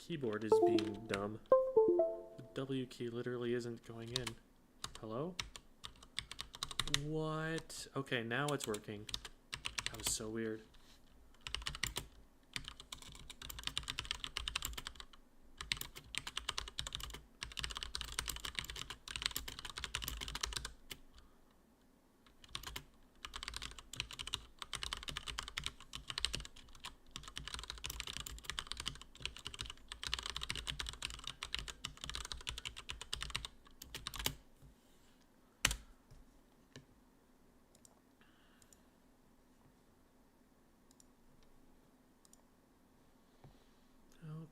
keyboard is being dumb. The W key literally isn't going in. Hello? What? Okay, now it's working. That was so weird.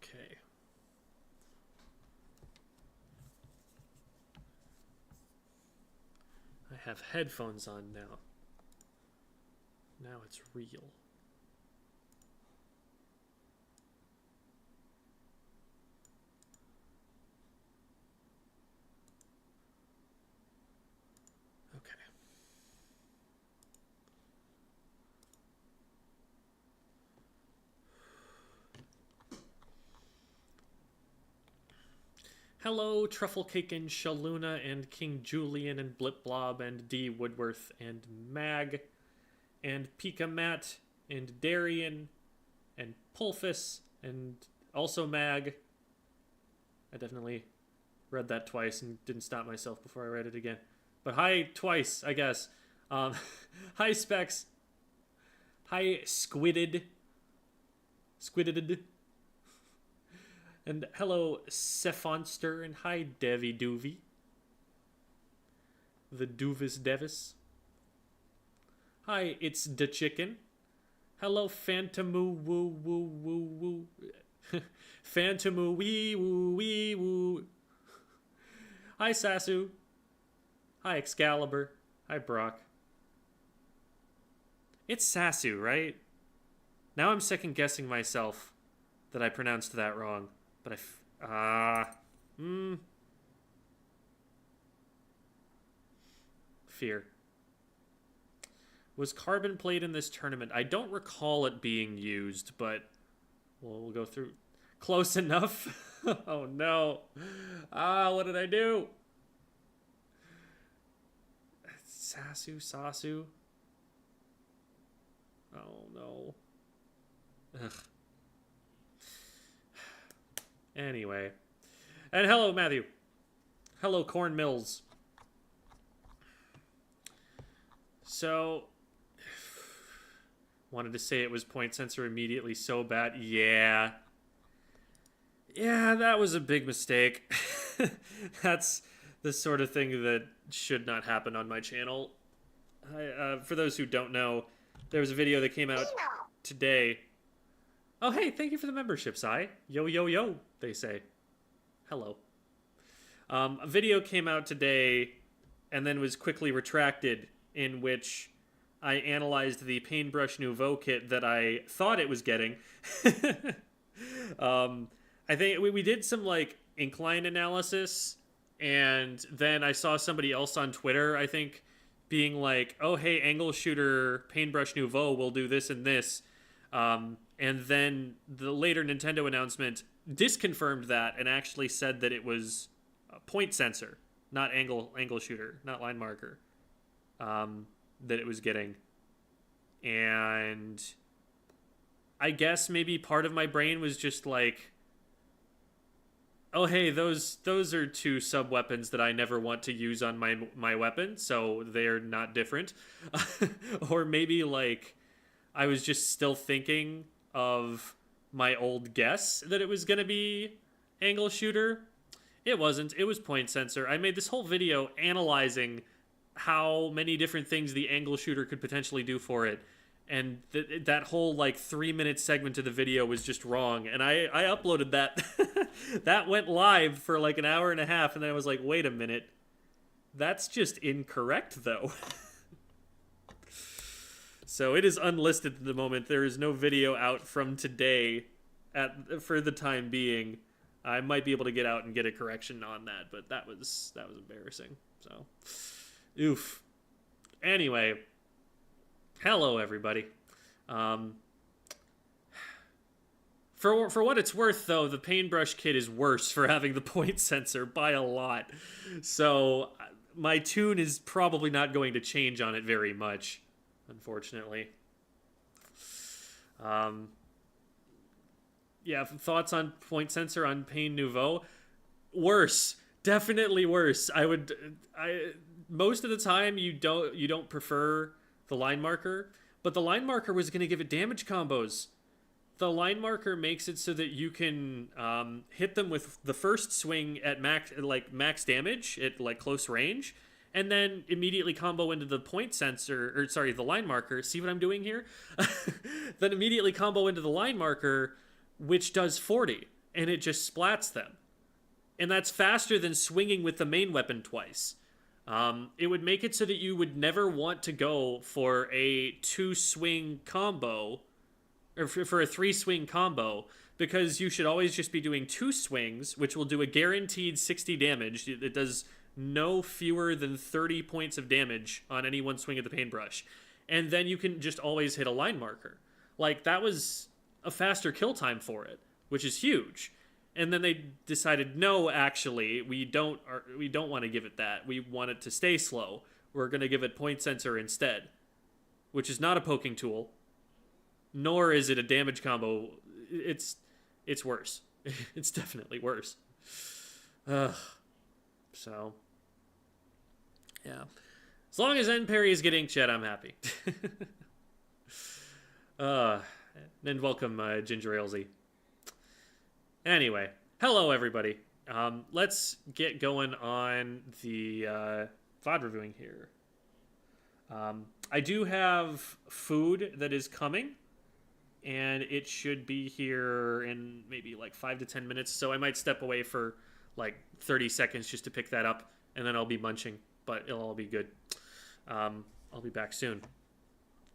Okay. I have headphones on now. Now it's real. Okay. Hello, Truffle Cake and Shaluna and King Julian and Blip Blob and D Woodworth and Mag and Pika Matt and Darian and Pulfus and also Mag. I definitely read that twice and didn't stop myself before I read it again. But hi twice, I guess. Hi Specs. Hi Squidded. And hello, Sephanster, and hi, Devi Doovie. The Doovis Devis. Hi, it's the chicken. Hello, Phantomoo woo woo woo woo. Phantomoo wee woo wee woo. Hi, Sasu. Hi, Excalibur. Hi, Brock. It's Sasu, right? Now I'm second guessing myself that I pronounced that wrong. But Fear. Was carbon played in this tournament? I don't recall it being used, but we'll go through. Close enough. Oh no. What did I do? Sasu. Oh no. Ugh. Anyway. And hello, Matthew. Hello, Corn Mills. So, wanted to say it was point sensor immediately so bad. Yeah, that was a big mistake. That's the sort of thing that should not happen on my channel. For those who don't know, there was a video that came out today. Oh, hey, thank you for the membership, Sai. Yo, yo, yo, they say. Hello. A video came out today and then was quickly retracted, in which I analyzed the Painbrush Nouveau kit that I thought it was getting. I think we did some, like, incline analysis, and then I saw somebody else on Twitter, I think, being like, oh, hey, angle shooter Painbrush Nouveau will do this and this. And then the later Nintendo announcement disconfirmed that and actually said that it was a point sensor, not angle shooter, not line marker, that it was getting. And I guess maybe part of my brain was just like, oh, hey, those are two sub-weapons that I never want to use on my weapon, so they're not different. Or maybe, like, I was just still thinking of my old guess that it was going to be angle shooter. It wasn't. It was point sensor. I made this whole video analyzing how many different things the angle shooter could potentially do for it. And that whole, like, 3-minute segment of the video was just wrong. And I uploaded that. That went live for, like, an hour and a half. And then I was like, wait a minute. That's just incorrect, though. So it is unlisted at the moment. There is no video out from today for the time being. I might be able to get out and get a correction on that, but that was embarrassing. So, oof. Anyway, hello everybody. For what it's worth, though, the Painbrush kit is worse for having the point sensor by a lot. So my tune is probably not going to change on it very much, unfortunately. Yeah, thoughts on point sensor on Pain Nouveau? Worse, definitely worse. I most of the time you don't prefer the line marker, but the line marker was going to give it damage combos. The line marker makes it so that you can hit them with the first swing at max damage at like close range, and then immediately combo into the point sensor, or sorry, the line marker. See what I'm doing here? Then immediately combo into the line marker, which does 40, and it just splats them. And that's faster than swinging with the main weapon twice. It would make it so that you would never want to go for a 2-swing combo, or for a 3-swing combo, because you should always just be doing 2 swings, which will do a guaranteed 60 damage. It does no fewer than 30 points of damage on any one swing of the paintbrush. And then you can just always hit a line marker. Like, that was a faster kill time for it, which is huge. And then they decided, no, actually, we don't want to give it that. We want it to stay slow. We're going to give it point sensor instead, which is not a poking tool, nor is it a damage combo. It's worse. It's definitely worse. So, yeah. As long as End Parries get inkjet, I'm happy. And welcome, Ginger Ailsy. Anyway, hello everybody. Let's get going on the VOD reviewing here. I do have food that is coming, and it should be here in maybe like 5 to 10 minutes, so I might step away for like 30 seconds just to pick that up, and then I'll be munching, but it'll all be good. I'll be back soon.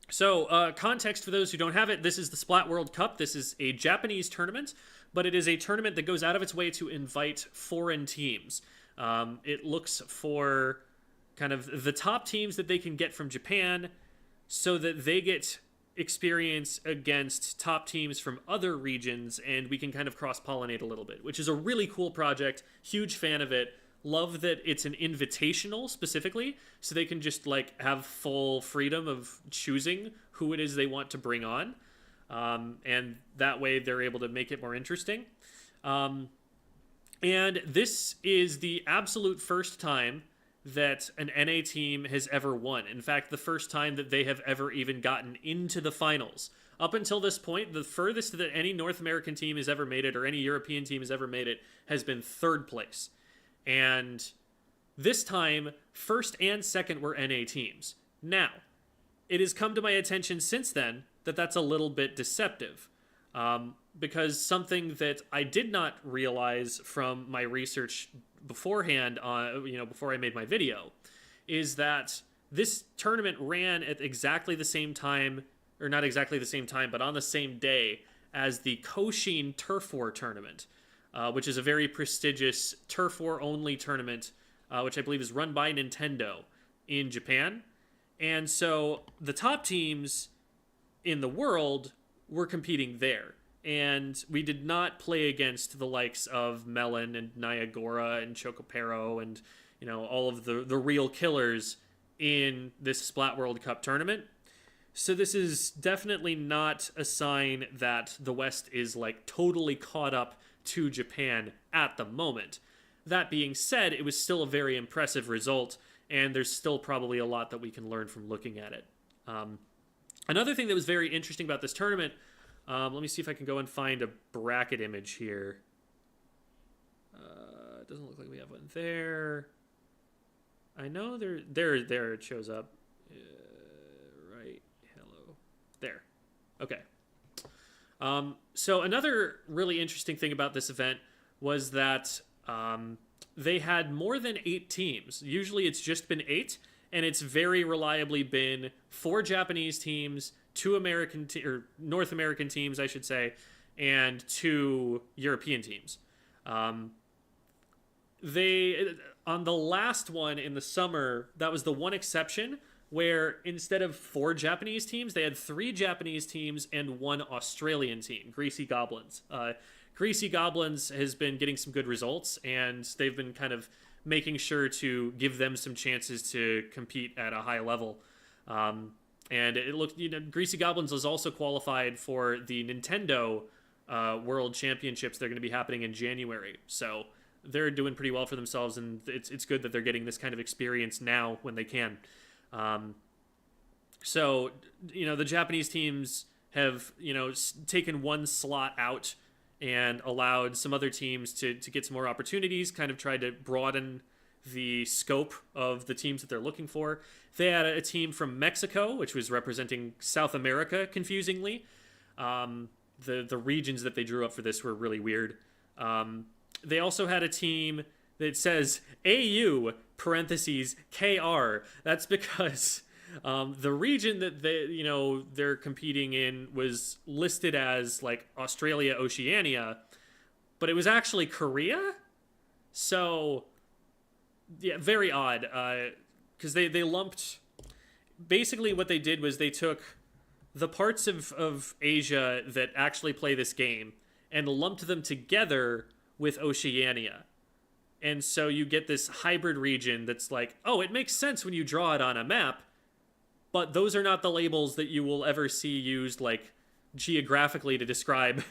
So, context for those who don't have it, this is the Splat World Cup. This is a Japanese tournament, but it is a tournament that goes out of its way to invite foreign teams. It looks for kind of the top teams that they can get from Japan so that they get experience against top teams from other regions, and we can kind of cross-pollinate a little bit, which is a really cool project. Huge fan of it. Love that it's an invitational specifically, so they can just like have full freedom of choosing who it is they want to bring on, and that way they're able to make it more interesting. And this is the absolute first time that an NA team has ever won. In fact, the first time that they have ever even gotten into the finals. Up until this point, the furthest that any North American team has ever made it, or any European team has ever made it, has been 3rd place. And this time, 1st and 2nd were NA teams. Now, it has come to my attention since then that that's a little bit deceptive. Because something that I did not realize from my research beforehand, before I made my video, is that this tournament ran at exactly the same time, or not exactly the same time, but on the same day as the Koshin Turf War tournament, which is a very prestigious Turf War only tournament, which I believe is run by Nintendo in Japan. And so the top teams in the world were competing there. And we did not play against the likes of Melon and Niagara and Chocopero and, all of the real killers in this Splat World Cup tournament. So this is definitely not a sign that the West is like totally caught up to Japan at the moment. That being said, it was still a very impressive result, and there's still probably a lot that we can learn from looking at it. Another thing that was very interesting about this tournament, let me see if I can go and find a bracket image here. It doesn't look like we have one there. I know there it shows up. Right, hello. There. Okay. So another really interesting thing about this event was that they had more than 8 teams. Usually it's just been 8, and it's very reliably been 4 Japanese teams, 2 or North American teams, I should say, and 2 European teams. They, on the last one in the summer, that was the one exception. where instead of 4 Japanese teams, they had 3 Japanese teams and 1 Australian team, Greasy Goblins. Greasy Goblins has been getting some good results, and they've been kind of making sure to give them some chances to compete at a high level. And it looked, Greasy Goblins was also qualified for the Nintendo World Championships. They're going to be happening in January. So they're doing pretty well for themselves, and it's good that they're getting this kind of experience now when they can. So, the Japanese teams have, taken one slot out and allowed some other teams to get some more opportunities, kind of tried to broaden the scope of the teams that they're looking for. They had a team from Mexico, which was representing South America, confusingly. The regions that they drew up for this were really weird. They also had a team that says AU parentheses KR. That's because the region that they're competing in was listed as like Australia, Oceania, but it was actually Korea. So yeah, very odd. Because they lumped. Basically, what they did was they took the parts of Asia that actually play this game and lumped them together with Oceania. And so you get this hybrid region that's like, oh, it makes sense when you draw it on a map, but those are not the labels that you will ever see used like geographically to describe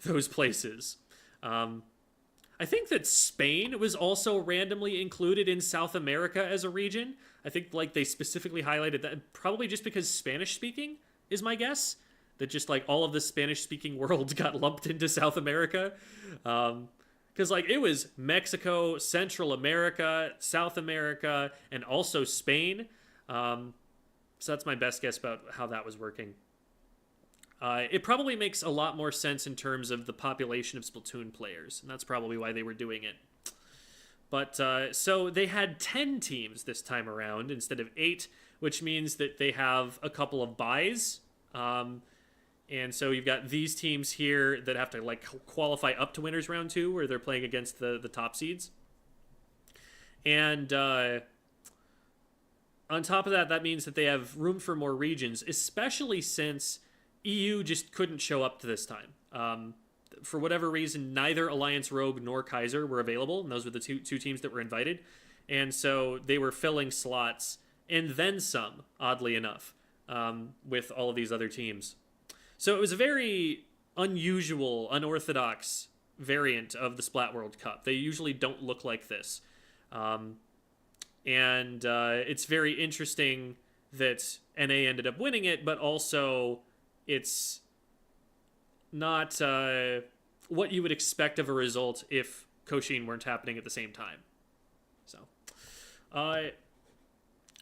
those places. I think that Spain was also randomly included in South America as a region. I think like they specifically highlighted that, probably just because Spanish speaking is my guess, that just like all of the Spanish speaking world got lumped into South America. Because like it was Mexico, Central America, South America, and also Spain. So that's my best guess about how that was working. It probably makes a lot more sense in terms of the population of Splatoon players, and that's probably why they were doing it. But so they had 10 teams this time around instead of 8, which means that they have a couple of buys. And so you've got these teams here that have to like qualify up to winners round 2, where they're playing against the top seeds. And on top of that, that means that they have room for more regions, especially since EU just couldn't show up to this time. For whatever reason, neither Alliance Rogue nor Kaiser were available, and those were the two teams that were invited. And so they were filling slots, and then some, oddly enough, with all of these other teams. So it was a very unusual, unorthodox variant of the Splat World Cup. They usually don't look like this. And it's very interesting that NA ended up winning it, but also it's not what you would expect of a result if Koshin weren't happening at the same time. So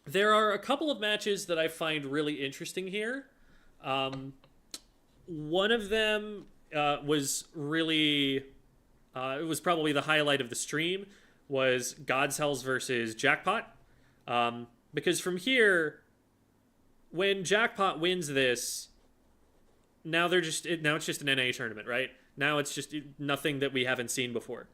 there are a couple of matches that I find really interesting here. One of them was really, it was probably the highlight of the stream, was God's Hells versus Jackpot. Because from here, when Jackpot wins this, now it's just an NA tournament, right? Now it's just nothing that we haven't seen before.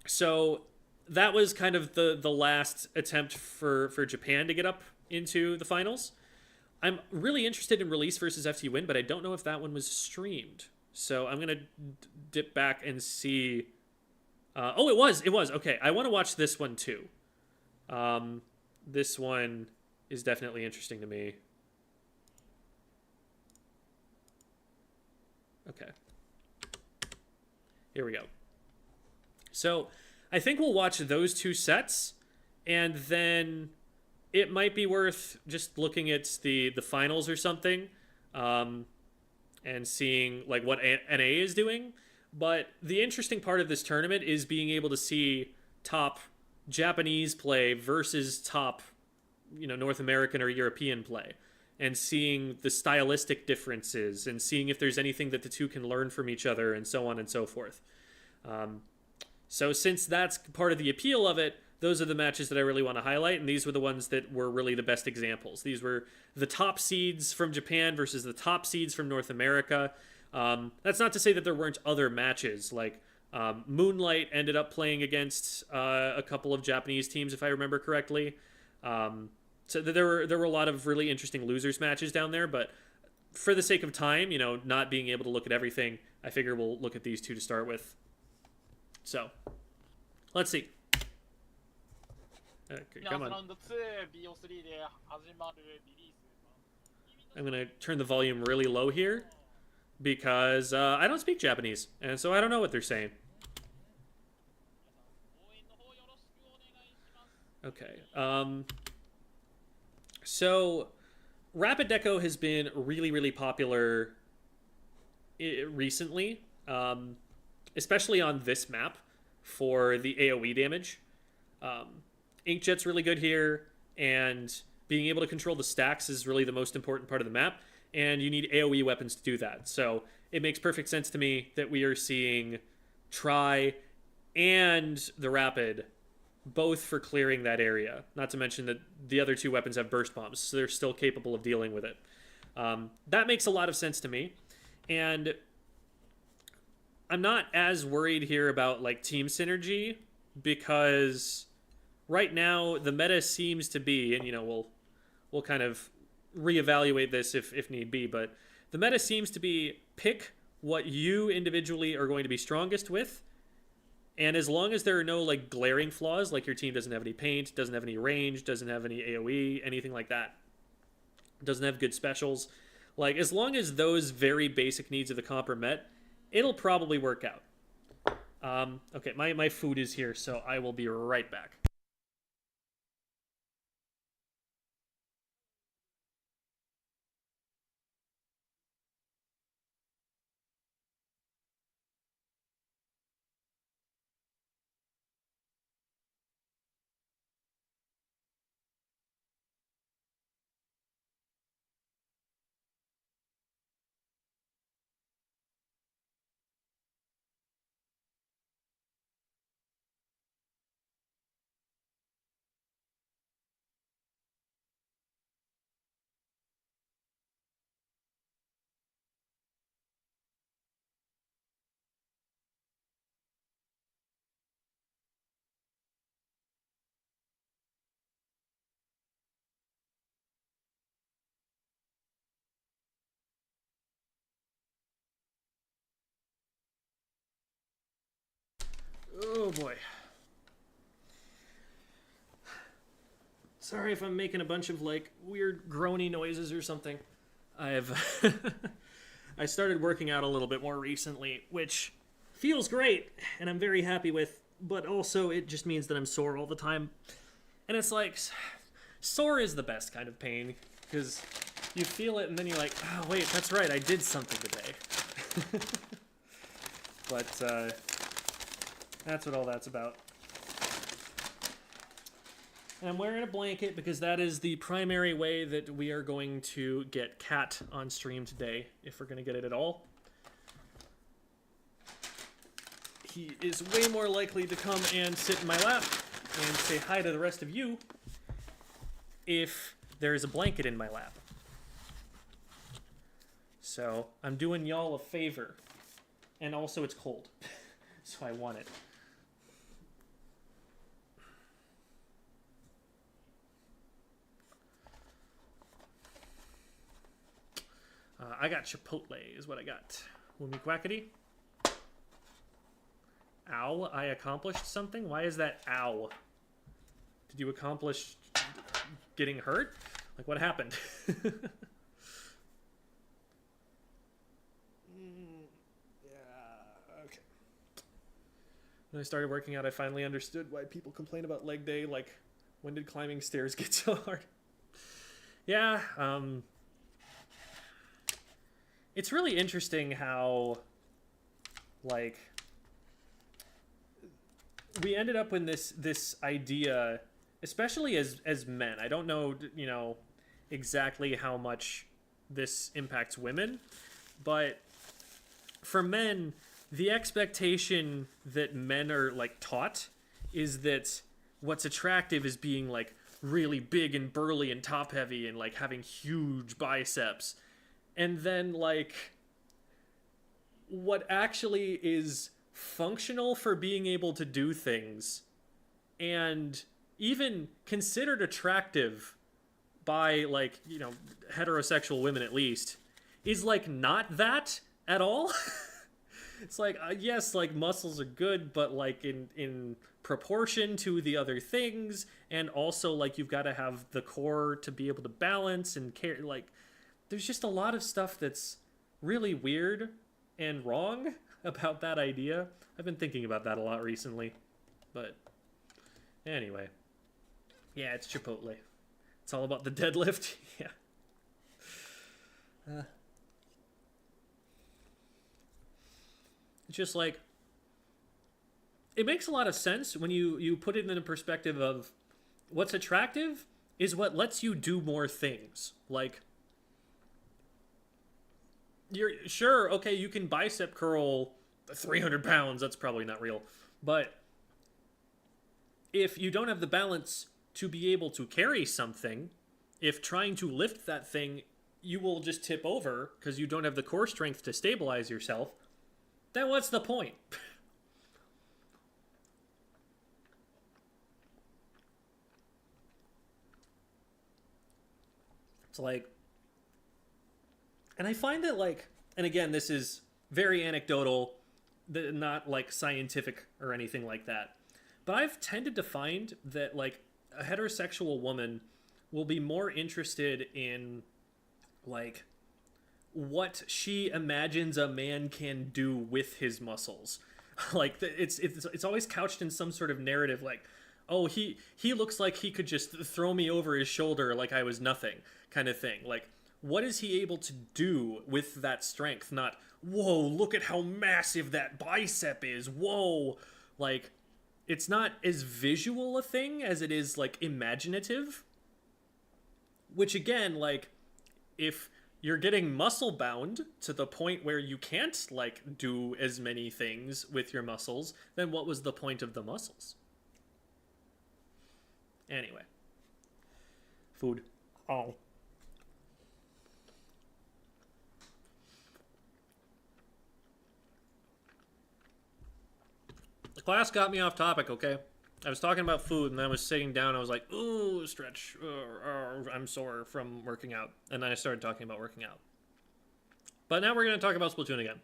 So that was kind of the last attempt for Japan to get up into the finals. I'm really interested in Release versus FT Win, but I don't know if that one was streamed. So I'm going to dip back and see. Oh, it was. Okay, I want to watch this one too. This one is definitely interesting to me. Okay. Here we go. So I think we'll watch those two sets, and then it might be worth just looking at the finals or something, and seeing like what NA is doing. But the interesting part of this tournament is being able to see top Japanese play versus top, North American or European play, and seeing the stylistic differences and seeing if there's anything that the two can learn from each other, and so on and so forth. So since that's part of the appeal of it, those are the matches that I really want to highlight, and these were the ones that were really the best examples. These were the top seeds from Japan versus the top seeds from North America. That's not to say that there weren't other matches, like Moonlight ended up playing against a couple of Japanese teams, if I remember correctly. So there were a lot of really interesting losers matches down there, but for the sake of time, not being able to look at everything, I figure we'll look at these two to start with. So, let's see. Okay, come on. I'm gonna turn the volume really low here because I don't speak Japanese, and so I don't know what they're saying. Okay. So Rapid Deco has been really, really popular recently, especially on this map for the AoE damage. Inkjet's really good here, and being able to control the stacks is really the most important part of the map, and you need AoE weapons to do that. So it makes perfect sense to me that we are seeing Tri and the Rapid both for clearing that area. Not to mention that the other two weapons have burst bombs, so they're still capable of dealing with it. That makes a lot of sense to me, and I'm not as worried here about like team synergy, because right now the meta seems to be, and we'll kind of reevaluate this if need be, but the meta seems to be pick what you individually are going to be strongest with. And as long as there are no like glaring flaws, like your team doesn't have any paint, doesn't have any range, doesn't have any AoE, anything like that, doesn't have good specials, like as long as those very basic needs of the comp are met, it'll probably work out. Okay, my food is here, so I will be right back. Oh boy. Sorry if I'm making a bunch of like weird groany noises or something. I started working out a little bit more recently, which feels great and I'm very happy with, but also it just means that I'm sore all the time. And it's like, sore is the best kind of pain, because you feel it and then you're like, oh wait, that's right, I did something today. But that's what all that's about. And I'm wearing a blanket because that is the primary way that we are going to get Cat on stream today, if we're going to get it at all. He is way more likely to come and sit in my lap and say hi to the rest of you if there is a blanket in my lap. So I'm doing y'all a favor. And also it's cold, so I want it. I got Chipotle is what I got. Woomy quackity. Ow, I accomplished something? Why is that ow? Did you accomplish getting hurt? Like, what happened? Yeah, okay. When I started working out, I finally understood why people complain about leg day. Like, when did climbing stairs get so hard? Yeah, it's really interesting how, like, we ended up in this idea, especially as men. I don't know, exactly how much this impacts women, but for men, the expectation that men are like taught is that what's attractive is being like really big and burly and top heavy and like having huge biceps. And then, like, what actually is functional for being able to do things and even considered attractive by, like, you know, heterosexual women at least, is, like, not that at all. It's like, yes, like, muscles are good, but, like, in proportion to the other things, and also, like, you've got to have the core to be able to balance and care, like, there's just a lot of stuff that's really weird and wrong about that idea. I've been thinking about that a lot recently, but anyway. Yeah, it's Chipotle. It's all about the deadlift. Yeah. It's just like, it makes a lot of sense when you put it in a perspective of what's attractive is what lets you do more things. Like, you're sure, okay, you can bicep curl 300 pounds. That's probably not real. But if you don't have the balance to be able to carry something, if trying to lift that thing, you will just tip over because you don't have the core strength to stabilize yourself, then what's the point? It's like, and I find that, like, and again, this is very anecdotal, not like scientific or anything like that, but I've tended to find that, like, a heterosexual woman will be more interested in, like, what she imagines a man can do with his muscles. Like, it's always couched in some sort of narrative, like, oh, he looks like he could just throw me over his shoulder like I was nothing, kind of thing. Like, what is he able to do with that strength? Not, whoa, look at how massive that bicep is, whoa. Like, it's not as visual a thing as it is, like, imaginative. Which, again, like, if you're getting muscle bound to the point where you can't, like, do as many things with your muscles, then what was the point of the muscles? Anyway. Food. Oh. The class got me off topic, okay? I was talking about food, and then I was sitting down, and I was like, ooh, stretch, I'm sore from working out. And then I started talking about working out. But now we're going to talk about Splatoon again.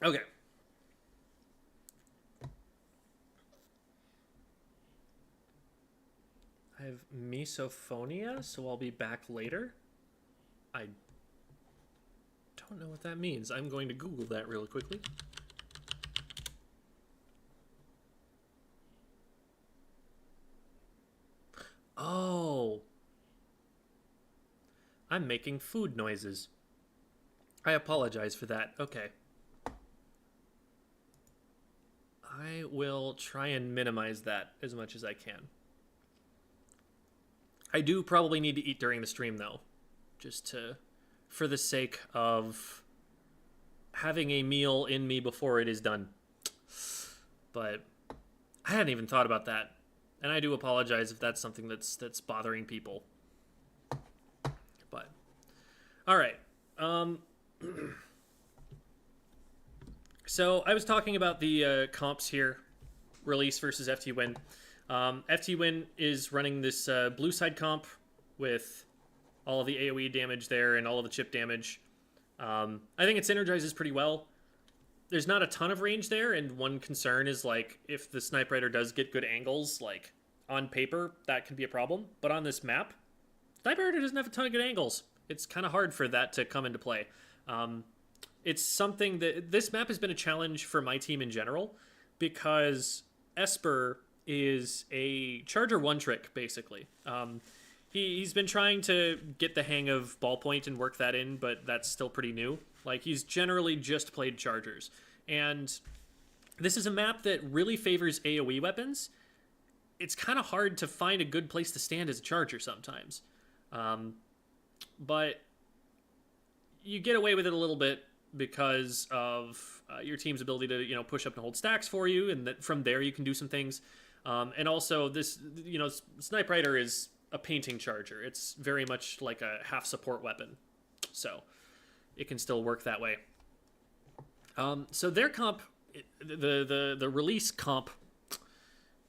Okay. I have misophonia, so I'll be back later. I don't know what that means. I'm going to Google that really quickly. Oh. I'm making food noises. I apologize for that. Okay. I will try and minimize that as much as I can. I do probably need to eat during the stream, though. Just to, for the sake of having a meal in me before it is done. But I hadn't even thought about that. And I do apologize if that's something that's bothering people. But, all right. So I was talking about the comps here, release versus FT Win. FT Win is running this blue side comp with all of the AoE damage there and all of the chip damage. I think it synergizes pretty well. There's not a ton of range there, and one concern is, like, if the Sniper Rider does get good angles, like, on paper, that could be a problem. But on this map, Sniper Rider doesn't have a ton of good angles. It's kind of hard for that to come into play. It's something that, this map has been a challenge for my team in general, because Esper is a charger one trick, basically. He's been trying to get the hang of ballpoint and work that in, but that's still pretty new. Like, he's generally just played chargers. And this is a map that really favors AoE weapons. It's kind of hard to find a good place to stand as a charger sometimes. But you get away with it a little bit because of your team's ability to, you know, push up and hold stacks for you, and that from there you can do some things. And also this, you know, Sniper Rider is a painting charger. It's very much like a half support weapon, so it can still work that way. So their comp the release comp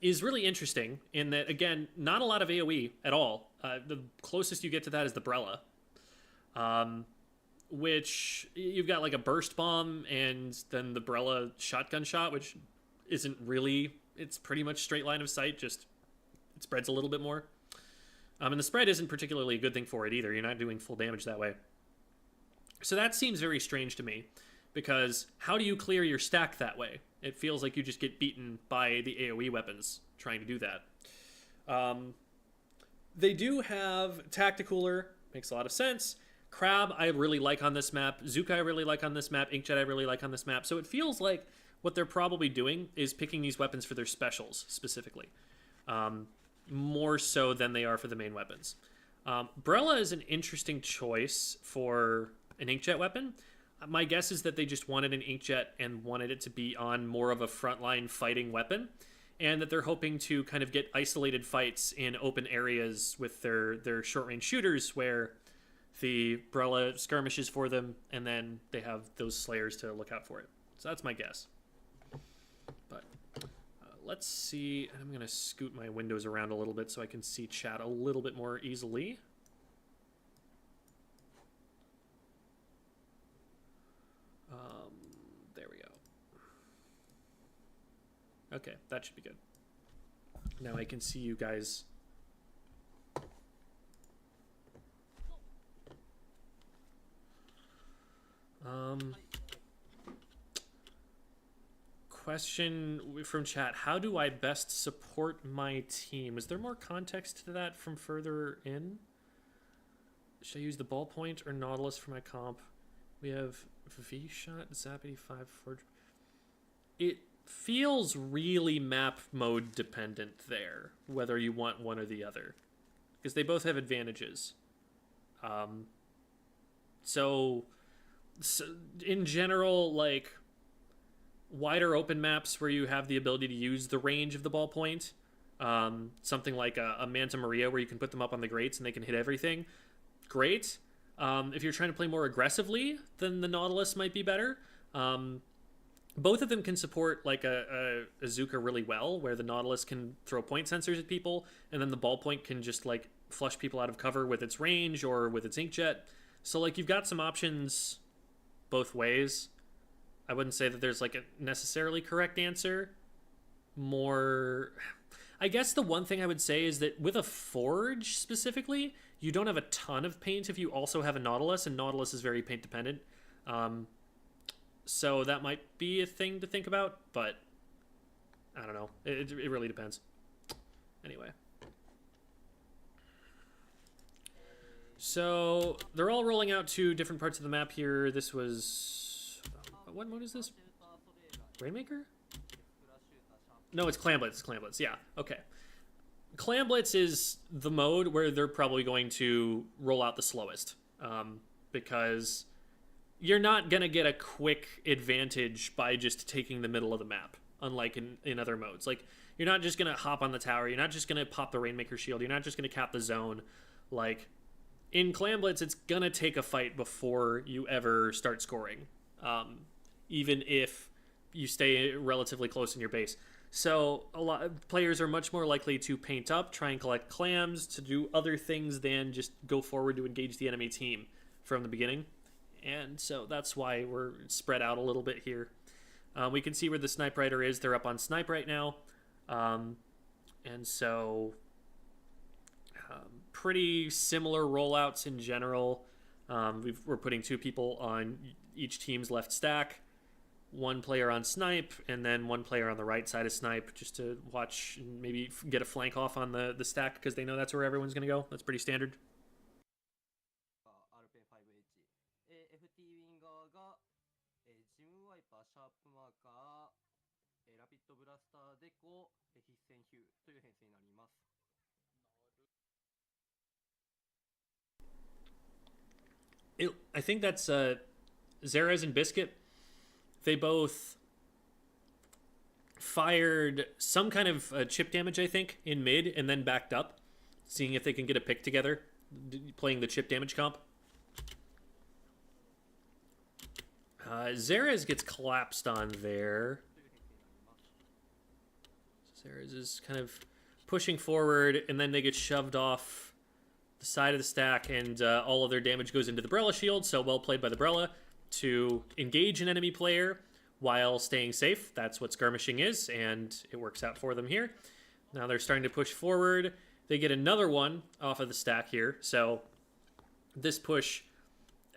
is really interesting in that, again, not a lot of AoE at all. The closest you get to that is the Brella, which you've got like a burst bomb and then the Brella shotgun shot, which isn't really, it's pretty much straight line of sight, just it spreads a little bit more. And the spread isn't particularly a good thing for it either. You're not doing full damage that way. So that seems very strange to me, because how do you clear your stack that way? It feels like you just get beaten by the AoE weapons trying to do that. They do have Tacticooler, makes a lot of sense. Crab I really like on this map. Zuka I really like on this map. Inkjet I really like on this map. So it feels like what they're probably doing is picking these weapons for their specials specifically. More so than they are for the main weapons. Brella is an interesting choice for an Inkjet weapon. My guess is that they just wanted an Inkjet and wanted it to be on more of a frontline fighting weapon, and that they're hoping to kind of get isolated fights in open areas with their short-range shooters where the Brella skirmishes for them, and then they have those Slayers to look out for it. So that's my guess. But let's see. I'm going to scoot my windows around a little bit so I can see chat a little bit more easily. There we go. Okay, that should be good. Now I can see you guys. Question from chat: how do I best support my team? Is there more context to that from further in? Should I use the ballpoint or Nautilus for my comp? We have V-Shot, Zap 85, Forge. It feels really map mode dependent there, whether you want one or the other, because they both have advantages. So in general, like wider open maps where you have the ability to use the range of the ballpoint, something like a Manta Maria where you can put them up on the grates and they can hit everything, great. If you're trying to play more aggressively, then the Nautilus might be better. Both of them can support like a Zuka really well, where the Nautilus can throw point sensors at people, and then the ballpoint can just like flush people out of cover with its range or with its Inkjet. So like you've got some options both ways. I wouldn't say that there's like a necessarily correct answer. More, I guess the one thing I would say is that with a Forge specifically, you don't have a ton of paint if you also have a Nautilus, and Nautilus is very paint dependent. So that might be a thing to think about, but I don't know. It really depends. Anyway. So they're all rolling out to different parts of the map here. This was... what mode is this? Rainmaker? No, it's Clamblitz. It's Clamblitz. Yeah, okay. Clamblitz is the mode where they're probably going to roll out the slowest, because you're not going to get a quick advantage by just taking the middle of the map, unlike in other modes. Like, you're not just going to hop on the tower. You're not just going to pop the Rainmaker shield. You're not just going to cap the zone. Like, in Clamblitz, it's going to take a fight before you ever start scoring, even if you stay relatively close in your base. So a lot of players are much more likely to paint up, try and collect clams, to do other things than just go forward to engage the enemy team from the beginning. And so that's why we're spread out a little bit here. We can see where the Snipe Rider is. They're up on Snipe right now. And so pretty similar rollouts in general. We're putting 2 people on each team's left stack. 1 player on Snipe, and then 1 player on the right side of Snipe, just to watch and maybe get a flank off on the stack, because they know that's where everyone's going to go. That's pretty standard. I think that's Xerez and Biscuit. They both fired some kind of chip damage, I think, in mid, and then backed up, seeing if they can get a pick together, playing the chip damage comp. Xerez gets collapsed on there. Zeres is kind of pushing forward, and then they get shoved off the side of the stack, and all of their damage goes into the Brella shield. So well played by the Brella to engage an enemy player while staying safe. That's what skirmishing is, and it works out for them here. Now they're starting to push forward. They get another one off of the stack here. So this push,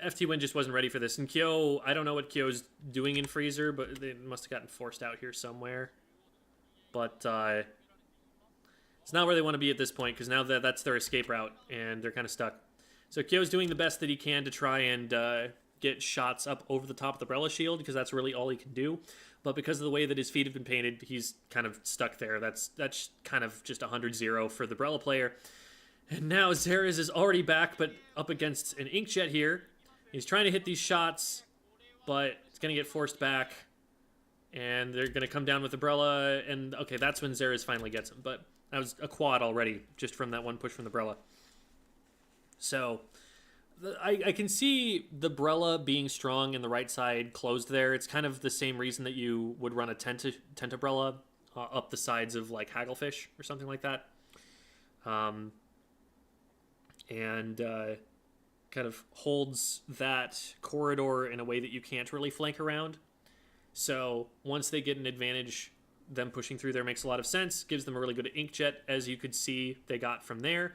FT1 just wasn't ready for this. And Kyo, I don't know what Kyo's doing in Freezer, but they must have gotten forced out here somewhere. But it's not where they want to be at this point, because now that's their escape route, and they're kind of stuck. So Kyo's doing the best that he can to try and get shots up over the top of the Brella shield, because that's really all he can do. But because of the way that his feet have been painted, he's kind of stuck there. That's kind of just 100-0 for the Brella player. And now Zeres is already back, but up against an Inkjet here. He's trying to hit these shots, but it's going to get forced back. And they're going to come down with the Brella, and okay, that's when Zeres finally gets him. But that was a quad already, just from that one push from the Brella. So I can see the Brella being strong and the right side closed there. It's kind of the same reason that you would run a Tenta Brella up the sides of like Hagglefish or something like that. And kind of holds that corridor in a way that you can't really flank around. So once they get an advantage, them pushing through there makes a lot of sense. Gives them a really good Inkjet, as you could see they got from there.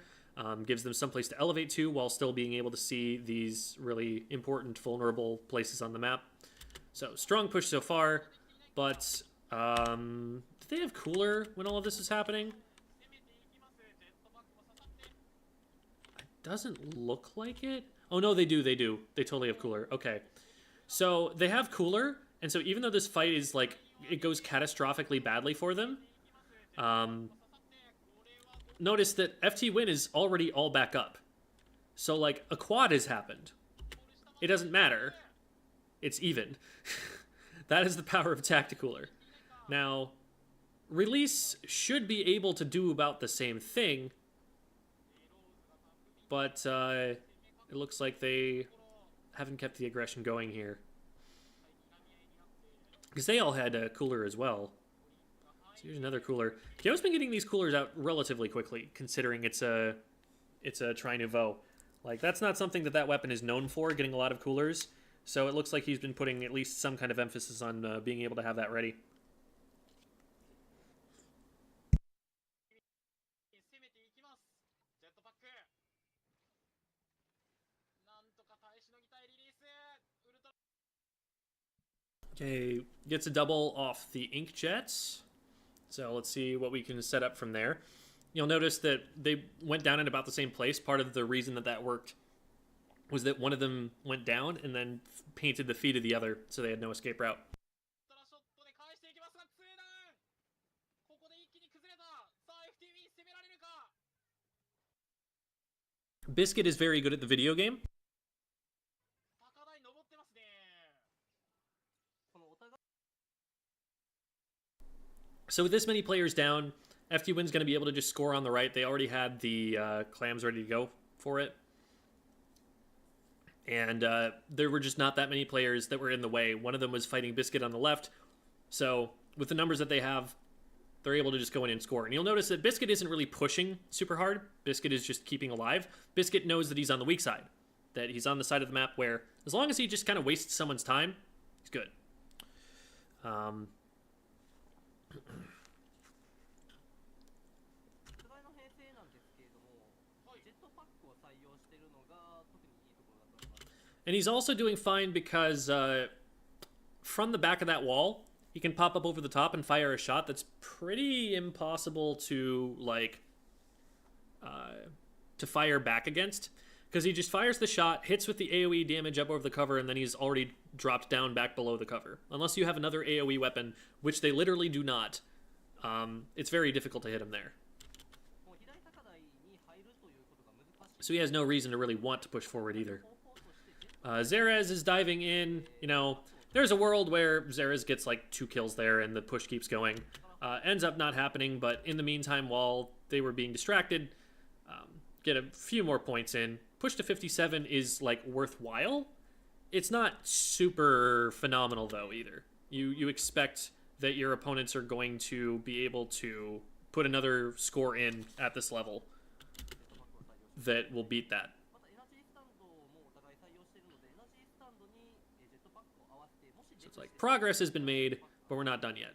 Gives them someplace to elevate to while still being able to see these really important, vulnerable places on the map. So strong push so far, but did they have cooler when all of this is happening? It doesn't look like it. Oh no, they do. They totally have cooler. Okay. So they have cooler, and so even though this fight is like, it goes catastrophically badly for them, notice that FT Win is already all back up. So, like, a quad has happened. It doesn't matter. It's even. That is the power of Tacticooler. Now, Release should be able to do about the same thing, but it looks like they haven't kept the aggression going here. Because they all had a cooler as well. So here's another cooler. Kyo's been getting these coolers out relatively quickly, considering it's a Tri-Nouveau. Like, that's not something that weapon is known for, getting a lot of coolers. So it looks like he's been putting at least some kind of emphasis on being able to have that ready. Okay, gets a double off the Inkjets. So let's see what we can set up from there. You'll notice that they went down in about the same place. Part of the reason that worked was that one of them went down and then painted the feet of the other, so they had no escape route. Biscuit is very good at the video game. So with this many players down, FT Win's going to be able to just score on the right. They already had the clams ready to go for it. And there were just not that many players that were in the way. One of them was fighting Biscuit on the left. So with the numbers that they have, they're able to just go in and score. And you'll notice that Biscuit isn't really pushing super hard. Biscuit is just keeping alive. Biscuit knows that he's on the weak side, that he's on the side of the map where as long as he just kind of wastes someone's time, he's good. And he's also doing fine because from the back of that wall, he can pop up over the top and fire a shot that's pretty impossible to, like, to fire back against. Because he just fires the shot, hits with the AoE damage up over the cover, and then he's already dropped down back below the cover. Unless you have another AoE weapon, which they literally do not, it's very difficult to hit him there. So he has no reason to really want to push forward either. Zeres is diving in. You know, there's a world where Zeres gets like 2 kills there and the push keeps going. Ends up not happening, but in the meantime, while they were being distracted, get a few more points in. Push to 57 is like worthwhile. It's not super phenomenal though either. You expect that your opponents are going to be able to put another score in at this level that will beat that. So it's like progress has been made, but we're not done yet.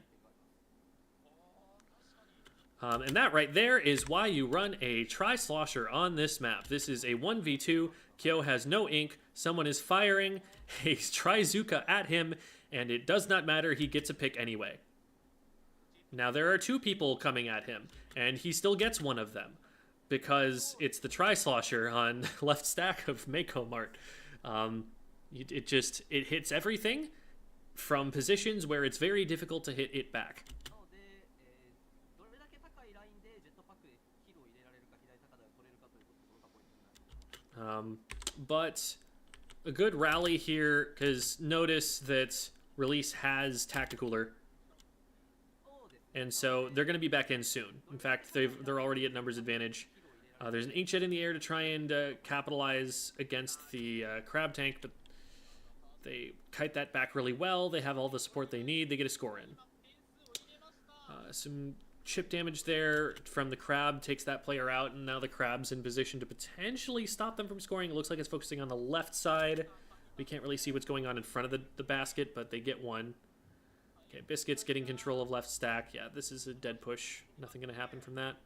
And that right there is why you run a Tri-Slosher on this map. This is a 1v2. Kyo has no ink. Someone is firing a Trizuka at him, and it does not matter. He gets a pick anyway. Now there are two people coming at him, and he still gets one of them because it's the Tri-Slosher on left stack of Mako Mart. It hits everything from positions where it's very difficult to hit it back. But a good rally here, because notice that Release has Tacticooler, and so they're going to be back in soon. In fact, they're already at numbers advantage. There's an Inkjet in the air to try and capitalize against the Crab Tank, but they kite that back really well. They have all the support they need. They get a score in. Some chip damage there from the Crab takes that player out, and now the Crab's in position to potentially stop them from scoring. It looks like it's focusing on the left side. We can't really see what's going on in front of the basket, but they get one. Okay, Biscuit's getting control of left stack. Yeah, this is a dead push. Nothing going to happen from that.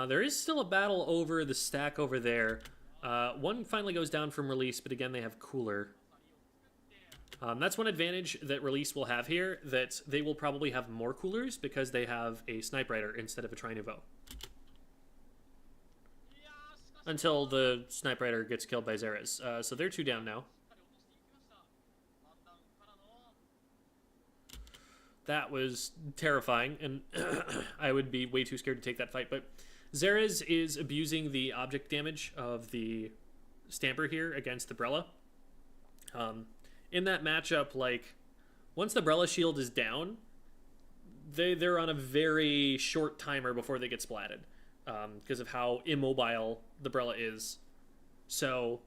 There is still a battle over the stack over there. One finally goes down from Release, but again, they have Cooler. That's one advantage that Release will have here, that they will probably have more Coolers because they have a Snipe Rider instead of a Tri-Nouveau. Until the Snipe Rider gets killed by Xerez. So they're 2 down now. That was terrifying, and I would be way too scared to take that fight, but Xerez is abusing the object damage of the Stamper here against the Brella. In that matchup, like, once the Brella shield is down, they're on a very short timer before they get splatted, because of how immobile the Brella is. So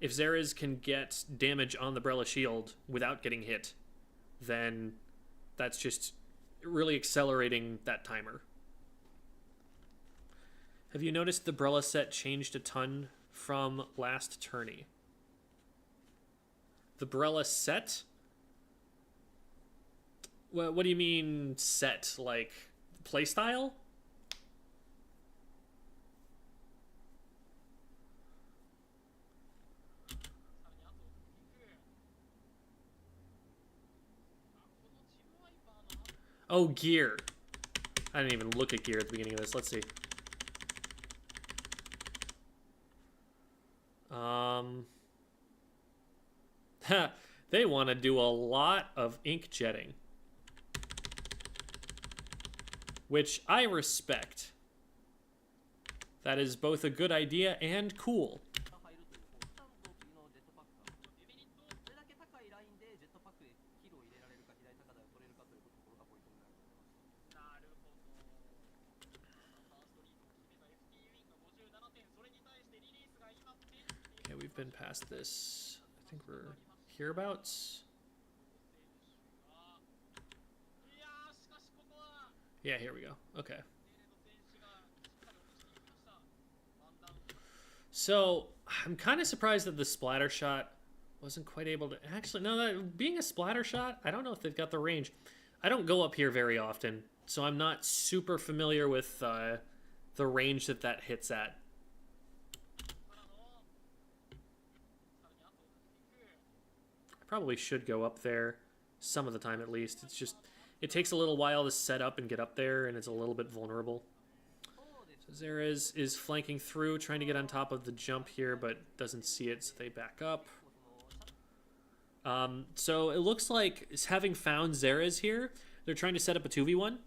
if Xerez can get damage on the Brella shield without getting hit, then that's just really accelerating that timer. Have you noticed the Brella set changed a ton from last tourney? The Brella set? What do you mean set? Like playstyle? Oh, gear. I didn't even look at gear at the beginning of this. Let's see. They want to do a lot of ink jetting, which I respect. That is both a good idea and cool. Okay, we've been past this. I think we're hereabouts. Yeah, here we go. Okay. So, I'm kind of surprised that the splatter shot wasn't quite able to... Actually, no, that, being a splatter shot, I don't know if they've got the range. I don't go up here very often, so I'm not super familiar with the range that hits at. Probably should go up there some of the time at least. It's just, it takes a little while to set up and get up there, and it's a little bit vulnerable. So Xerez is flanking through, trying to get on top of the jump here, but doesn't see it, so they back up. So it looks like, having found Xerez here, they're trying to set up a 2v1.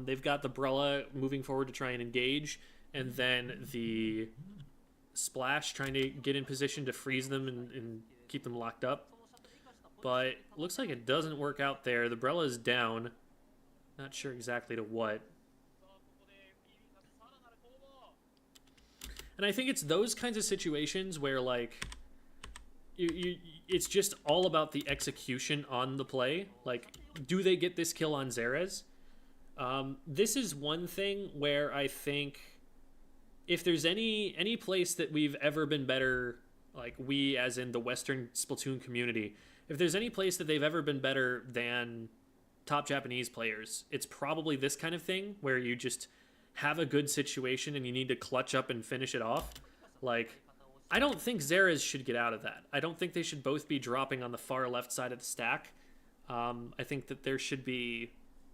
They've got the Brella moving forward to try and engage, and then the Splash trying to get in position to freeze them and keep them locked up. But it looks like it doesn't work out there. The Brella is down. Not sure exactly to what. And I think it's those kinds of situations where, like, it's just all about the execution on the play. Like, do they get this kill on Xerez? This is one thing where I think if there's any place that we've ever been better, like we as in the Western Splatoon community, if there's any place that they've ever been better than top Japanese players, it's probably this kind of thing where you just have a good situation and you need to clutch up and finish it off. Like, I don't think Xerez should get out of that. I don't think they should both be dropping on the far left side of the stack. I think that there should be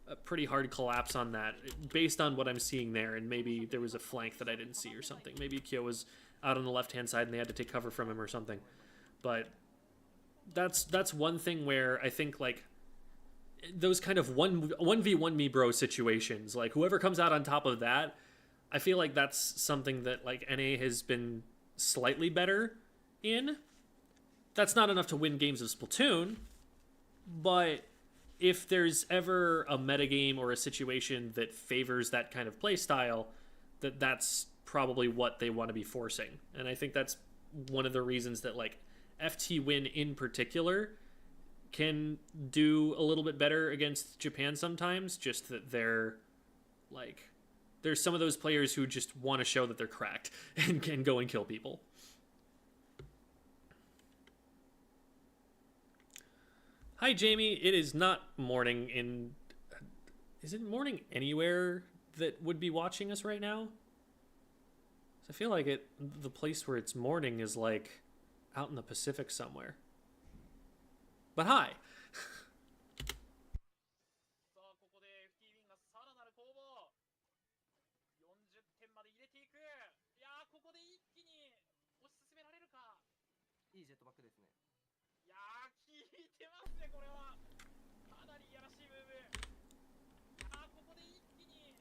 a pretty hard collapse on that based on what I'm seeing there, and maybe there was a flank that I didn't see or something. Maybe Kyo was out on the left-hand side and they had to take cover from him or something. But that's one thing where I think, like, those kind of 1v1 me bro situations, like whoever comes out on top of that, I feel like that's something that, like, NA has been slightly better in. That's not enough to win games of Splatoon, but if there's ever a metagame or a situation that favors that kind of play style, that's probably what they want to be forcing. And I think that's one of the reasons that, like, FT Win in particular can do a little bit better against Japan sometimes, just that they're, like, there's some of those players who just want to show that they're cracked and can go and kill people. Hi, Jamie. It is not morning in... Is it morning anywhere that would be watching us right now? I feel like the place where it's morning is, like, out in the Pacific somewhere. But hi.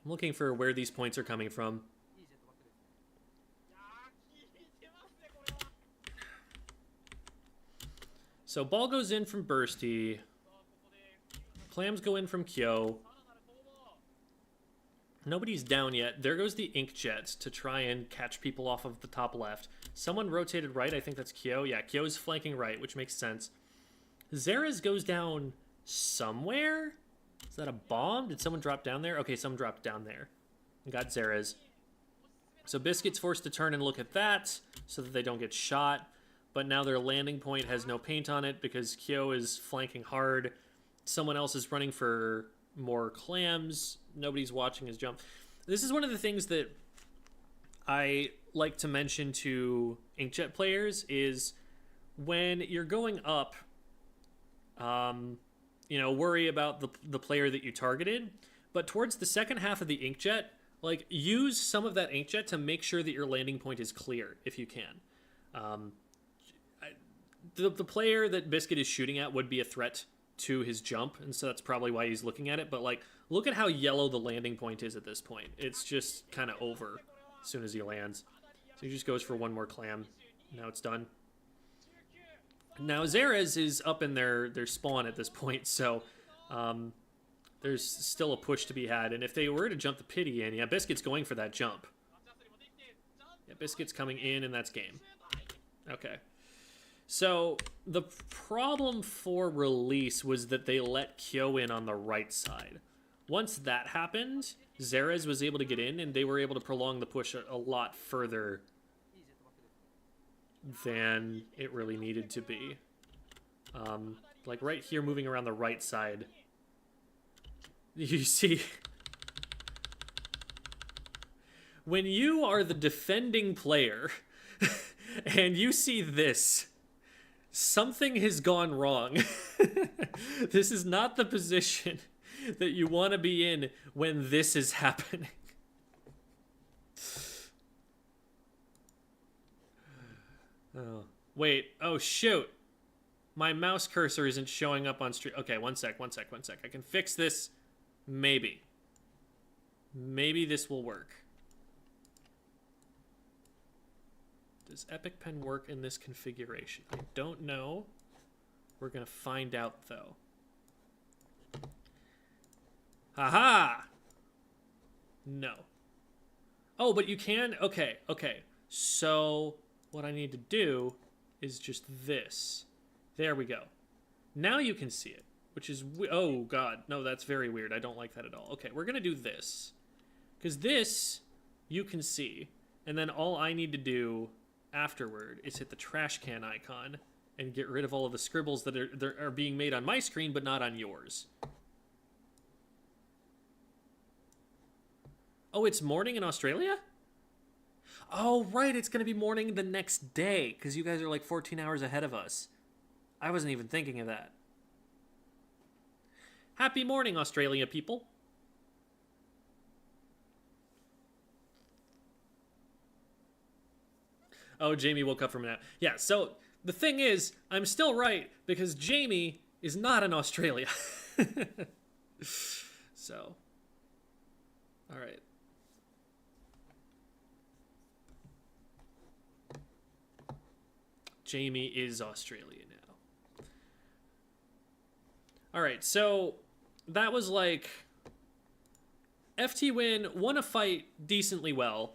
I'm looking for where these points are coming from. So ball goes in from Bursty. Clams go in from Kyo. Nobody's down yet. There goes the Inkjet to try and catch people off of the top left. Someone rotated right. I think that's Kyo. Yeah, Kyo's flanking right, which makes sense. Xerez goes down somewhere? Is that a bomb? Did someone drop down there? Okay, someone dropped down there. And got Xerez. So Biscuit's forced to turn and look at that so that they don't get shot. But now their landing point has no paint on it because Kyo is flanking hard. Someone else is running for more clams. Nobody's watching his jump. This is one of the things that I like to mention to Inkjet players is when you're going up, you know, worry about the player that you targeted. But towards the second half of the Inkjet, like, use some of that Inkjet to make sure that your landing point is clear if you can. The player that Biscuit is shooting at would be a threat to his jump, and so that's probably why he's looking at it. But, like, look at how yellow the landing point is at this point. It's just kind of over as soon as he lands. So he just goes for one more clam. Now it's done. Now Xerez is up in their spawn at this point, so there's still a push to be had. And if they were to jump the pity in, yeah, Biscuit's going for that jump. Yeah, Biscuit's coming in, and that's game. Okay. So the problem for release was that they let Kyo in on the right side. Once that happened, Xerez was able to get in, and they were able to prolong the push a lot further than it really needed to be. Like right here, moving around the right side, you see... When you are the defending player, and you see this... Something has gone wrong. This is not the position that you want to be in when this is happening. Oh, wait. Oh, shoot. My mouse cursor isn't showing up on stream. Okay, one sec. I can fix this. Maybe. Maybe this will work. Does Epic Pen work in this configuration? I don't know. We're going to find out, though. Haha! No. Oh, but you can? Okay. So what I need to do is just this. There we go. Now you can see it, which is, oh god, no, that's very weird. I don't like that at all. Okay, we're gonna do this, because this you can see, and then all I need to do afterward is hit the trash can icon and get rid of all of the scribbles that are being made on my screen but not on yours. Oh, it's morning in Australia? Oh, right, it's gonna be morning the next day, because you guys are like 14 hours ahead of us. I wasn't even thinking of that. Happy morning, Australia people. Oh, Jamie woke up from a nap. Yeah, so the thing is, I'm still right, because Jamie is not in Australia. So, all right. Jamie is Australia now. All right, so that was like FT Win won a fight decently well,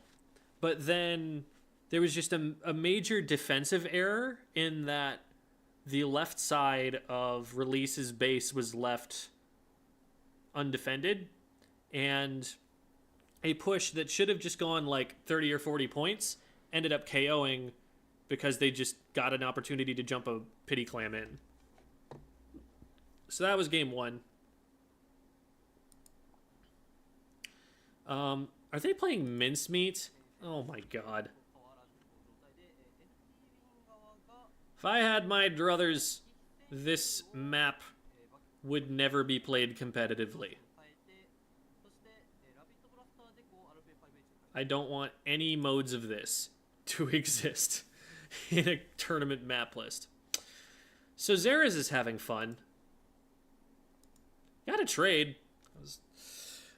but then there was just a major defensive error in that the left side of Release's base was left undefended, and a push that should have just gone like 30 or 40 points ended up KOing because they just got an opportunity to jump a pity clam in. So that was game one. Are they playing mincemeat? Oh my god. If I had my druthers, this map would never be played competitively. I don't want any modes of this to exist in a tournament map list. So Xera's is having fun. Got a trade. It was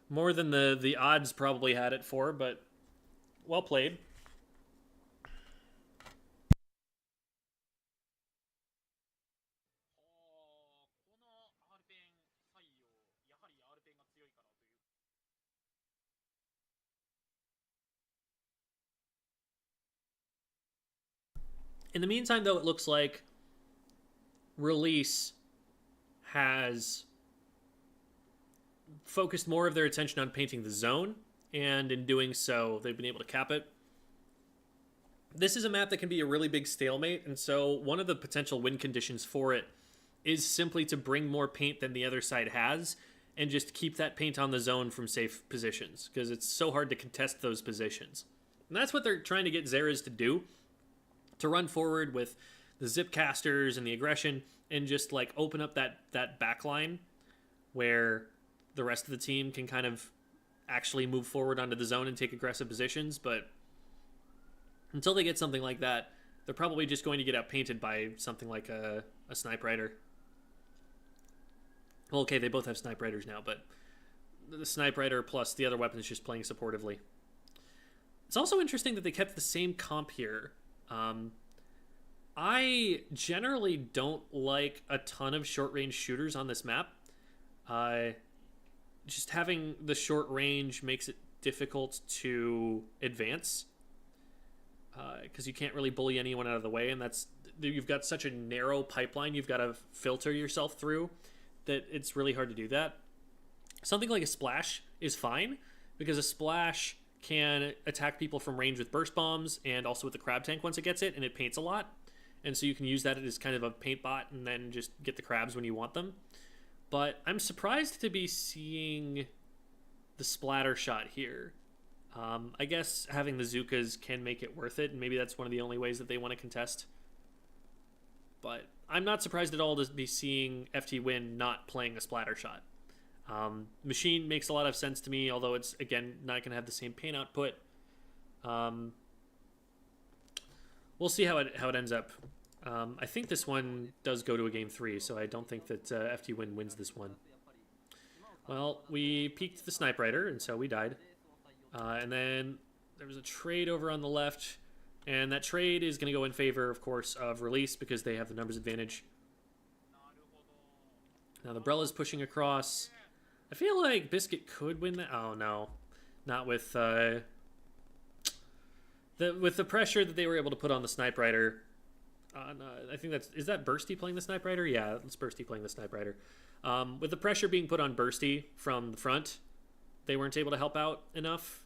more than the odds probably had it for, but well played. In the meantime, though, it looks like Release has focused more of their attention on painting the zone, and in doing so, they've been able to cap it. This is a map that can be a really big stalemate, and so one of the potential win conditions for it is simply to bring more paint than the other side has, and just keep that paint on the zone from safe positions, because it's so hard to contest those positions. And that's what they're trying to get Xera's to do, to run forward with the zip casters and the aggression, and just like open up that back line where the rest of the team can kind of actually move forward onto the zone and take aggressive positions. But until they get something like that, they're probably just going to get outpainted by something like a Snipe Rider. Well, okay, they both have Snipe Riders now, but the Snipe Rider plus the other weapons just playing supportively. It's also interesting that they kept the same comp here. I generally don't like a ton of short-range shooters on this map. Just having the short range makes it difficult to advance, because you can't really bully anyone out of the way, and you've got such a narrow pipeline you've got to filter yourself through that it's really hard to do that. Something like a splash is fine, because a splash can attack people from range with burst bombs and also with the crab tank once it gets it, and it paints a lot. And so you can use that as kind of a paint bot and then just get the crabs when you want them. But I'm surprised to be seeing the splatter shot here. I guess having the Zukas can make it worth it, and maybe that's one of the only ways that they want to contest. But I'm not surprised at all to be seeing FT Win not playing a splatter shot. Machine makes a lot of sense to me, although it's, again, not going to have the same paint output. We'll see how it ends up. I think this one does go to a game 3, so I don't think that FT Win wins this one. Well, we peeked the Snipe Rider, and so we died. And then there was a trade over on the left, and that trade is going to go in favor, of course, of Release, because they have the numbers advantage. Now the Brella's pushing across. I feel like Biscuit could win that. Oh, no. Not with... With the pressure that they were able to put on the Snipe Rider, I think is that Bursty playing the Snipe Rider? Yeah, it's Bursty playing the Snipe Rider. With the pressure being put on Bursty from the front, they weren't able to help out enough.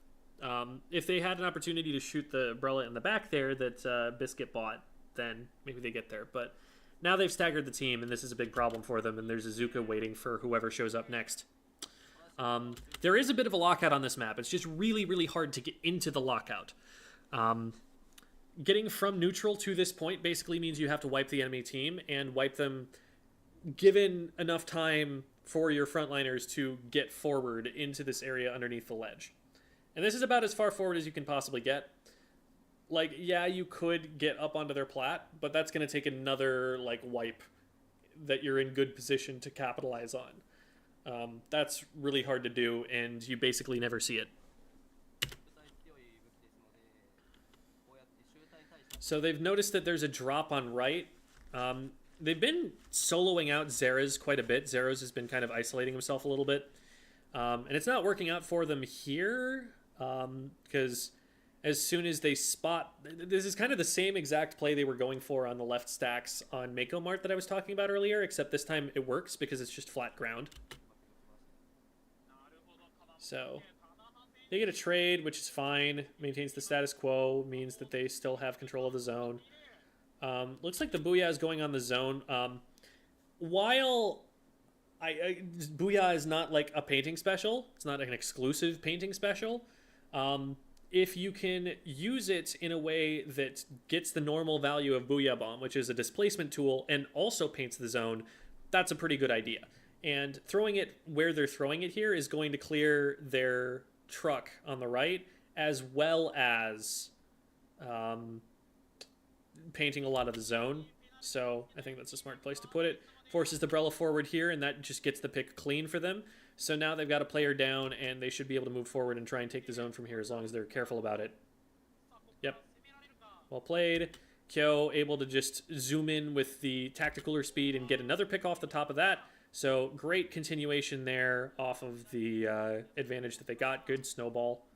If they had an opportunity to shoot the umbrella in the back there that Biscuit bought, then maybe they get there. But now they've staggered the team, and this is a big problem for them, and there's Azuka waiting for whoever shows up next. There is a bit of a lockout on this map. It's just really, really hard to get into the lockout. Getting from neutral to this point basically means you have to wipe the enemy team and wipe them given enough time for your frontliners to get forward into this area underneath the ledge. And this is about as far forward as you can possibly get. Like, yeah, you could get up onto their plat, but that's going to take another, like, wipe that you're in good position to capitalize on. That's really hard to do, and you basically never see it. So they've noticed that there's a drop on right. They've been soloing out Zeras quite a bit. Zeros has been kind of isolating himself a little bit. And it's not working out for them here, because as soon as they spot... This is kind of the same exact play they were going for on the left stacks on Mako Mart that I was talking about earlier, except this time it works because it's just flat ground. So they get a trade, which is fine. Maintains the status quo, means that they still have control of the zone. Looks like the Booyah is going on the zone. While Booyah is not like a painting special, it's not like an exclusive painting special. If you can use it in a way that gets the normal value of Booyah Bomb, which is a displacement tool, and also paints the zone, that's a pretty good idea. And throwing it where they're throwing it here is going to clear their truck on the right, as well as painting a lot of the zone. So I think that's a smart place to put it. Forces the Brella forward here, and that just gets the pick clean for them. So now they've got a player down, and they should be able to move forward and try and take the zone from here as long as they're careful about it. Yep. Well played. Kyo able to just zoom in with the tacticaler speed and get another pick off the top of that. So great continuation there off of the advantage that they got. Good snowball.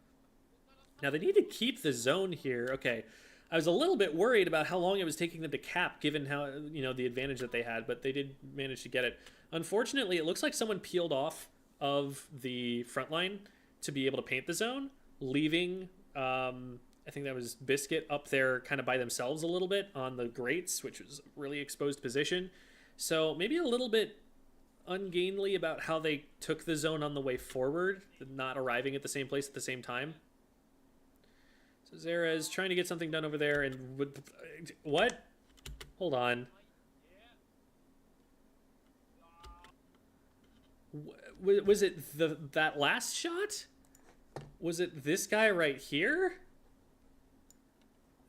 Now they need to keep the zone here. Okay. I was a little bit worried about how long it was taking them to cap, given how, you know, the advantage that they had, but they did manage to get it. Unfortunately, it looks like someone peeled off of the front line to be able to paint the zone, leaving, I think that was Biscuit up there kind of by themselves a little bit on the grates, which was a really exposed position. So maybe a little bit ungainly about how they took the zone on the way forward, not arriving at the same place at the same time. So Zara is trying to get something done over there, and what? Hold on. Was it that last shot? Was it this guy right here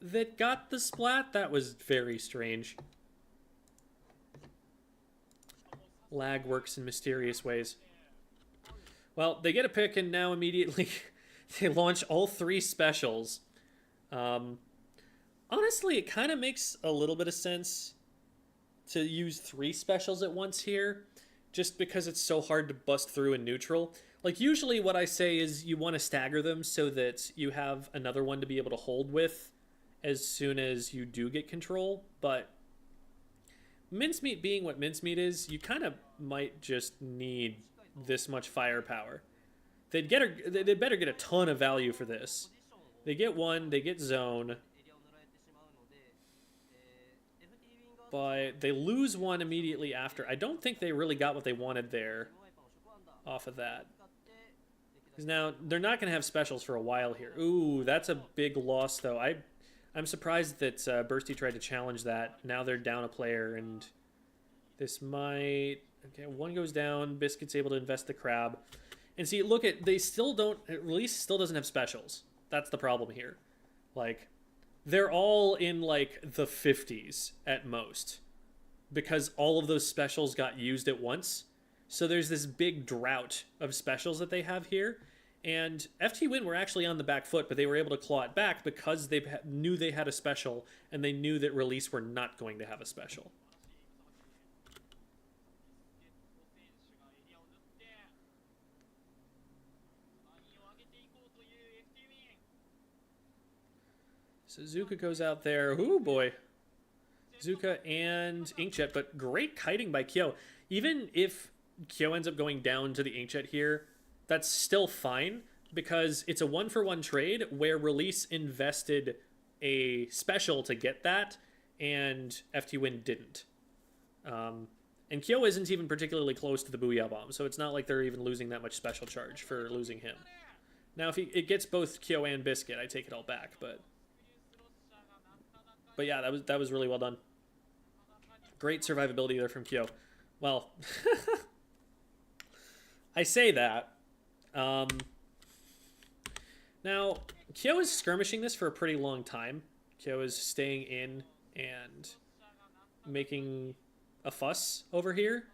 that got the splat? That was very strange. Lag works in mysterious ways. Well, they get a pick, and now immediately they launch all three specials. Honestly, it kind of makes a little bit of sense to use three specials at once here, just because it's so hard to bust through in neutral. Like, usually what I say is you want to stagger them so that you have another one to be able to hold with as soon as you do get control, but mincemeat being what mincemeat is, you kind of might just need this much firepower. They'd better get a ton of value for this. They get one, they get zone, but they lose one immediately after. I don't think they really got what they wanted there off of that. Because now they're not going to have specials for a while here. Ooh, that's a big loss, though. I'm surprised that Bursty tried to challenge that. Now they're down a player, and this might... Okay, one goes down. Biscuit's able to invest the crab. And see, look at... They still don't... Release still doesn't have specials. That's the problem here. Like, they're all in, like, the 50s at most. Because all of those specials got used at once. So there's this big drought of specials that they have here. And FT Win were actually on the back foot, but they were able to claw it back because they knew they had a special, and they knew that Release were not going to have a special. So Zuka goes out there. Ooh, boy. Zuka and Inkjet, but great kiting by Kyo. Even if Kyo ends up going down to the Inkjet here, that's still fine because it's a one-for-one trade where Release invested a special to get that, and FT Win didn't. And Kyo isn't even particularly close to the Booyah Bomb, so it's not like they're even losing that much special charge for losing him. Now, if it gets both Kyo and Biscuit, I take it all back, but yeah, that was really well done. Great survivability there from Kyo. Well, I say that. Now, Kyo is skirmishing this for a pretty long time. Kyo is staying in and making a fuss over here.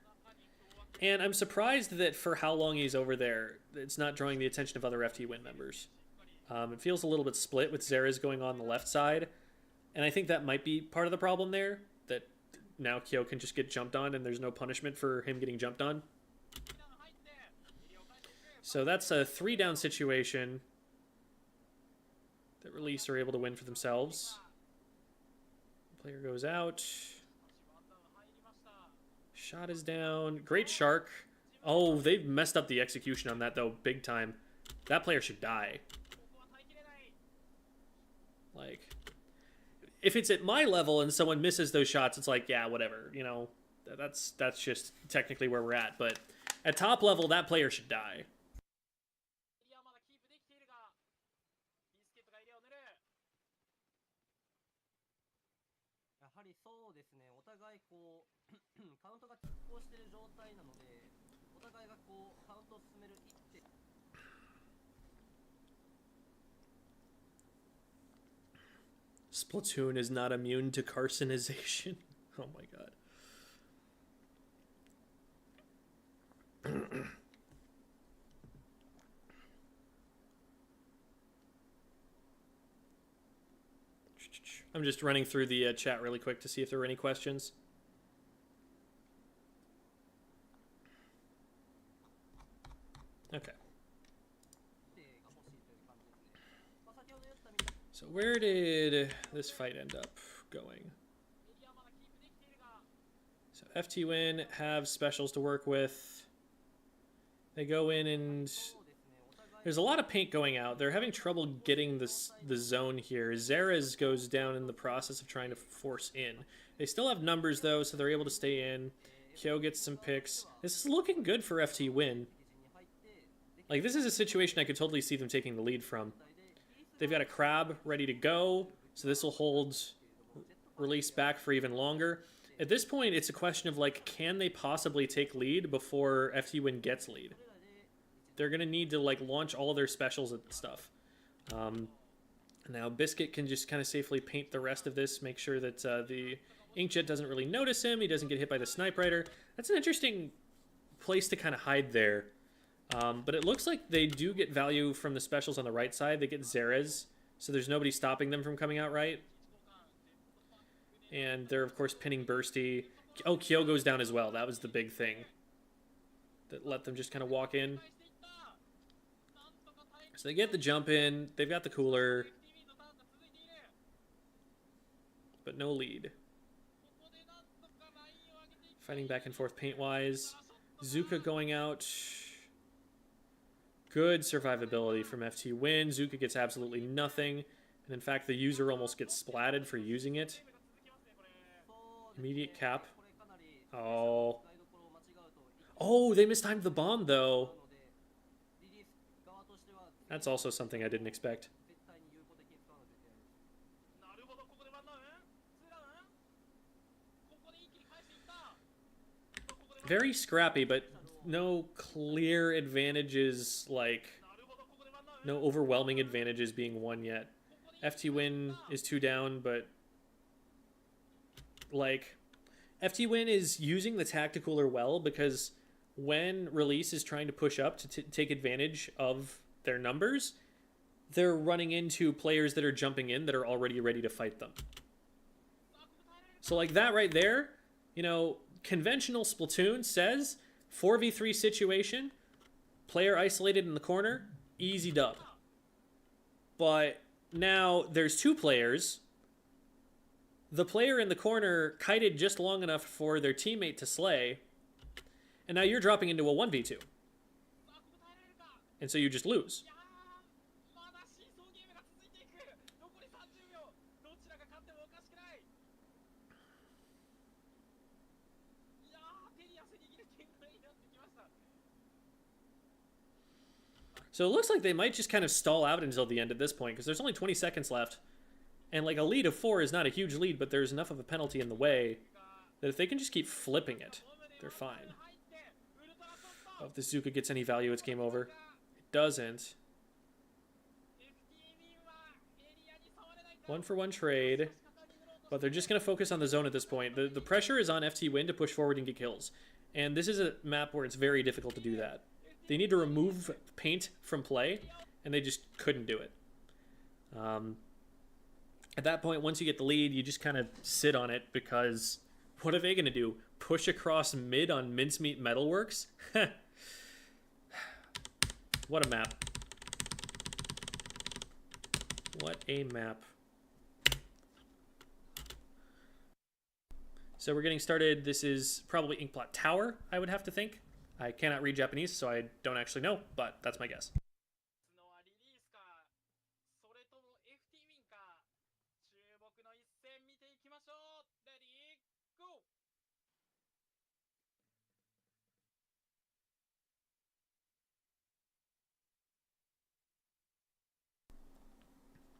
And I'm surprised that for how long he's over there, it's not drawing the attention of other FT Win members. It feels a little bit split with Zera's going on the left side. And I think that might be part of the problem there, that now Kyo can just get jumped on and there's no punishment for him getting jumped on. So that's a 3-down situation that Release are able to win for themselves. Player goes out. Shot is down. Great Shark. Oh, they've messed up the execution on that, though, big time. That player should die. Like, if it's at my level and someone misses those shots, it's like, yeah, whatever. You know, that's just technically where we're at. But at top level, that player should die. Splatoon is not immune to carcinization. Oh my god. I'm just running through the chat really quick to see if there were any questions. Okay. So where did this fight end up going? So FT Win have specials to work with. They go in and there's a lot of paint going out. They're having trouble getting the zone here. Zera's goes down in the process of trying to force in. They still have numbers though, so they're able to stay in. Kyo gets some picks. This is looking good for FT Win. Like, this is a situation I could totally see them taking the lead from. They've got a crab ready to go, so this will hold Release back for even longer. At this point, it's a question of, like, can they possibly take lead before FT Win gets lead? They're going to need to, like, launch all their specials and stuff. Now, Biscuit can just kind of safely paint the rest of this, make sure that the Inkjet doesn't really notice him, he doesn't get hit by the Snipe Rider. That's an interesting place to kind of hide there. But it looks like they do get value from the specials on the right side. They get Zera's, so there's nobody stopping them from coming out right. And they're, of course, pinning Bursty. Oh, Kyo goes down as well. That was the big thing that let them just kind of walk in. So they get the jump in. They've got the cooler. But no lead. Fighting back and forth paint-wise. Zuka going out. Good survivability from FT Win. Zuka gets absolutely nothing. And in fact, the user almost gets splatted for using it. Immediate cap. Oh. Oh, they mistimed the bomb, though. That's also something I didn't expect. Very scrappy, but no clear advantages, like, no overwhelming advantages being won yet. FT Win is 2 down, but, like, FT Win is using the tacticooler well, because when Release is trying to push up to take advantage of their numbers, they're running into players that are jumping in that are already ready to fight them. So, like, that right there, you know, conventional Splatoon says 4v3 situation, player isolated in the corner, easy dub. But now there's two players. The player in the corner kited just long enough for their teammate to slay, and now you're dropping into a 1v2. And so you just lose. So it looks like they might just kind of stall out until the end at this point, because there's only 20 seconds left. And like a lead of 4 is not a huge lead, but there's enough of a penalty in the way that if they can just keep flipping it, they're fine. Oh, if the Zuka gets any value, it's game over. It doesn't. 1-for-1 trade. But they're just going to focus on the zone at this point. The pressure is on FT Win to push forward and get kills. And this is a map where it's very difficult to do that. They need to remove paint from play, and they just couldn't do it. At that point, once you get the lead, you just kind of sit on it, because what are they going to do? Push across mid on Mincemeat Metalworks? What a map. What a map. So we're getting started. This is probably Inkblot Tower, I would have to think. I cannot read Japanese, so I don't actually know, but that's my guess.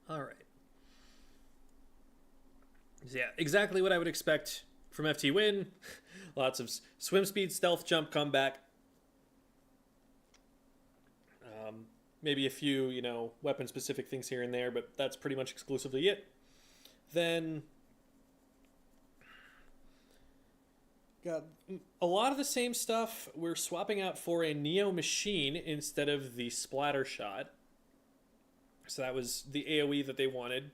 All right. So yeah, exactly what I would expect from FT Win. Lots of swim speed, stealth, jump, comeback. Maybe a few, you know, weapon-specific things here and there, but that's pretty much exclusively it. Then got a lot of the same stuff. We're swapping out for a Neo Machine instead of the Splatter Shot. So that was the AoE that they wanted.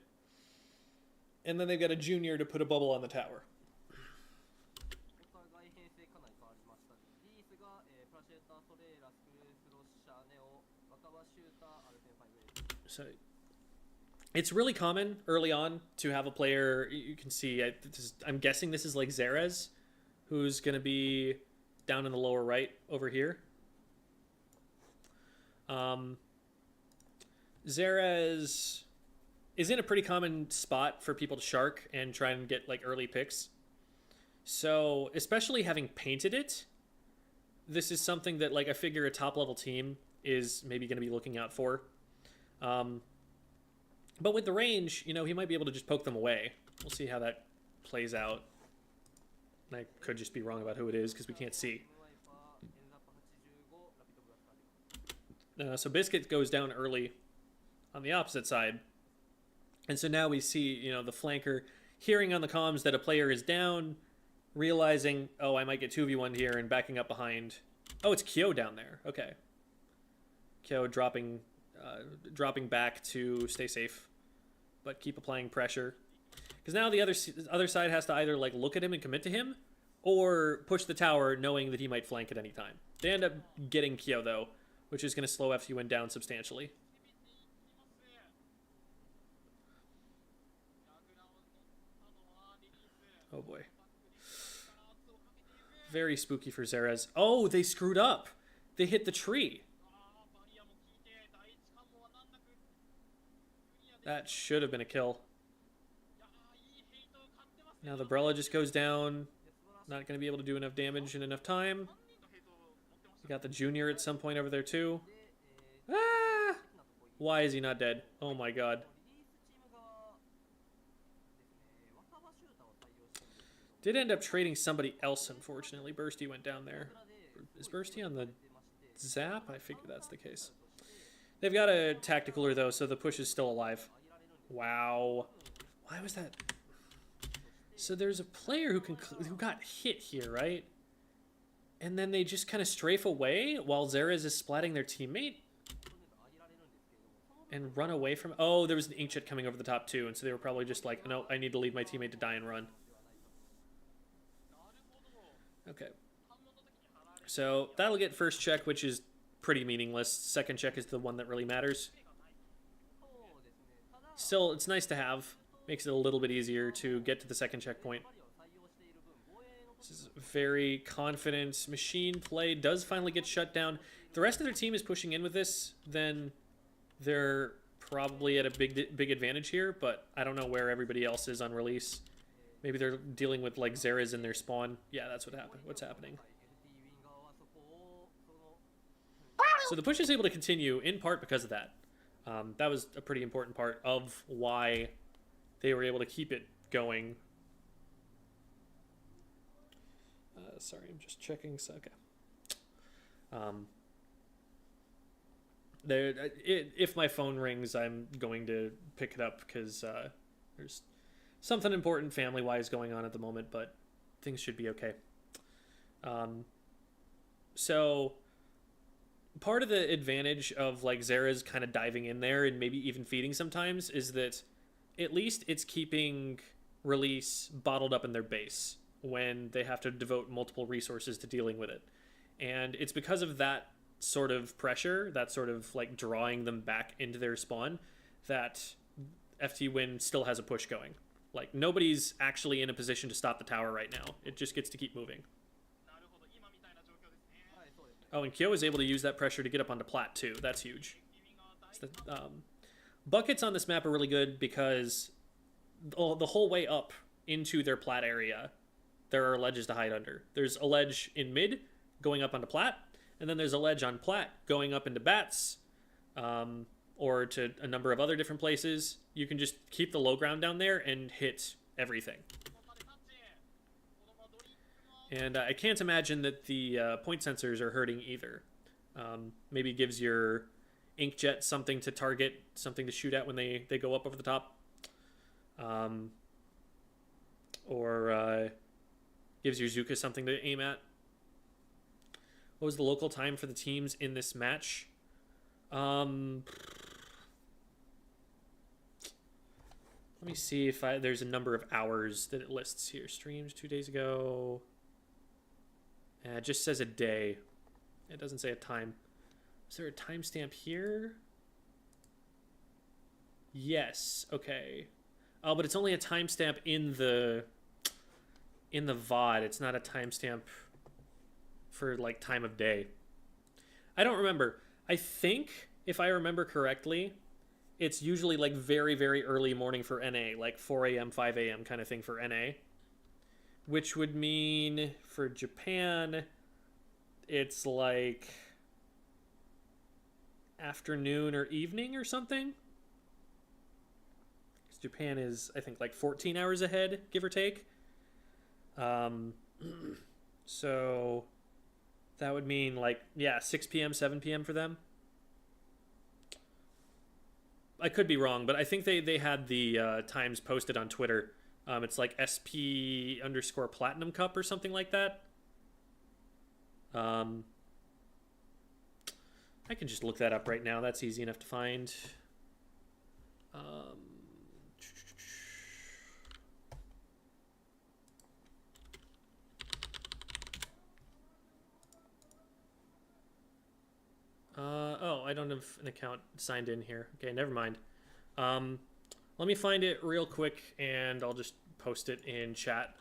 And then they've got a Junior to put a bubble on the tower. So it's really common early on to have a player, you can see, I'm guessing this is like Xerez, who's going to be down in the lower right over here. Xerez is in a pretty common spot for people to shark and try and get like early picks. So especially having painted it, this is something that like I figure a top level team is maybe going to be looking out for. But with the range, you know, he might be able to just poke them away. We'll see how that plays out. I could just be wrong about who it is because we can't see. So Biscuit goes down early on the opposite side. And so now we see, you know, the flanker hearing on the comms that a player is down, realizing, oh, I might get 2v1 here, and backing up behind. Oh, it's Kyo down there. Okay. Kyo dropping back to stay safe, but keep applying pressure. Because now the other side has to either like look at him and commit to him, or push the tower knowing that he might flank at any time. They end up getting Kyo though, which is going to slow FUN down substantially. Oh boy. Very spooky for Xerez. Oh, they screwed up. They hit the tree. That should have been a kill. Now the Brella just goes down. Not going to be able to do enough damage in enough time. We got the Junior at some point over there too. Ah! Why is he not dead? Oh my god. Did end up trading somebody else, unfortunately. Bursty went down there. Is Bursty on the zap? I figure that's the case. They've got a tacticaler, though, so the push is still alive. Wow. Why was that? So there's a player who got hit here, right? And then they just kind of strafe away while Xerez is splatting their teammate? And run away from... Oh, there was an Inkjet coming over the top, too, and so they were probably just like, no, I need to leave my teammate to die and run. Okay. So that'll get first check, which is pretty meaningless. Second check is the one that really matters. Still, it's nice to have. Makes it a little bit easier to get to the second checkpoint. This is very confident machine play. Does finally get shut down. If the rest of their team is pushing in with this, then they're probably at a big advantage here, but I don't know where everybody else is on release. Maybe they're dealing with like Zeras in their spawn. Yeah, that's what happened. What's happening? So the push is able to continue in part because of that. That was a pretty important part of why they were able to keep it going. Sorry, I'm just checking. Okay. If my phone rings, I'm going to pick it up because there's something important family-wise going on at the moment, but things should be okay. So part of the advantage of like Zera's kind of diving in there and maybe even feeding sometimes is that at least it's keeping release bottled up in their base when they have to devote multiple resources to dealing with it. And it's because of that sort of pressure, that sort of like drawing them back into their spawn, that FT Win still has a push going. Like nobody's actually in a position to stop the tower right now. It just gets to keep moving. Oh, and Kyo is able to use that pressure to get up onto Plat too. That's huge. So buckets on this map are really good because the whole way up into their Plat area, there are ledges to hide under. There's a ledge in mid going up onto Plat, and then there's a ledge on Plat going up into Bats, or to a number of other different places. You can just keep the low ground down there and hit everything. And I can't imagine that the point sensors are hurting either. Maybe gives your Inkjet something to target, something to shoot at when they go up over the top. Or gives your Zuka something to aim at. What was the local time for the teams in this match? Let me see if there's a number of hours that it lists here. Streamed 2 days ago. It just says a day. It doesn't say a time. Is there a timestamp here? Yes. Okay. Oh, but it's only a timestamp in the VOD. It's not a timestamp for like time of day. I don't remember. I think if I remember correctly, it's usually like very, very early morning for NA, like 4 a.m., 5 a.m. kind of thing for NA. Which would mean for Japan, it's like afternoon or evening or something. Because Japan is, I think, like 14 hours ahead, give or take. So that would mean like, yeah, 6 p.m., 7 p.m. for them. I could be wrong, but I think they had the times posted on Twitter. It's like SP_Platinum Cup or something like that. I can just look that up right now. That's easy enough to find. Oh, I don't have an account signed in here. Okay, never mind. Let me find it real quick, and I'll just post it in chat.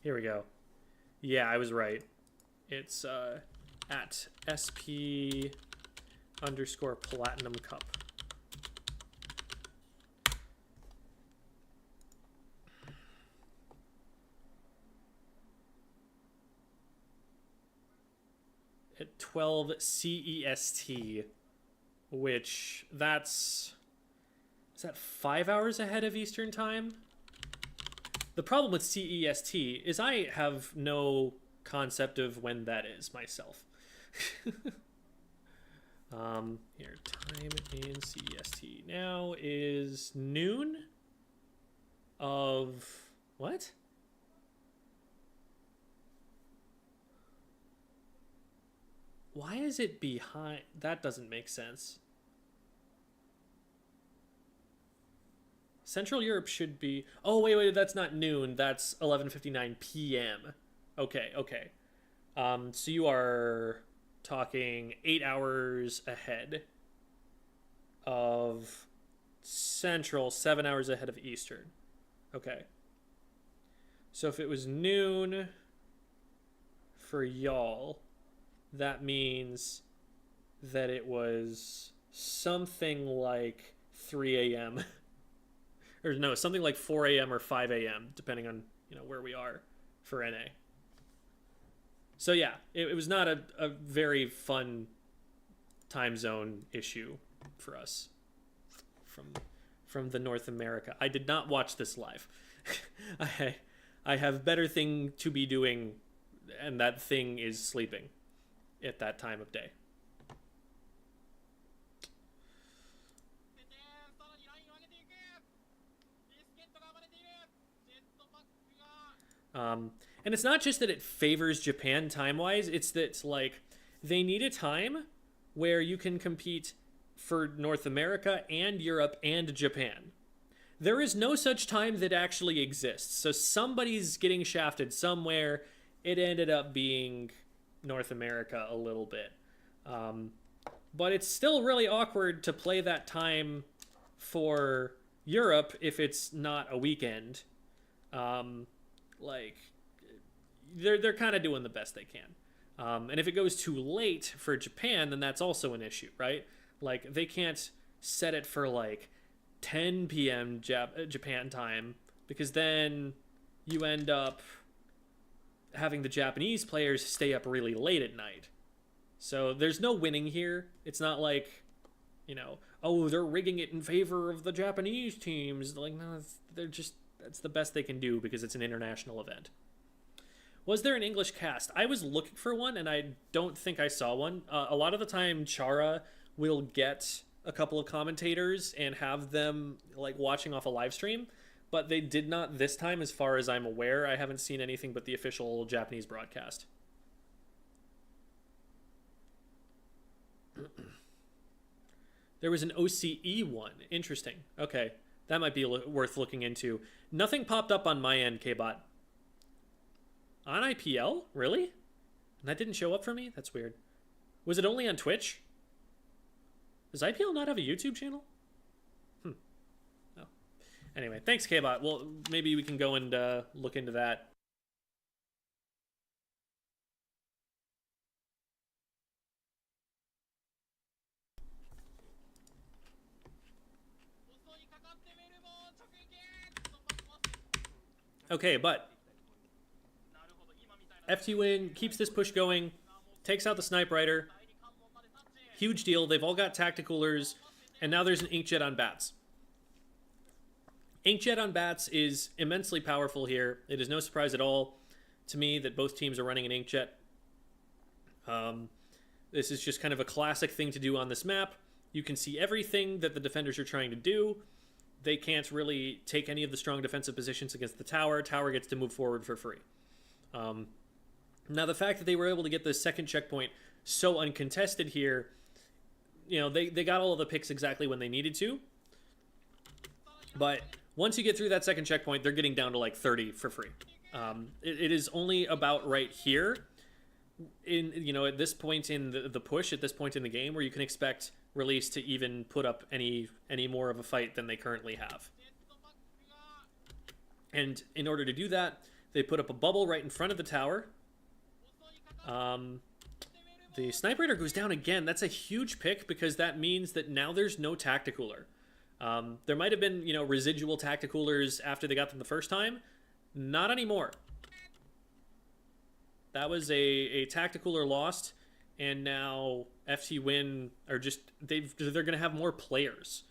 Here we go. Yeah, I was right. It's at SP_Platinum Cup. At 12 CEST, which is that 5 hours ahead of Eastern time? The problem with CEST is I have no concept of when that is myself. Here, time in CEST now is noon of what? Why is it behind? That doesn't make sense. Central Europe should be... Oh, wait, that's not noon. That's 11:59 p.m. Okay. So you are talking 8 hours ahead of Central, 7 hours ahead of Eastern. Okay. So if it was noon for y'all, that means that it was something like 3 a.m. or no, something like 4 a.m. or 5 a.m. depending on where we are for NA. So yeah, it was not a very fun time zone issue for us from the North America. I did not watch this live. I have better thing to be doing, and that thing is sleeping at that time of day. And it's not just that it favors Japan time-wise, it's that, like, they need a time where you can compete for North America and Europe and Japan. There is no such time that actually exists. So somebody's getting shafted somewhere. It ended up being North America a little bit. But it's still really awkward to play that time for Europe if it's not a weekend. Like, they're kind of doing the best they can. And if it goes too late for Japan, then that's also an issue, right? Like, they can't set it for, like, 10 p.m. Japan time, because then you end up having the Japanese players stay up really late at night. So there's no winning here. It's not like, oh, they're rigging it in favor of the Japanese teams. Like, no, that's the best they can do because it's an international event. Was there an English cast? I was looking for one, and I don't think I saw one. A lot of the time, Chara will get a couple of commentators and have them, like, watching off a live stream, but they did not this time, as far as I'm aware. I haven't seen anything but the official Japanese broadcast. There was an OCE one. Interesting. Okay, that might be worth looking into. Nothing popped up on my end, Kbot. On IPL? Really? And that didn't show up for me? That's weird. Was it only on Twitch? Does IPL not have a YouTube channel? Oh. Anyway, thanks, Kbot. Well, maybe we can go and look into that. Okay, but FT Wing keeps this push going, takes out the Snipe Rider. Huge deal. They've all got tacticoolers, and now there's an Inkjet on Bats. Inkjet on Bats is immensely powerful here. It is no surprise at all to me that both teams are running an Inkjet. This is just kind of a classic thing to do on this map. You can see everything that the defenders are trying to do. They can't really take any of the strong defensive positions against the tower. Tower gets to move forward for free. Now, the fact that they were able to get the second checkpoint so uncontested here, they got all of the picks exactly when they needed to. But once you get through that second checkpoint, they're getting down to like 30 for free. It is only about right here, at this point in the push, at this point in the game, where you can expect Release to even put up any more of a fight than they currently have. And in order to do that, they put up a bubble right in front of the tower. The Sniper Raider goes down again. That's a huge pick because that means that now there's no Tacticooler. There might have been, residual Tacticoolers after they got them the first time. Not anymore. That was a Tacticooler lost, and now FT Win are just, they're going to have more players.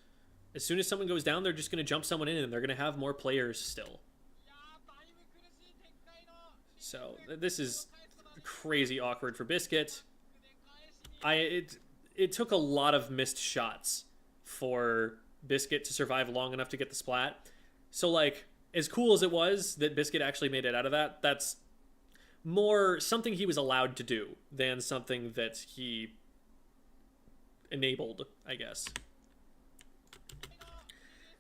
As soon as someone goes down, they're just going to jump someone in, and they're going to have more players still. So this is crazy awkward for Biscuit. It took a lot of missed shots for Biscuit to survive long enough to get the splat. So, like, as cool as it was that Biscuit actually made it out of that, that's more something he was allowed to do than something that he enabled, I guess.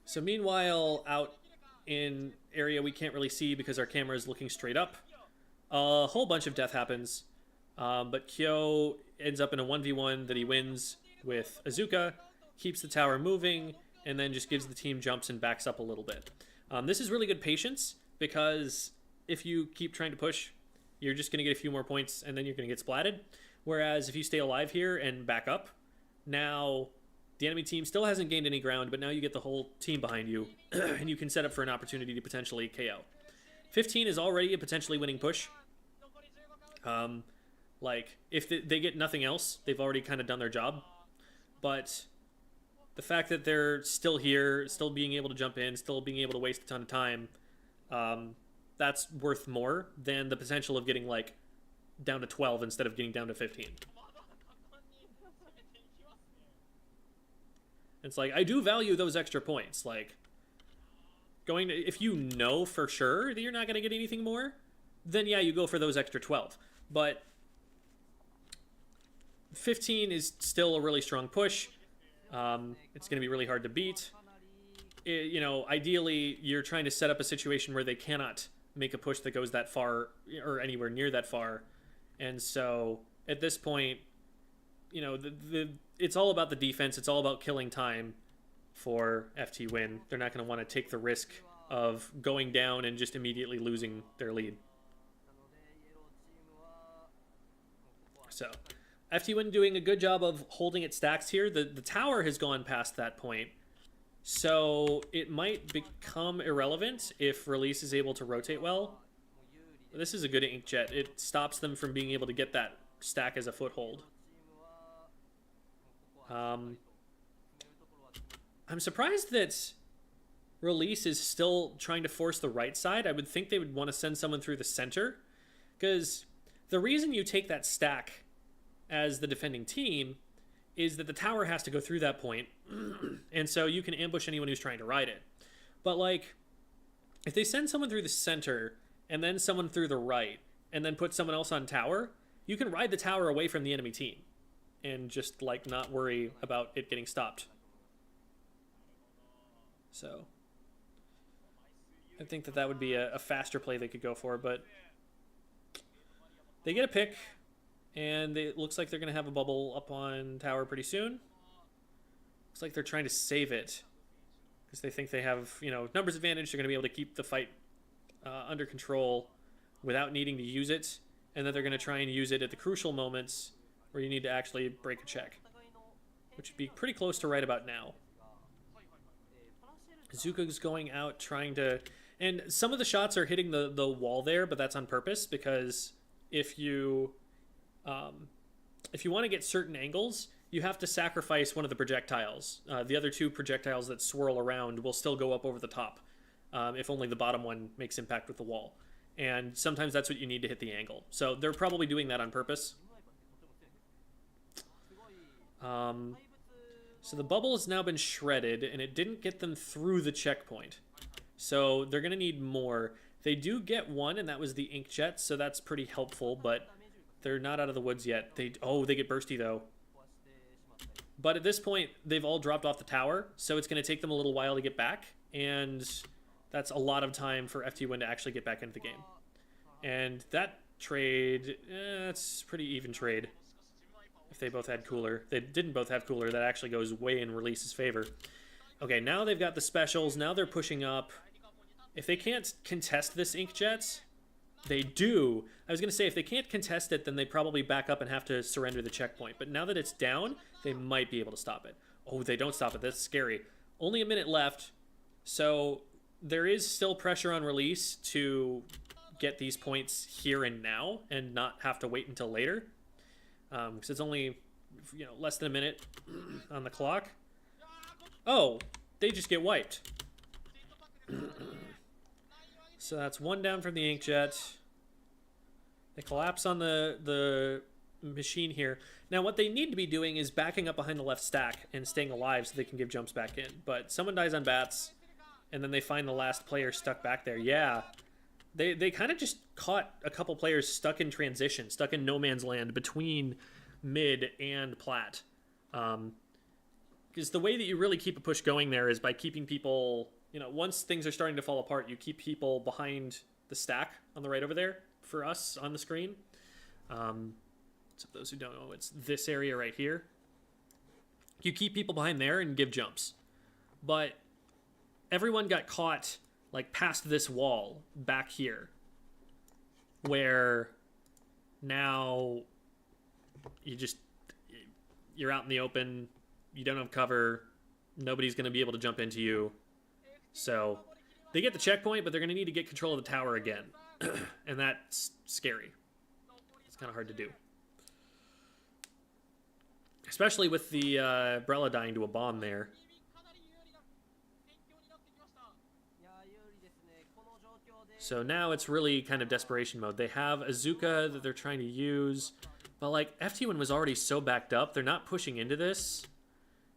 So meanwhile, out in area we can't really see because our camera is looking straight up, a whole bunch of death happens. But Kyo ends up in a 1v1 that he wins with Azuka, keeps the tower moving, and then just gives the team jumps and backs up a little bit. This is really good patience, because if you keep trying to push, you're just going to get a few more points, and then you're going to get splatted. Whereas if you stay alive here and back up, now the enemy team still hasn't gained any ground, but now you get the whole team behind you, and you can set up for an opportunity to potentially KO. 15 is already a potentially winning push. Like, if they get nothing else, they've already kind of done their job. But the fact that they're still here, still being able to jump in, still being able to waste a ton of time, that's worth more than the potential of getting, like, down to 12 instead of getting down to 15. It's like, I do value those extra points. Like, if you know for sure that you're not going to get anything more, then yeah, you go for those extra 12. But 15 is still a really strong push. It's going to be really hard to beat. Ideally, you're trying to set up a situation where they cannot make a push that goes that far or anywhere near that far. And so at this point, it's all about the defense. It's all about killing time for FT win. They're not going to want to take the risk of going down and just immediately losing their lead. So FT win doing a good job of holding its stacks here. The tower has gone past that point, so it might become irrelevant if Release is able to rotate well. This is a good inkjet. It stops them from being able to get that stack as a foothold. I'm surprised that Release is still trying to force the right side. I would think they would want to send someone through the center, because the reason you take that stack as the defending team is that the tower has to go through that point, and so you can ambush anyone who's trying to ride it. But, like, if they send someone through the center and then someone through the right and then put someone else on tower, you can ride the tower away from the enemy team and just, like, not worry about it getting stopped. So I think that would be a faster play they could go for, but they get a pick, and it looks like they're going to have a bubble up on tower pretty soon. Looks like they're trying to save it because they think they have, numbers advantage. They're going to be able to keep the fight under control without needing to use it, and then they're going to try and use it at the crucial moments where you need to actually break a check, which would be pretty close to right about now. Zuka's going out trying to... And some of the shots are hitting the wall there, but that's on purpose, because if you want to get certain angles, you have to sacrifice one of the projectiles. The other two projectiles that swirl around will still go up over the top, if only the bottom one makes impact with the wall. And sometimes that's what you need to hit the angle. So they're probably doing that on purpose. So the bubble has now been shredded, and it didn't get them through the checkpoint. So they're going to need more. They do get one, and that was the inkjet, so that's pretty helpful, but they're not out of the woods yet. They get bursty, though. But at this point, they've all dropped off the tower, so it's going to take them a little while to get back, and that's a lot of time for FT Win to actually get back into the game. And that trade, that's pretty even trade. If they both had cooler. They didn't both have cooler. That actually goes way in Release's favor. Okay, now they've got the specials. Now they're pushing up. If they can't contest this inkjet, they do. I was going to say, if they can't contest it, then they probably back up and have to surrender the checkpoint. But now that it's down, they might be able to stop it. Oh, they don't stop it. That's scary. Only a minute left. So there is still pressure on Release to get these points here and now and not have to wait until later. Because it's only, less than a minute on the clock. Oh, they just get wiped. So that's one down from the inkjet. They collapse on the machine here. Now what they need to be doing is backing up behind the left stack and staying alive so they can give jumps back in. But someone dies on bats, and then they find the last player stuck back there. Yeah. They kind of just caught a couple players stuck in transition, stuck in no man's land between mid and plat. Because the way that you really keep a push going there is by keeping people, once things are starting to fall apart, you keep people behind the stack on the right over there for us on the screen. So those who don't know, it's this area right here. You keep people behind there and give jumps. But everyone got caught like past this wall back here, where now you're out in the open, you don't have cover, nobody's going to be able to jump into you. So they get the checkpoint, but they're going to need to get control of the tower again. And that's scary. It's kind of hard to do. Especially with the Brella dying to a bomb there. So now it's really kind of desperation mode. They have Azuka that they're trying to use. But like FT1 was already so backed up, they're not pushing into this.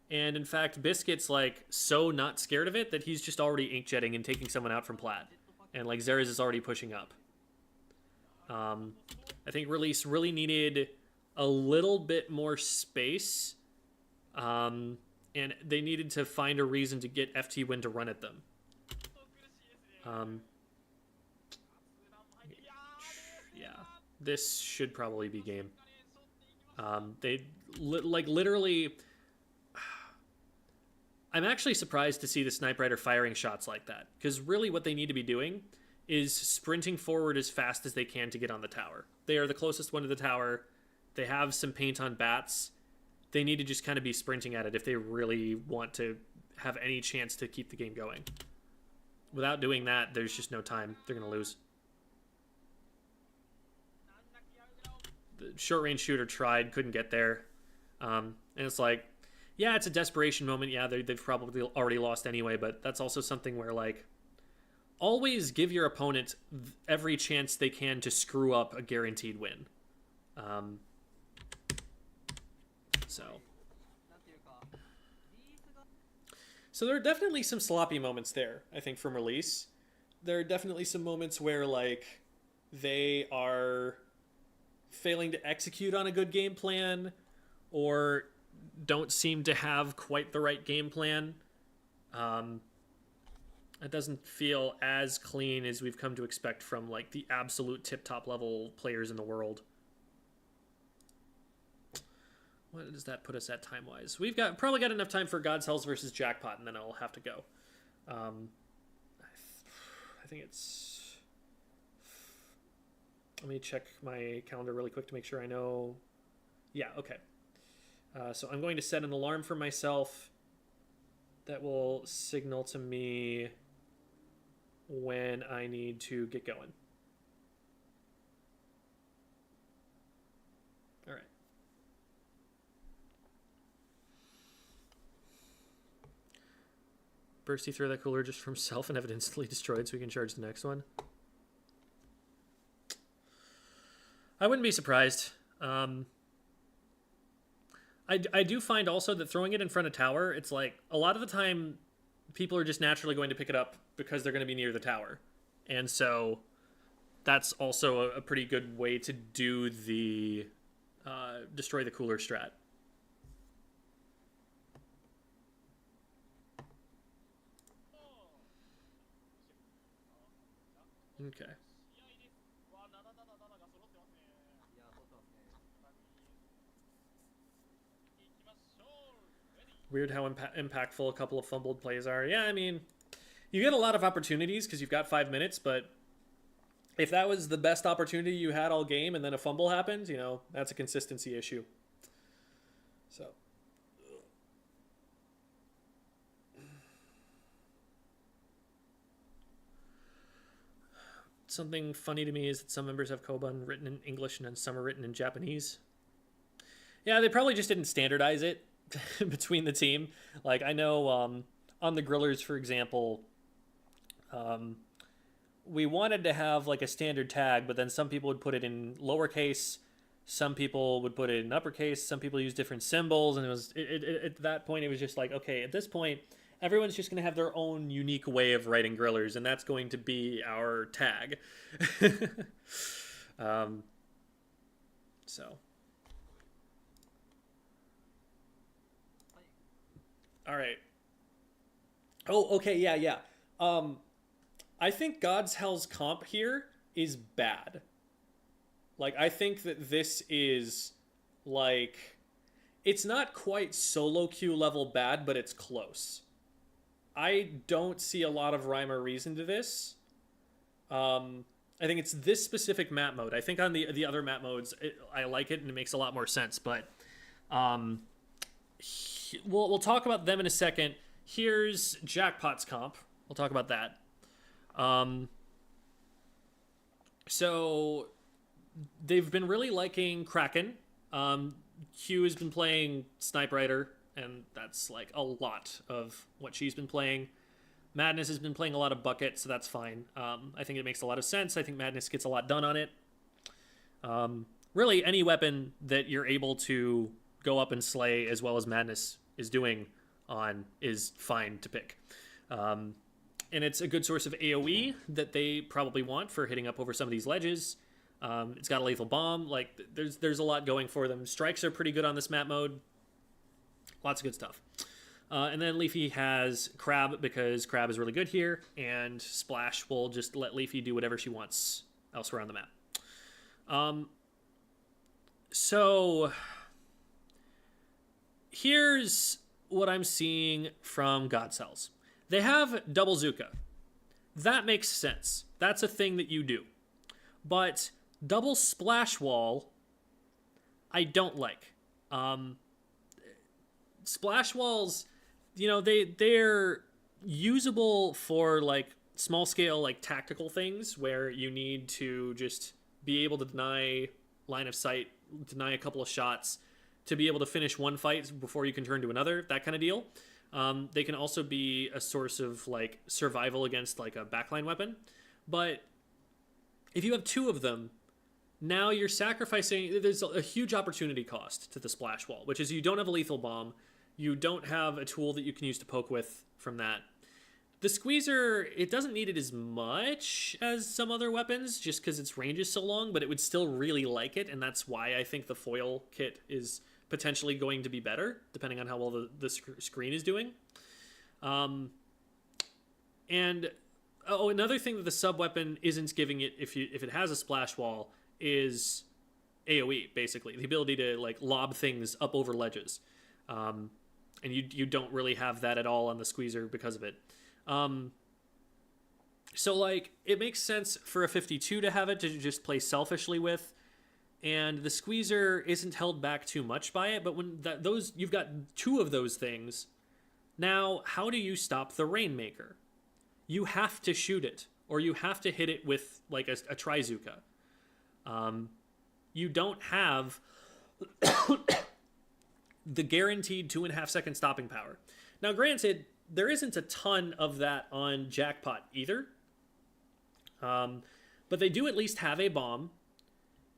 And in fact, Biscuit's like so not scared of it that he's just already inkjetting and taking someone out from Plat. And like Xerez is already pushing up. I think Release really needed a little bit more space. And they needed to find a reason to get FT1 to run at them. Yeah, this should probably be game. Literally... I'm actually surprised to see the Snipe Rider firing shots like that, because really what they need to be doing is sprinting forward as fast as they can to get on the tower. They are the closest one to the tower. They have some paint on bats. They need to just kind of be sprinting at it if they really want to have any chance to keep the game going. Without doing that, there's just no time. They're going to lose. The short-range shooter tried, couldn't get there. And it's like, yeah, it's a desperation moment. Yeah, they've probably already lost anyway, but that's also something where, like, always give your opponent every chance they can to screw up a guaranteed win. So there are definitely some sloppy moments there, I think, from Release. There are definitely some moments where, like, they are failing to execute on a good game plan or don't seem to have quite the right game plan. It doesn't feel as clean as we've come to expect from like the absolute tip-top level players in the world. What does that put us at time-wise? We've probably got enough time for God's Hells versus Jackpot, and then I'll have to go. I think it's... Let me check my calendar really quick to make sure I know. Yeah, okay. So I'm going to set an alarm for myself that will signal to me when I need to get going. All right. Bursty throw that cooler just for himself and have it instantly destroyed so we can charge the next one. I wouldn't be surprised. I do find also that throwing it in front of tower, it's like a lot of the time people are just naturally going to pick it up because they're going to be near the tower. And so that's also a pretty good way to do the destroy the cooler strat. Okay. Weird how impactful a couple of fumbled plays are. Yeah, I mean, you get a lot of opportunities because you've got 5 minutes, but if that was the best opportunity you had all game and then a fumble happens, you know, that's a consistency issue. So. Something funny to me is that some members have Koban written in English and then some are written in Japanese. Yeah, they probably just didn't standardize it between the team. Like, I know on the Grillers, for example, we wanted to have like a standard tag, but then some people would put it in lowercase, some people would put it in uppercase, some people use different symbols, and it was at that point it was just like, okay, at this point everyone's just going to have their own unique way of writing Grillers, and that's going to be our tag. So all right. Oh, okay, yeah. I think God's Hell's comp here is bad. Like, I think that this is like, it's not quite solo queue level bad, but it's close. I don't see a lot of rhyme or reason to this. I think it's this specific map mode. I think on the other map modes, I like it and it makes a lot more sense. But we'll talk about them in a second. Here's Jackpot's comp. We'll talk about that. So they've been really liking Kraken. Q has been playing Snipe Rider, and that's like a lot of what she's been playing. Madness has been playing a lot of Bucket, so that's fine. I think it makes a lot of sense. I think Madness gets a lot done on it. Really, any weapon that you're able to go up and slay as well as Madness is doing on is fine to pick. And it's a good source of AoE that they probably want for hitting up over some of these ledges. It's got a lethal bomb. Like, there's a lot going for them. Strikes are pretty good on this map mode. Lots of good stuff. And then Leafy has Crab because Crab is really good here, and Splash will just let Leafy do whatever she wants elsewhere on the map. So here's what I'm seeing from God Cells. They have double Zuka. That makes sense. That's a thing that you do. But double Splash Wall, I don't like. Splash Walls, you know, they're usable for like small scale, like tactical things where you need to just be able to deny line of sight, deny a couple of shots to be able to finish one fight before you can turn to another, that kind of deal. They can also be a source of like survival against like a backline weapon. But if you have two of them, now you're sacrificing, there's a huge opportunity cost to the Splash Wall, which is you don't have a lethal bomb. You don't have a tool that you can use to poke with from that. The Squeezer, it doesn't need it as much as some other weapons just because its range is so long, but it would still really like it, and that's why I think the foil kit is potentially going to be better, depending on how well the screen is doing. And another thing that the sub-weapon isn't giving it, if it has a Splash Wall, is AoE, basically. The ability to like lob things up over ledges. And you don't really have that at all on the Squeezer because of it. So like it makes sense for a 52 to have it to just play selfishly with, and the Squeezer isn't held back too much by it. But when you've got two of those things, now how do you stop the Rainmaker? You have to shoot it, or you have to hit it with like a Trizuka. You don't have the guaranteed 2.5 second stopping power. Now, granted, there isn't a ton of that on Jackpot either. But they do at least have a bomb,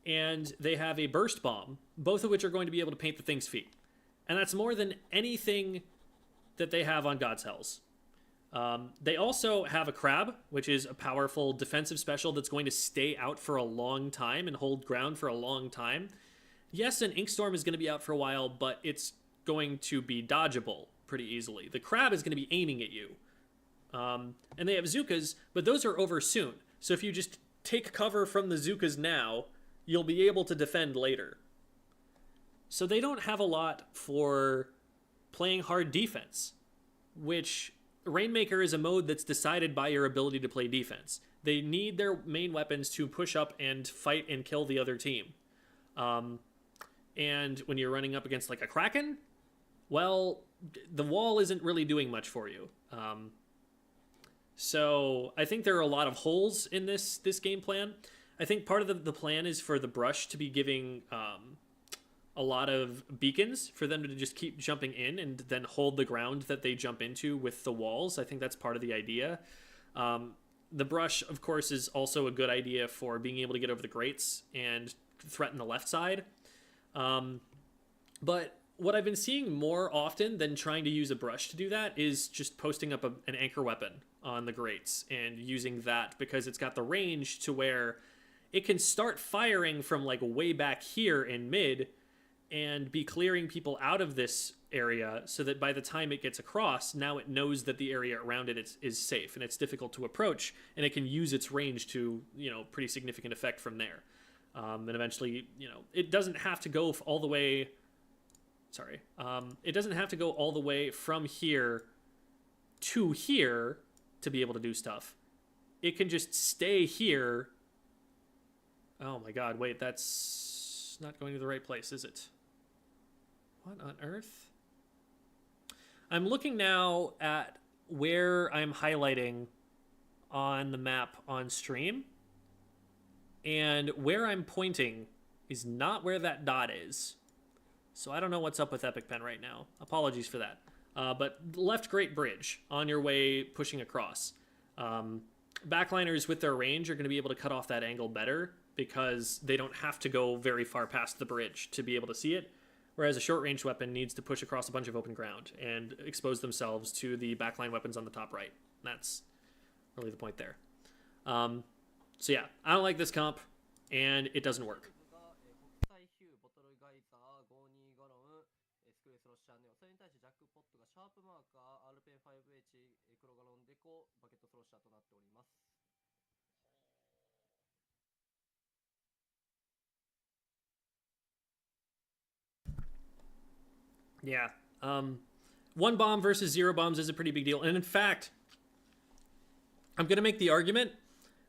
and they have a burst bomb, both of which are going to be able to paint the thing's feet. And that's more than anything that they have on God's Hells. They also have a Crab, which is a powerful defensive special that's going to stay out for a long time and hold ground for a long time. Yes, an Inkstorm is going to be out for a while, but it's going to be dodgeable pretty easily. The Crab is going to be aiming at you. And they have Zukas, but those are over soon. So if you just take cover from the Zukas now, you'll be able to defend later. So they don't have a lot for playing hard defense, which Rainmaker is a mode that's decided by your ability to play defense. They need their main weapons to push up and fight and kill the other team. And when you're running up against like a Kraken, well, the wall isn't really doing much for you. So I think there are a lot of holes in this game plan. I think part of the plan is for the brush to be giving a lot of beacons for them to just keep jumping in and then hold the ground that they jump into with the walls. I think that's part of the idea. The brush, of course, is also a good idea for being able to get over the grates and threaten the left side. But what I've been seeing more often than trying to use a brush to do that is just posting up an anchor weapon on the grates and using that because it's got the range to where it can start firing from like way back here in mid and be clearing people out of this area so that by the time it gets across, now it knows that the area around it is safe and it's difficult to approach, and it can use its range to, pretty significant effect from there. And eventually, it doesn't have to go all the way. Sorry. It doesn't have to go all the way from here to here to be able to do stuff. It can just stay here. Oh my god, wait, that's not going to the right place, is it? What on earth? I'm looking now at where I'm highlighting on the map on stream, and where I'm pointing is not where that dot is. So I don't know what's up with Epic Pen right now. Apologies for that. But left Great Bridge on your way pushing across. Backliners with their range are going to be able to cut off that angle better because they don't have to go very far past the bridge to be able to see it. Whereas a short-range weapon needs to push across a bunch of open ground and expose themselves to the backline weapons on the top right. That's really the point there. So yeah, I don't like this comp, and it doesn't work. Yeah. 1 bomb versus 0 bombs is a pretty big deal. And in fact, I'm going to make the argument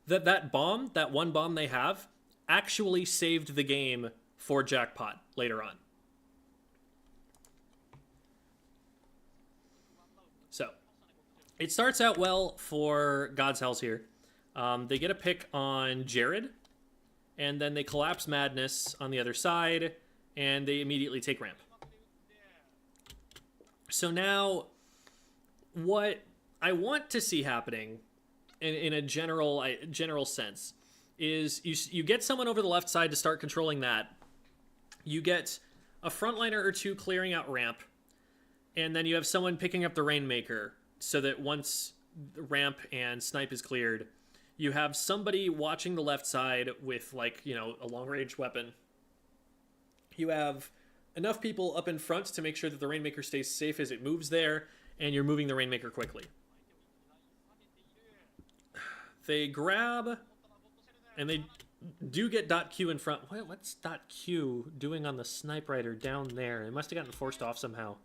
that that 1 bomb they have, actually saved the game for Jackpot later on. So, it starts out well for God's Hells here. They get a pick on Jared, and then they collapse Madness on the other side, and they immediately take ramp. So now, what I want to see happening in a general sense is you get someone over the left side to start controlling that. You get a frontliner or two clearing out ramp, and then you have someone picking up the Rainmaker so that once the ramp and snipe is cleared, you have somebody watching the left side with, like, a long-range weapon. You have enough people up in front to make sure that the Rainmaker stays safe as it moves there, and you're moving the Rainmaker quickly. They grab, and they do get .Q in front. What's .Q doing on the Snipe Rider down there? It must have gotten forced off somehow.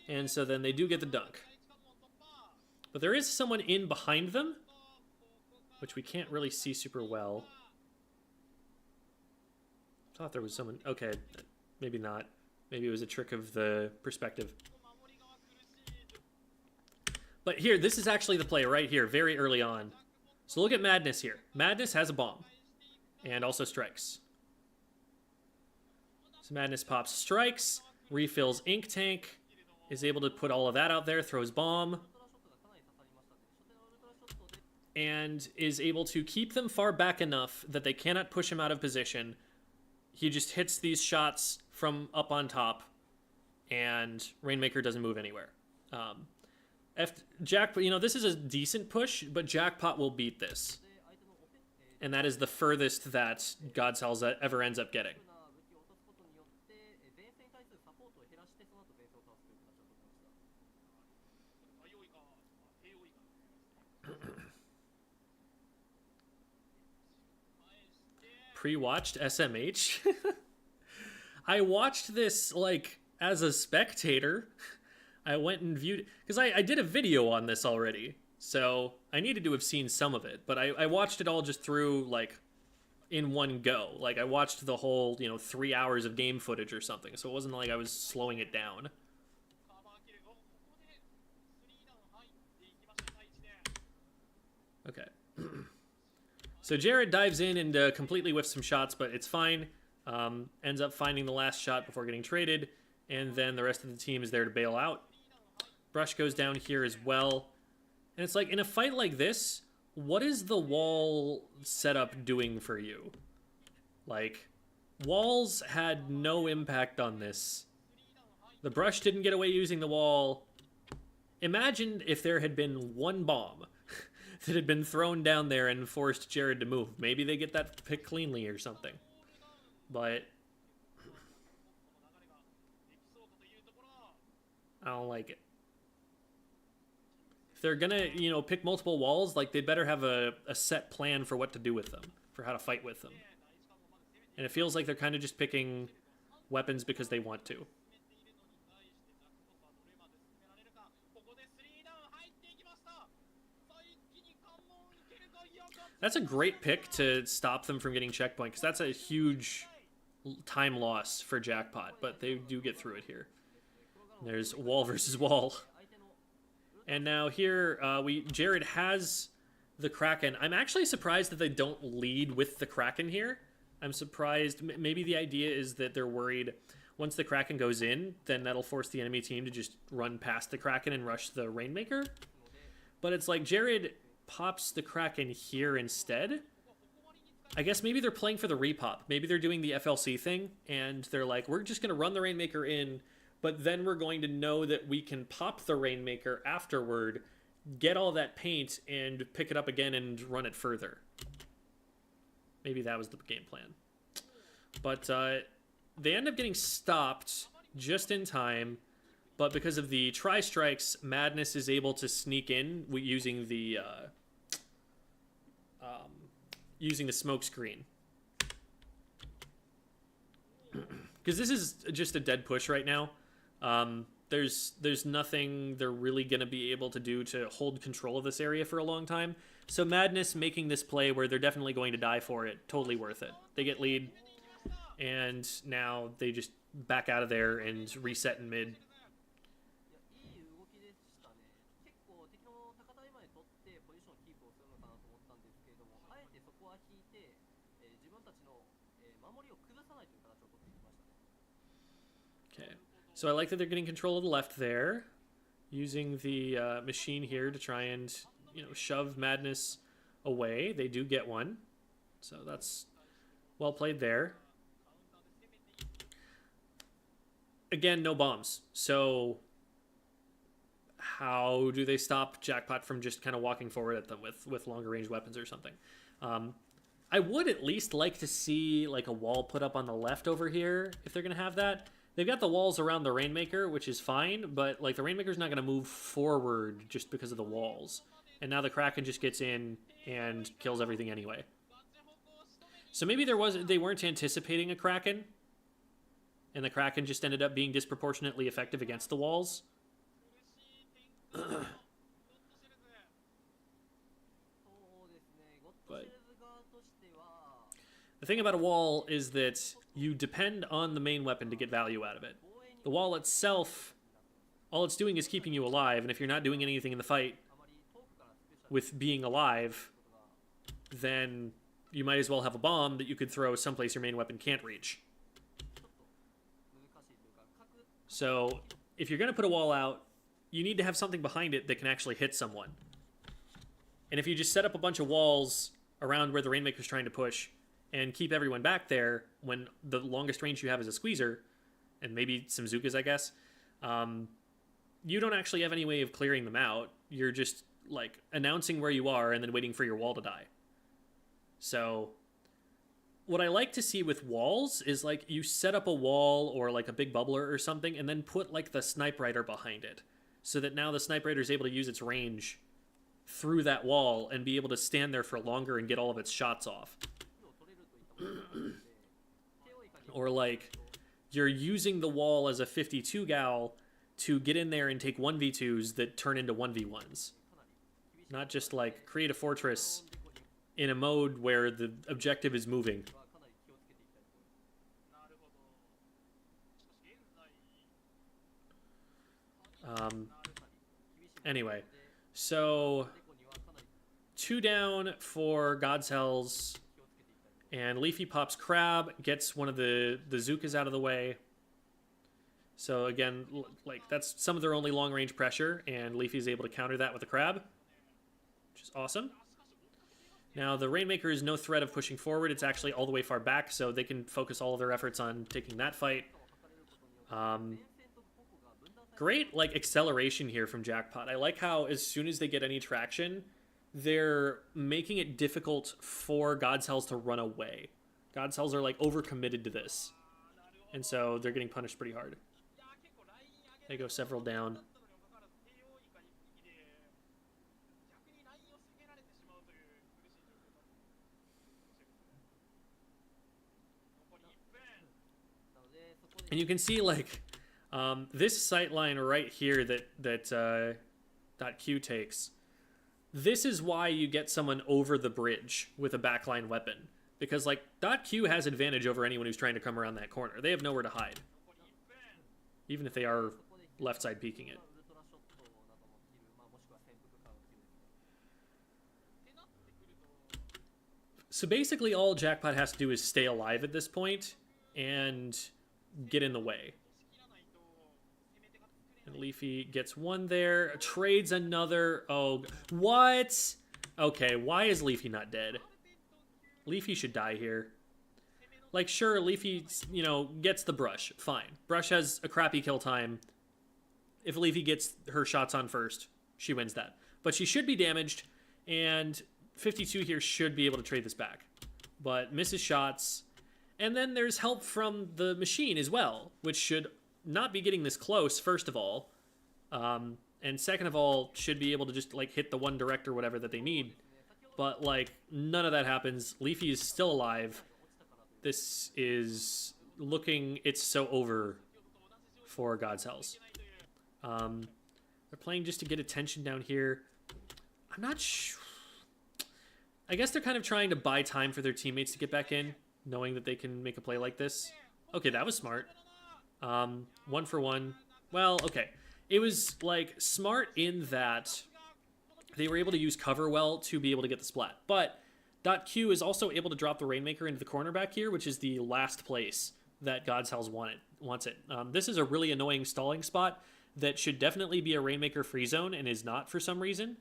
And so then they do get the dunk. But there is someone in behind them, which we can't really see super well. Thought there was someone. Okay, maybe not. Maybe it was a trick of the perspective. But here, this is actually the play right here, very early on. So look at Madness here. Madness has a bomb. And also strikes. So Madness pops strikes, refills Ink Tank, is able to put all of that out there, throws bomb, and is able to keep them far back enough that they cannot push him out of position. He just hits these shots from up on top, and Rainmaker doesn't move anywhere. Jackpot, this is a decent push, but Jackpot will beat this. And that is the furthest that God's Hells ever ends up getting. Pre-watched SMH? I watched this, as a spectator. I went and viewed it, because I did a video on this already, so I needed to have seen some of it, but I watched it all just through, in one go. I watched the whole, 3 hours of game footage or something, so it wasn't like I was slowing it down. Okay. So Jared dives in and completely whiffs some shots, but it's fine. Ends up finding the last shot before getting traded, and then the rest of the team is there to bail out. Brush goes down here as well. And it's in a fight like this, what is the wall setup doing for you? Walls had no impact on this. The Brush didn't get away using the wall. Imagine if there had been one bomb that had been thrown down there and forced Jared to move. Maybe they get that pick cleanly or something. But I don't like it. they're gonna, you know, pick multiple walls, like, they'd better have a set plan for what to do with them, for how to fight with them. And it feels like they're kind of just picking weapons because they want to. That's a great pick to stop them from getting checkpoint, because that's a huge time loss for Jackpot, but they do get through it here. There's wall versus wall. And now here, Jared has the Kraken. I'm actually surprised that they don't lead with the Kraken here. I'm surprised. Maybe the idea is that they're worried once the Kraken goes in, then that'll force the enemy team to just run past the Kraken and rush the Rainmaker. But it's like Jared pops the Kraken here instead. I guess maybe they're playing for the repop. Maybe they're doing the FLC thing, and they're like, we're just going to run the Rainmaker in, but then we're going to know that we can pop the Rainmaker afterward, get all that paint, and pick it up again and run it further. Maybe that was the game plan. But they end up getting stopped just in time, but because of the tri-strikes, Madness is able to sneak in using the smoke screen. Because this is just a dead push right now. There's nothing they're really going to be able to do to hold control of this area for a long time. So Madness making this play where they're definitely going to die for it, totally worth it. They get lead, and now they just back out of there and reset in mid. Okay, so I like that they're getting control of the left there, using the machine here to try and, you know, shove Madness away. They do get one, so that's well played there. Again, no bombs. So how do they stop Jackpot from just kind of walking forward at them with longer range weapons or something? I would at least like to see like a wall put up on the left over here if they're going to have that. They've got the walls around the Rainmaker, which is fine, but like the Rainmaker's not going to move forward just because of the walls. And now the Kraken just gets in and kills everything anyway. So maybe they weren't anticipating a Kraken, and the Kraken just ended up being disproportionately effective against the walls. But the thing about a wall is that you depend on the main weapon to get value out of it. The wall itself, all it's doing is keeping you alive, and if you're not doing anything in the fight with being alive, then you might as well have a bomb that you could throw someplace your main weapon can't reach. So if you're going to put a wall out, you need to have something behind it that can actually hit someone. And if you just set up a bunch of walls around where the Rainmaker's trying to push and keep everyone back there when the longest range you have is a squeezer, and maybe some Zookas, I guess, you don't actually have any way of clearing them out. You're just like announcing where you are and then waiting for your wall to die. So what I like to see with walls is like you set up a wall or like a big bubbler or something and then put like the Snipe Rider behind it, so that now the Snipe Rider is able to use its range through that wall and be able to stand there for longer and get all of its shots off. Or like you're using the wall as a 52 gal to get in there and take 1v2s that turn into 1v1s. Not just like create a fortress in a mode where the objective is moving. Anyway, so 2 down for God's Hells, and Leafy pops Crab, gets one of the Zookas out of the way. So again, like that's some of their only long-range pressure, and Leafy is able to counter that with a Crab, which is awesome. Now the Rainmaker is no threat of pushing forward. It's actually all the way far back, so they can focus all of their efforts on taking that fight. Great like acceleration here from Jackpot. I like how as soon as they get any traction, they're making it difficult for God's Hells to run away. God's Hells are like overcommitted to this, and so they're getting punished pretty hard. They go several down. And you can see, like, this sight line right here that .Q takes. This is why you get someone over the bridge with a backline weapon. Because, like, .Q has advantage over anyone who's trying to come around that corner. They have nowhere to hide. Even if they are left side peeking it. So basically all Jackpot has to do is stay alive at this point and get in the way. And Leafy gets one there, trades another. Oh, what? Okay, why is Leafy not dead? Leafy should die here. Like, sure, Leafy, you know, gets the brush. Fine. Brush has a crappy kill time. If Leafy gets her shots on first, she wins that. But she should be damaged, and 52 here should be able to trade this back. But misses shots. And then there's help from the machine as well, which should not be getting this close, first of all. And second of all, should be able to just, like, hit the one direct or whatever that they need. But, like, none of that happens. Leafy is still alive. This is looking... It's so over for God's Hells. They're playing just to get attention down here. I'm not sure... I guess they're kind of trying to buy time for their teammates to get back in, knowing that they can make a play like this. Okay, that was smart. 1 for 1. Well, okay. It was, like, smart in that they were able to use cover well to be able to get the splat. But .Q is also able to drop the Rainmaker into the corner back here, which is the last place that God's Hells wants it. This is a really annoying stalling spot that should definitely be a Rainmaker free zone and is not for some reason.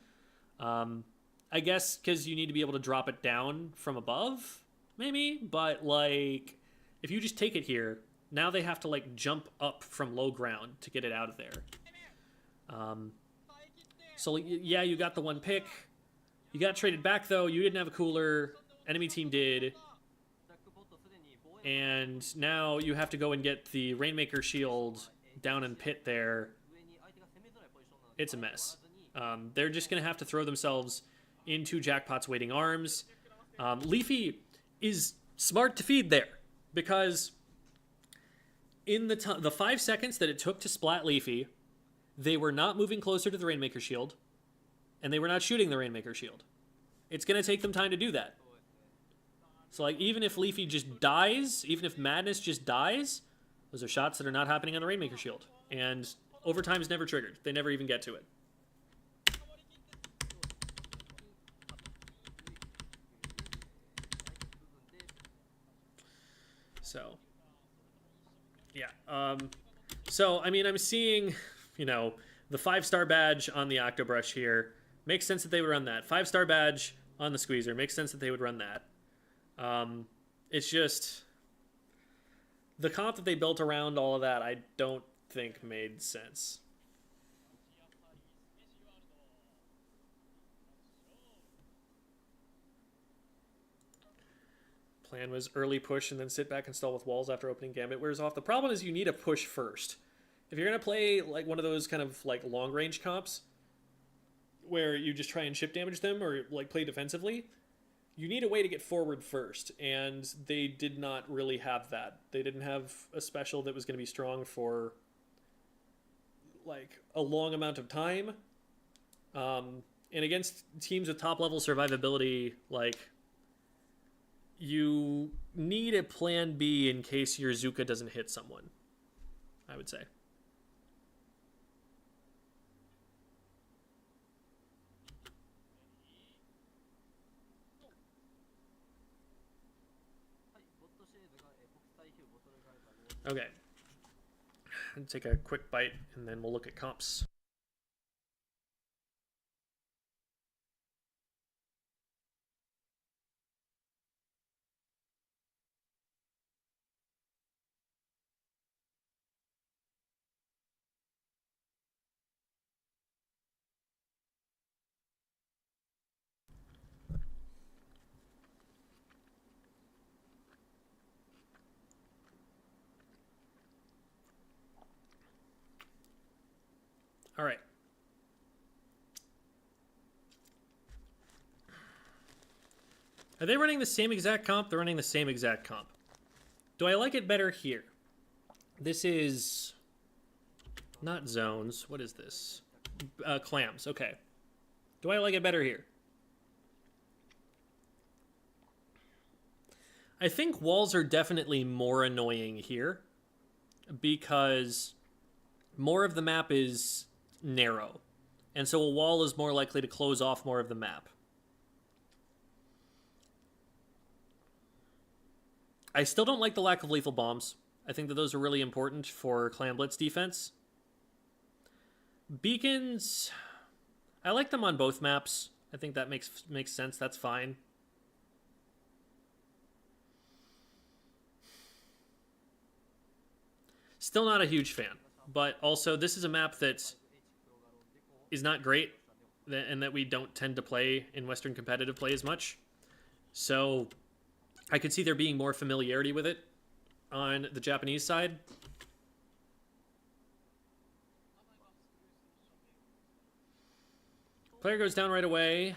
I guess because you need to be able to drop it down from above, maybe? But, like, if you just take it here, now they have to, like, jump up from low ground to get it out of there. So, yeah, you got the one pick. You got traded back, though. You didn't have a cooler. Enemy team did. And now you have to go and get the Rainmaker shield down in pit there. It's a mess. They're just going to have to throw themselves into Jackpot's waiting arms. Leafy is smart to feed there because in the 5 seconds that it took to splat Leafy, they were not moving closer to the Rainmaker shield, and they were not shooting the Rainmaker shield. It's going to take them time to do that. So, like, even if Leafy just dies, even if Madness just dies, those are shots that are not happening on the Rainmaker shield. And overtime is never triggered. They never even get to it. So, yeah. So, I mean, I'm seeing, you know, the 5-star badge on the Octobrush here. Makes sense that they would run that. 5-star badge on the Squeezer. Makes sense that they would run that. It's just... the comp that they built around all of that, I don't think made sense. Plan was early push and then sit back and stall with walls after opening Gambit wears off. The problem is you need a push first. If you're going to play like one of those kind of like long range comps where you just try and chip damage them or like play defensively, you need a way to get forward first. And they did not really have that. They didn't have a special that was going to be strong for like a long amount of time. And against teams with top level survivability, like, you need a plan B in case your Zuka doesn't hit someone, I would say. Okay. I'll take a quick bite and then we'll look at comps. All right. Are they running the same exact comp? They're running the same exact comp. Do I like it better here? This is not zones. What is this? Clams. Okay. Do I like it better here? I think walls are definitely more annoying here because more of the map is narrow. And so a wall is more likely to close off more of the map. I still don't like the lack of lethal bombs. I think that those are really important for Clan Blitz defense. Beacons, I like them on both maps. I think that makes sense. That's fine. Still not a huge fan, but also this is a map that is not great and that we don't tend to play in Western competitive play as much. So I could see there being more familiarity with it on the Japanese side. Player goes down right away.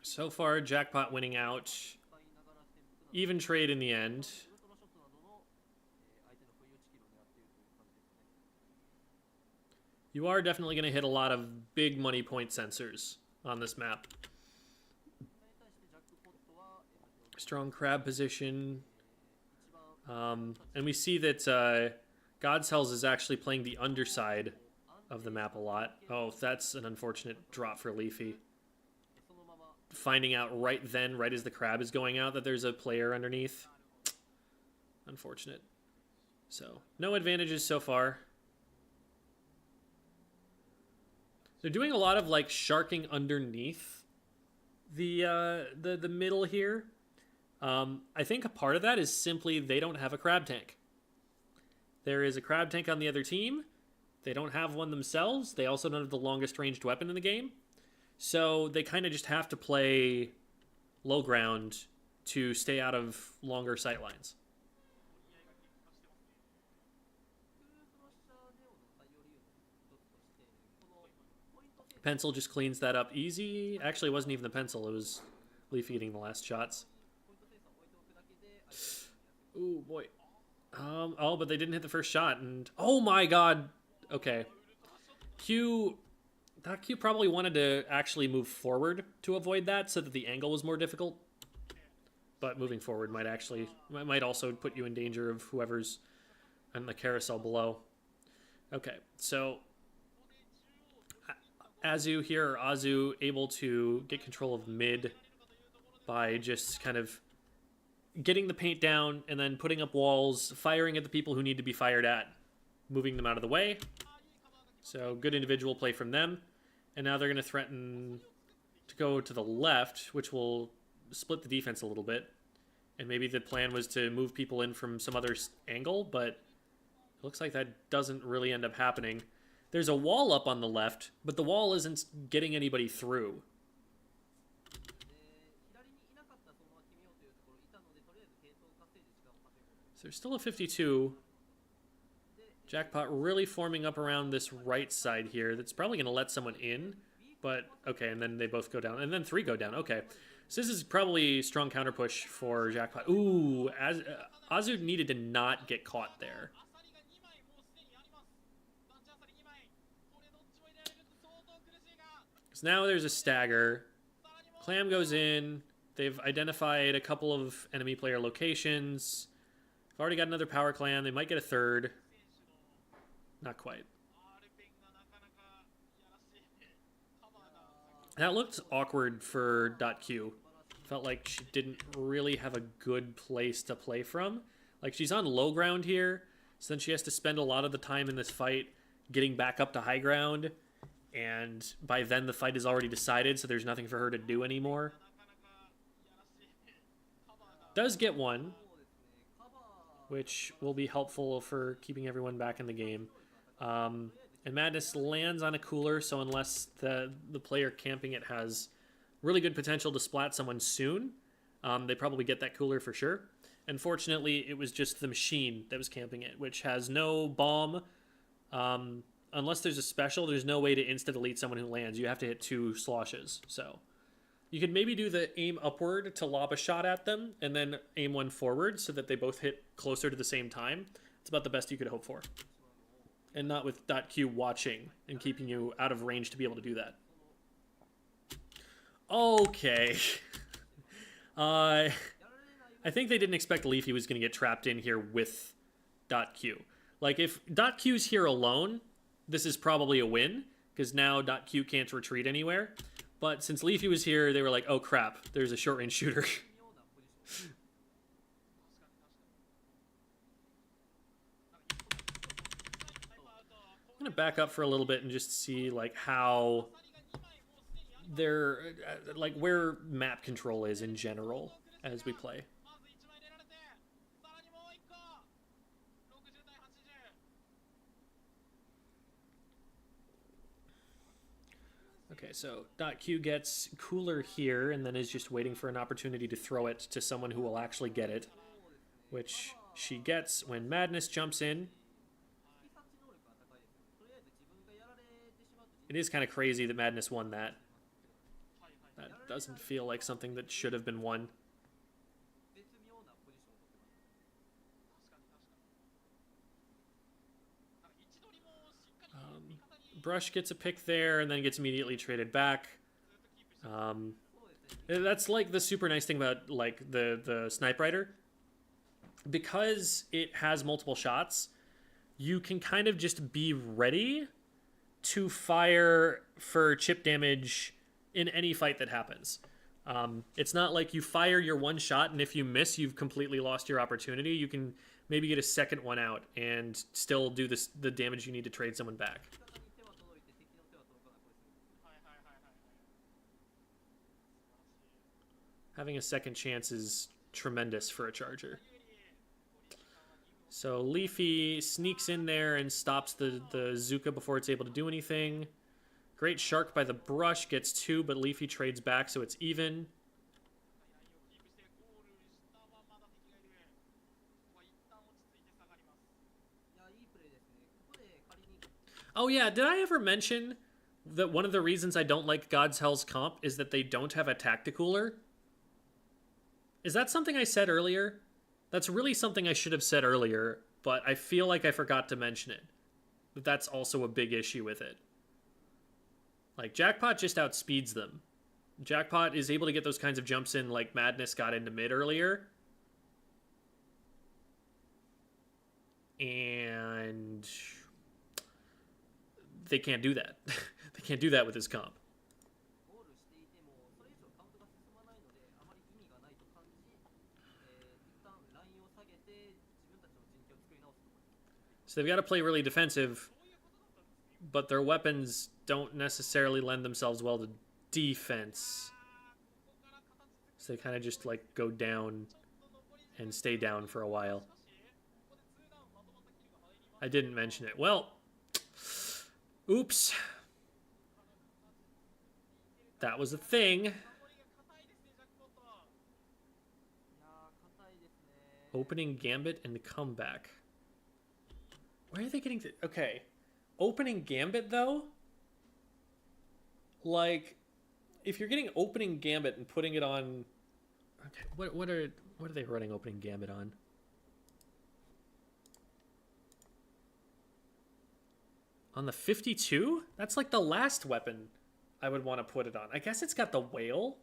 So far, Jackpot winning out. Even trade in the end. You are definitely going to hit a lot of big money point sensors on this map. Strong crab position. And we see that Godcells is actually playing the underside of the map a lot. Oh, that's an unfortunate drop for Leafy. Finding out right as the crab is going out, that there's a player underneath. Unfortunate. So, no advantages so far. They're doing a lot of like sharking underneath the middle here. I think a part of that is simply they don't have a crab tank. There is a crab tank on the other team. They don't have one themselves. They also don't have the longest ranged weapon in the game. So they kind of just have to play low ground to stay out of longer sight lines. Pencil just cleans that up easy. Actually, it wasn't even the pencil. It was Leaf eating the last shots. Ooh, boy. Oh, but they didn't hit the first shot. And oh my god. Okay. That Q probably wanted to actually move forward to avoid that so that the angle was more difficult. But moving forward might also put you in danger of whoever's on the carousel below. Okay, so Azu able to get control of mid by just kind of getting the paint down and then putting up walls, firing at the people who need to be fired at, moving them out of the way. So good individual play from them. And now they're going to threaten to go to the left, which will split the defense a little bit. And maybe the plan was to move people in from some other angle, but it looks like that doesn't really end up happening. There's a wall up on the left, but the wall isn't getting anybody through. So there's still a 52. Jackpot really forming up around this right side here. That's probably going to let someone in. But, okay, and then they both go down. And then 3 go down. Okay. So this is probably strong counter push for Jackpot. Ooh, Azu needed to not get caught there. So now there's a stagger. Clam goes in. They've identified a couple of enemy player locations. They've already got another power clan. They might get a third. Not quite. That looked awkward for .Q. Felt like she didn't really have a good place to play from. Like, she's on low ground here, so then she has to spend a lot of the time in this fight getting back up to high ground, and by then the fight is already decided, so there's nothing for her to do anymore. Does get one, which will be helpful for keeping everyone back in the game. And Madness lands on a cooler, so unless the player camping it has really good potential to splat someone soon, they probably get that cooler for sure. Unfortunately, it was just the machine that was camping it, which has no bomb. Unless there's a special, there's no way to insta-delete someone who lands. You have to hit 2 sloshes. So You could maybe do the aim upward to lob a shot at them and then aim one forward so that they both hit closer to the same time. It's about the best you could hope for. And not with .q watching and keeping you out of range to be able to do that. Okay. I think they didn't expect Leafy was going to get trapped in here with .q. Like, if .q's here alone, this is probably a win, because now .q can't retreat anywhere. But since Leafy was here, they were like, oh crap, there's a short-range shooter. I'm going to back up for a little bit and just see, like, how they're, like, where map control is in general as we play. Okay, so .q gets cooler here and then is just waiting for an opportunity to throw it to someone who will actually get it, which she gets when Madness jumps in. It is kind of crazy that Madness won that. That doesn't feel like something that should have been won. Brush gets a pick there and then gets immediately traded back. That's like the super nice thing about like the Snipe Rider. Because it has multiple shots, you can kind of just be ready to fire for chip damage in any fight that happens. It's not like you fire your one shot and if you miss, you've completely lost your opportunity. You can maybe get a second one out and still do the damage you need to trade someone back. Having a second chance is tremendous for a charger. So Leafy sneaks in there and stops the Zuka before it's able to do anything. Great Shark by the Brush, gets 2, but Leafy trades back, so it's even. Oh yeah, did I ever mention that one of the reasons I don't like God's Hell's comp is that they don't have a Tacticooler? Is that something I said earlier? That's really something I should have said earlier, but I feel like I forgot to mention it. But that's also a big issue with it. Like, Jackpot just outspeeds them. Jackpot is able to get those kinds of jumps in like Madness got into mid earlier. And they can't do that. They can't do that with his comp. So they've got to play really defensive, but their weapons don't necessarily lend themselves well to defense. So they kind of just like go down and stay down for a while. I didn't mention it. Well, oops. That was a thing. Opening Gambit and comeback. Where are they getting to? Okay. Opening Gambit, though? Like, if you're getting Opening Gambit and putting it on... Okay, what are they running Opening Gambit on? On the 52? That's like the last weapon I would want to put it on. I guess it's got the whale.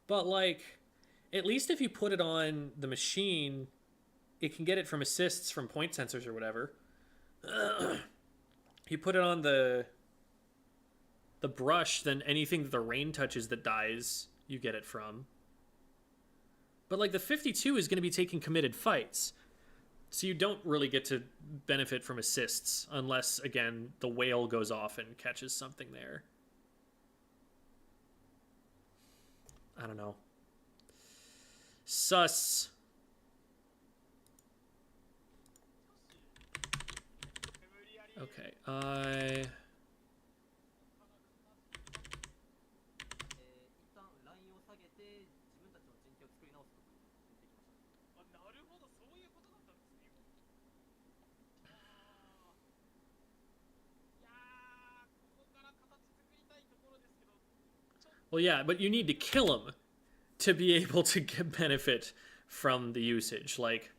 But, like, at least if you put it on the machine... It can get it from assists from point sensors or whatever. You put it on the Brush, then anything that the rain touches that dies, you get it from. But like the 52 is going to be taking committed fights. So you don't really get to benefit from assists unless, again, the whale goes off and catches something there. I don't know. Sus. Okay, Well, yeah, but you need to kill them to be able to get benefit from the usage. Like,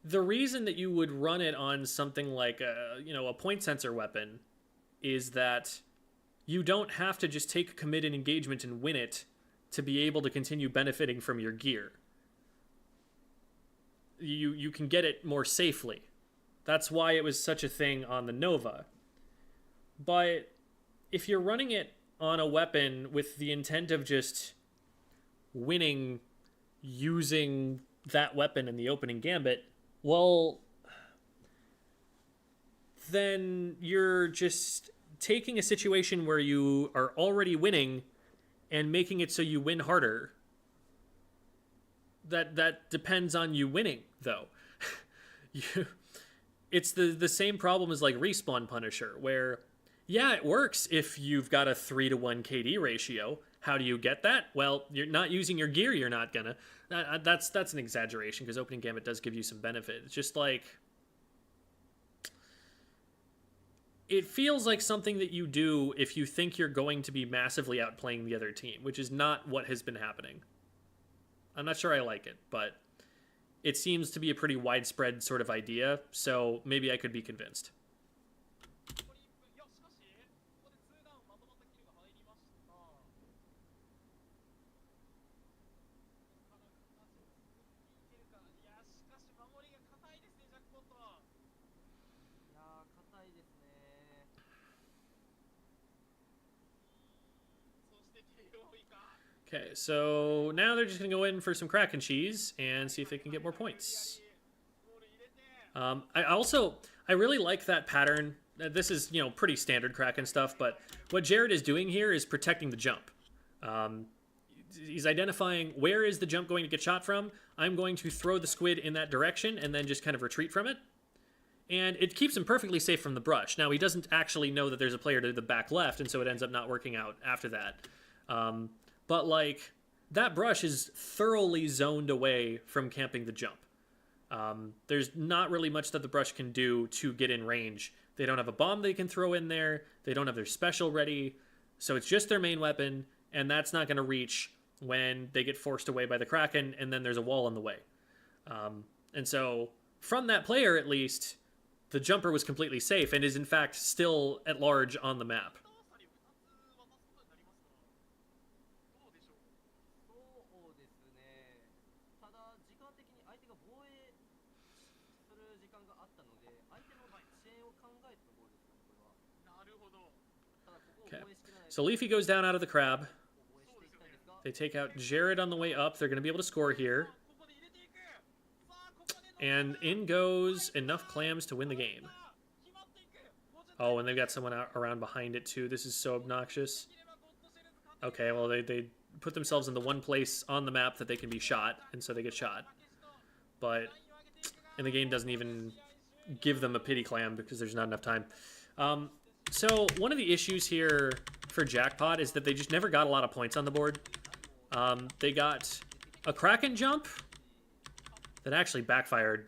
the reason that you would run it on something like a point sensor weapon is that you don't have to just take a committed engagement and win it to be able to continue benefiting from your gear. You can get it more safely. That's why it was such a thing on the Nova. But if you're running it on a weapon with the intent of just winning using that weapon in the opening gambit, well, then you're just taking a situation where you are already winning and making it so you win harder. That depends on you winning, though. It's the same problem as like Respawn Punisher, where yeah, it works if you've got a 3-to-1 KD ratio. How do you get that? Well, you're not using your gear. You're not gonna. That's an exaggeration, because opening gambit does give you some benefit. It's just like, it feels like something that you do if you think you're going to be massively outplaying the other team, which is not what has been happening. I'm not sure I like it, but it seems to be a pretty widespread sort of idea, so maybe I could be convinced. Okay, so now they're just going to go in for some crack and cheese and see if they can get more points. I really like that pattern. This is, pretty standard crack and stuff, but what Jared is doing here is protecting the jump. He's identifying where is the jump going to get shot from. I'm going to throw the squid in that direction and then just kind of retreat from it. And it keeps him perfectly safe from the brush. Now, he doesn't actually know that there's a player to the back left, and so it ends up not working out after that. But, like, that brush is thoroughly zoned away from camping the jump. There's not really much that the brush can do to get in range. They don't have a bomb they can throw in there. They don't have their special ready. So it's just their main weapon, and that's not going to reach when they get forced away by the Kraken, and then there's a wall in the way. And so, from that player at least, the jumper was completely safe and is in fact still at large on the map. Okay, so Leafy goes down out of the crab. They take out Jared on the way up. They're going to be able to score here. And in goes enough clams to win the game. Oh, and they've got someone out around behind it too. This is so obnoxious. Okay, well, they put themselves in the one place on the map that they can be shot, and so they get shot. And the game doesn't even give them a pity clam because there's not enough time. So one of the issues here for Jackpot is that they just never got a lot of points on the board. They got a Kraken jump that actually backfired.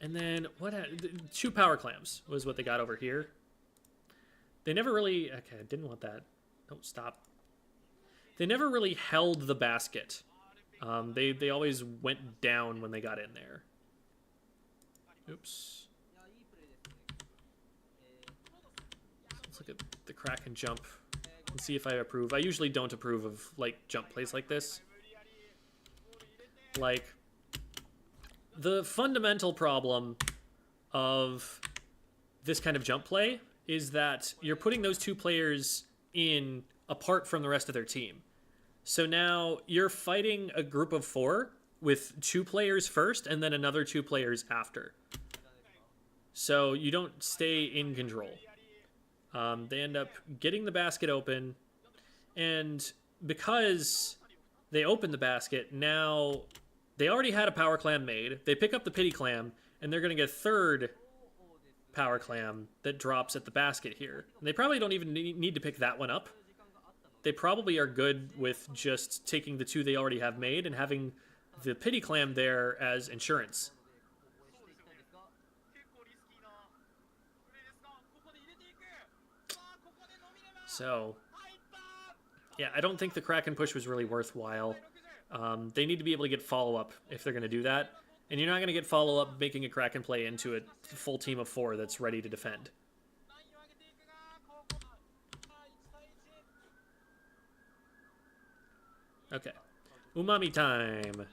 And then, 2 power clams was what they got over here. They never really, okay, I didn't want that. Don't stop. They never really held the basket. They always went down when they got in there. Oops. Let's look at the Kraken jump and see if I approve. I usually don't approve of, like, jump plays like this. Like, the fundamental problem of this kind of jump play is that you're putting those 2 players in apart from the rest of their team. So now you're fighting a group of 4 with 2 players first and then another 2 players after. So you don't stay in control. They end up getting the basket open, and because they open the basket, now they already had a power clam made. They pick up the pity clam, and they're going to get a 3rd power clam that drops at the basket here. And they probably don't even need to pick that one up. They probably are good with just taking the 2 they already have made and having the pity clam there as insurance. So Yeah, I don't think the Kraken push was really worthwhile. They need to be able to get follow-up if they're going to do that. And you're not going to get follow-up making a Kraken play into a full team of 4 that's ready to defend. Okay. Umami time.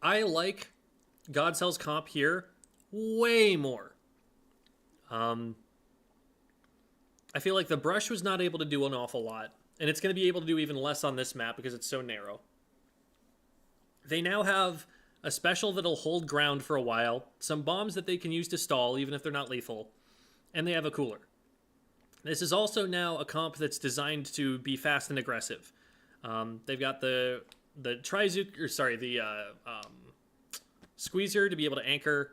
I like Godcell's comp here way more. I feel like the brush was not able to do an awful lot, and it's going to be able to do even less on this map because it's so narrow. They now have a special that'll hold ground for a while, some bombs that they can use to stall even if they're not lethal, and they have a cooler. This is also now a comp that's designed to be fast and aggressive. They've got the squeezer to be able to anchor,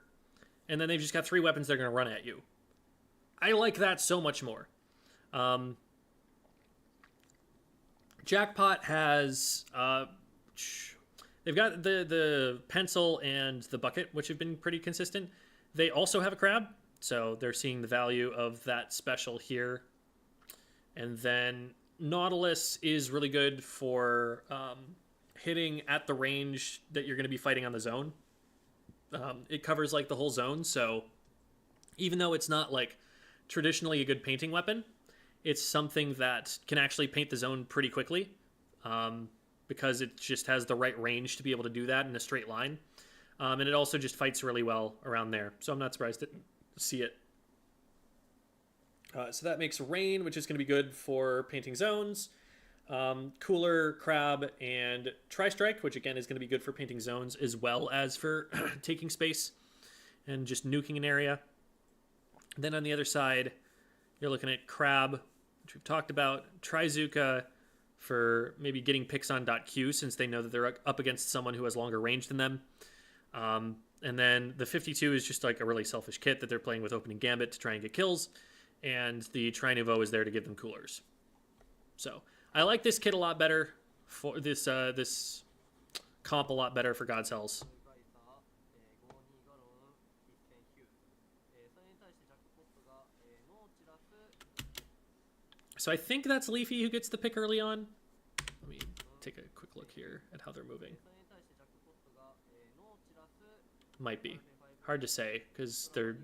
and then they've just got 3 weapons that are going to run at you. I like that so much more. Jackpot has they've got the pencil and the bucket, which have been pretty consistent. They also have a crab, so they're seeing the value of that special here. And then Nautilus is really good for hitting at the range that you're going to be fighting on the zone. It covers like the whole zone, so even though it's not like traditionally a good painting weapon, it's something that can actually paint the zone pretty quickly, because it just has the right range to be able to do that in a straight line. And it also just fights really well around there, so I'm not surprised to see it. So that makes Rain, which is going to be good for painting zones. Cooler, Crab, and Tri-Strike, which again is going to be good for painting zones as well as for taking space and just nuking an area. Then on the other side, you're looking at Crab, which we've talked about. Trizuka for maybe getting picks on .q since they know that they're up against someone who has longer range than them. And then the 52 is just like a really selfish kit that they're playing with opening Gambit to try and get kills. And the Tri-Nouveau is there to give them coolers. So I like this kit a lot better for this comp a lot better for Godcells. So I think that's Leafy who gets the pick early on. Let me take a quick look here at how they're moving. Might be. Hard to say because they're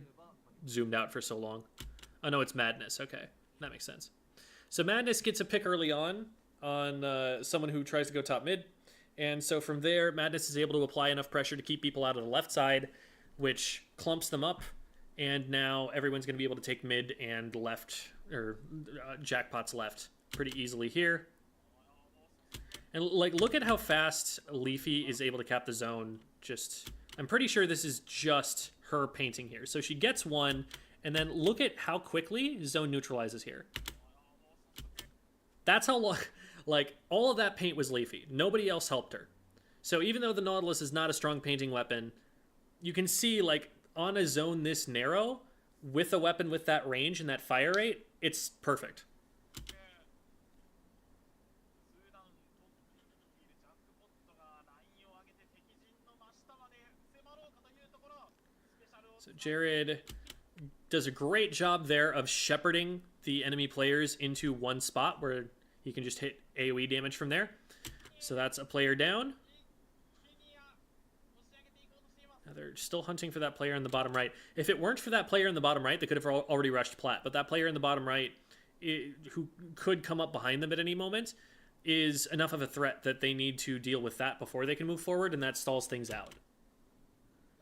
zoomed out for so long. Oh no, it's Madness. Okay, that makes sense. So Madness gets a pick early on someone who tries to go top mid. And so from there, Madness is able to apply enough pressure to keep people out of the left side, which clumps them up. And now everyone's going to be able to take mid and left, or Jackpot's left pretty easily here. And like, look at how fast Leafy is able to cap the zone. I'm pretty sure this is just her painting here. So she gets one, and then look at how quickly zone neutralizes here. That's how long, like, all of that paint was Leafy. Nobody else helped her. So even though the Nautilus is not a strong painting weapon, you can see, like, on a zone this narrow, with a weapon with that range and that fire rate, it's perfect. So Jared does a great job there of shepherding the enemy players into one spot where he can just hit AoE damage from there. So that's a player down. Now they're still hunting for that player in the bottom right. If it weren't for that player in the bottom right, they could have already rushed Plat. But that player in the bottom right, who could come up behind them at any moment, is enough of a threat that they need to deal with that before they can move forward, and that stalls things out.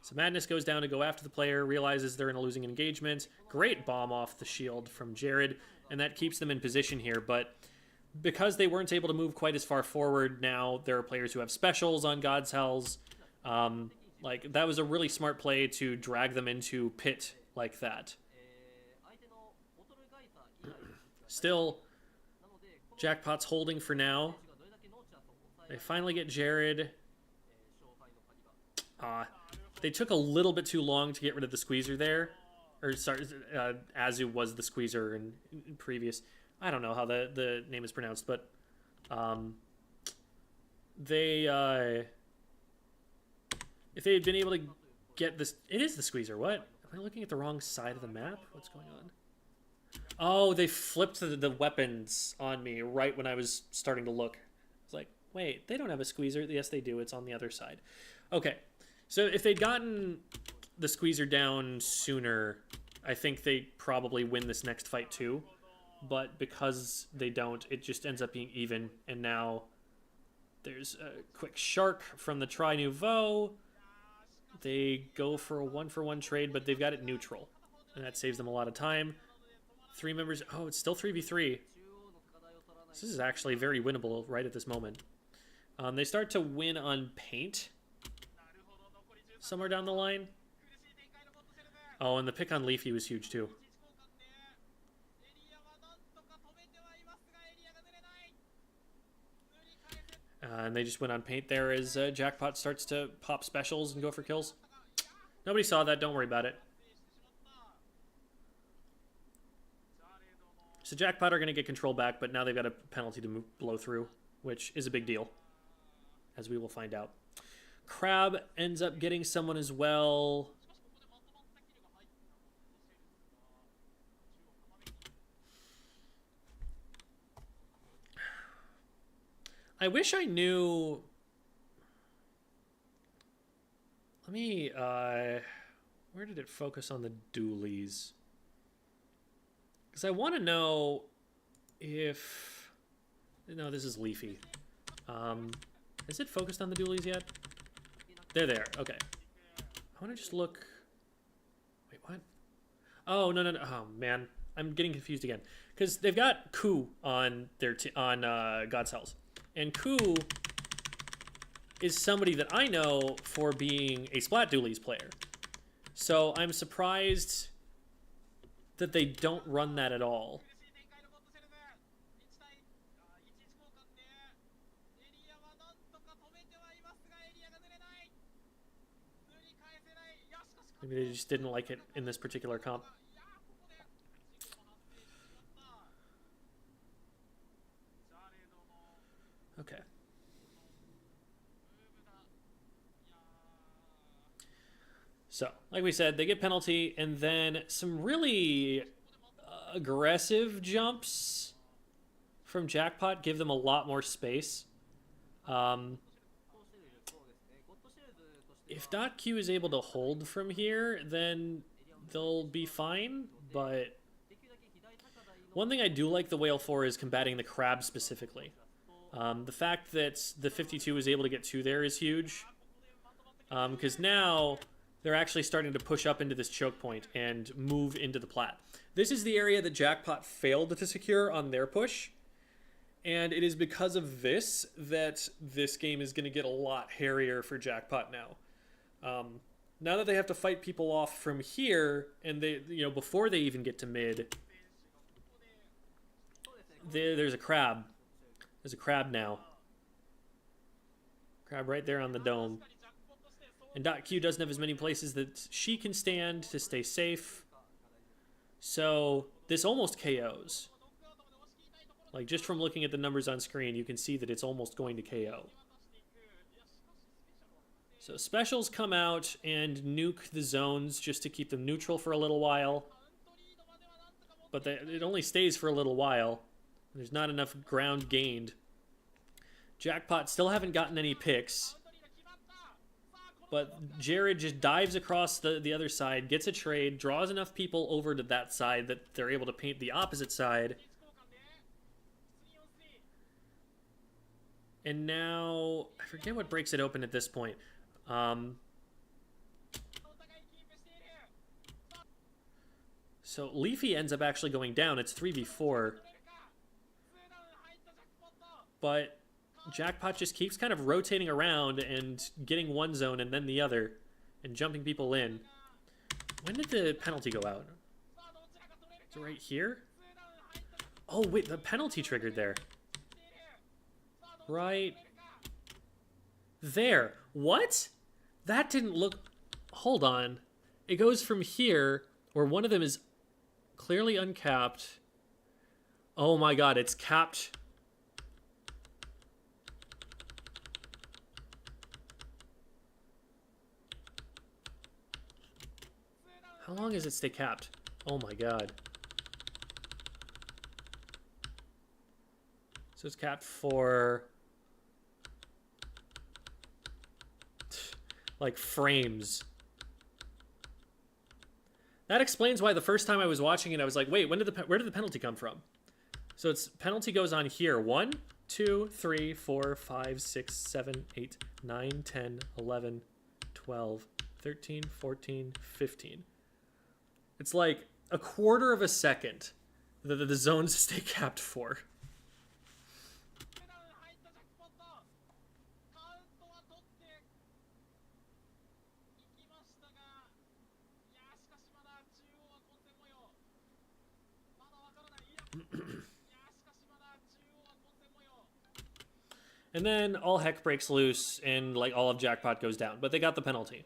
So Madness goes down to go after the player, realizes they're in a losing engagement. Great bomb off the shield from Jared, and that keeps them in position here. But because they weren't able to move quite as far forward, now there are players who have specials on God's Hells. Like, that was a really smart play to drag them into pit like that. Still, Jackpot's holding for now. They finally get Jared. They took a little bit too long to get rid of the squeezer there. Or, sorry, Azu was the squeezer in previous... I don't know how the name is pronounced, but... They, if they had been able to get this... It is the squeezer, what? Am I looking at the wrong side of the map? What's going on? Oh, they flipped the weapons on me right when I was starting to look. It's like, wait, they don't have a squeezer. Yes, they do. It's on the other side. Okay, so if they'd gotten the squeezer down sooner, I think they'd probably win this next fight too. But because they don't, it just ends up being even. And now there's a quick shark from the Tri Nouveau. They go for a 1-for-1 trade, but they've got it neutral. And that saves them a lot of time. 3 members. Oh, it's still 3v3. This is actually very winnable right at this moment. They start to win on paint somewhere down the line. Oh, and the pick on Leafy was huge too. And they just went on paint there as Jackpot starts to pop specials and go for kills. Nobody saw that. Don't worry about it. So Jackpot are going to get control back, but now they've got a penalty to blow through, which is a big deal, as we will find out. Crab ends up getting someone as well. I wish I knew... Let me, where did it focus on the dualies? Because I want to know if... No, this is Leafy. Has it focused on the dualies yet? They're there. Okay. I want to just look... Wait, what? Oh, no. Oh, man. I'm getting confused again. Because they've got Ku on their God's Hells. And Ku is somebody that I know for being a Splat Dualies player. So I'm surprised that they don't run that at all. Maybe they just didn't like it in this particular comp. Okay. So, like we said, they get penalty, and then some really aggressive jumps from Jackpot give them a lot more space. If .Q is able to hold from here, then they'll be fine, but one thing I do like the Whale for is combating the crab specifically. The fact that the 52 is able to get 2 there is huge, because now they're actually starting to push up into this choke point and move into the plat. This is the area that Jackpot failed to secure on their push, and it is because of this that this game is going to get a lot hairier for Jackpot now. Now that they have to fight people off from here, and they, before they even get to mid, there's a crab. There's a crab now. Crab right there on the dome. And .Q doesn't have as many places that she can stand to stay safe. So this almost KOs. Like, just from looking at the numbers on screen, you can see that it's almost going to KO. So specials come out and nuke the zones just to keep them neutral for a little while. But it only stays for a little while. There's not enough ground gained. Jackpot still haven't gotten any picks. But Jared just dives across the other side, gets a trade, draws enough people over to that side that they're able to paint the opposite side. And now, I forget what breaks it open at this point. So Leafy ends up actually going down. It's 3v4. But Jackpot just keeps kind of rotating around and getting one zone and then the other and jumping people in. When did the penalty go out? Is it right here? Oh, wait, the penalty triggered there. Right there. What? That didn't look... hold on. It goes from here, where one of them is clearly uncapped. Oh my god, it's capped. How long does it stay capped? Oh my god. So it's capped for like frames. That explains why the first time I was watching it, I was like, wait, where did the penalty come from? So its penalty goes on here. 1, 2, 3, 4, 5, 6, 7, 8, 9, 10, 11, 12, 13, 14, 15. It's like a quarter of a second that the zones stay capped for. And then all heck breaks loose and like all of Jackpot goes down. But they got the penalty.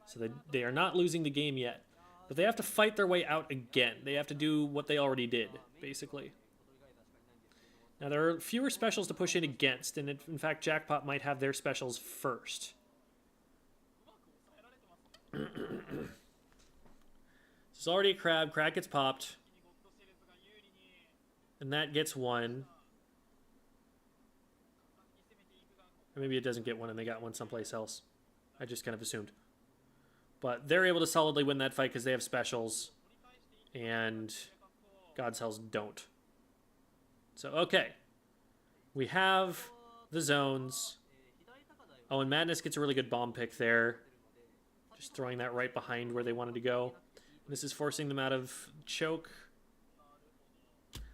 So they are not losing the game yet. But they have to fight their way out again. They have to do what they already did, basically. Now there are fewer specials to push in against. And in fact, Jackpot might have their specials first. This is already a crab. Crab gets popped. And that gets one. Or maybe it doesn't get one and they got one someplace else. I just kind of assumed. But they're able to solidly win that fight because they have specials. And God's Hells don't. So, okay. We have the zones. Oh, and Madness gets a really good bomb pick there. Just throwing that right behind where they wanted to go. This is forcing them out of choke.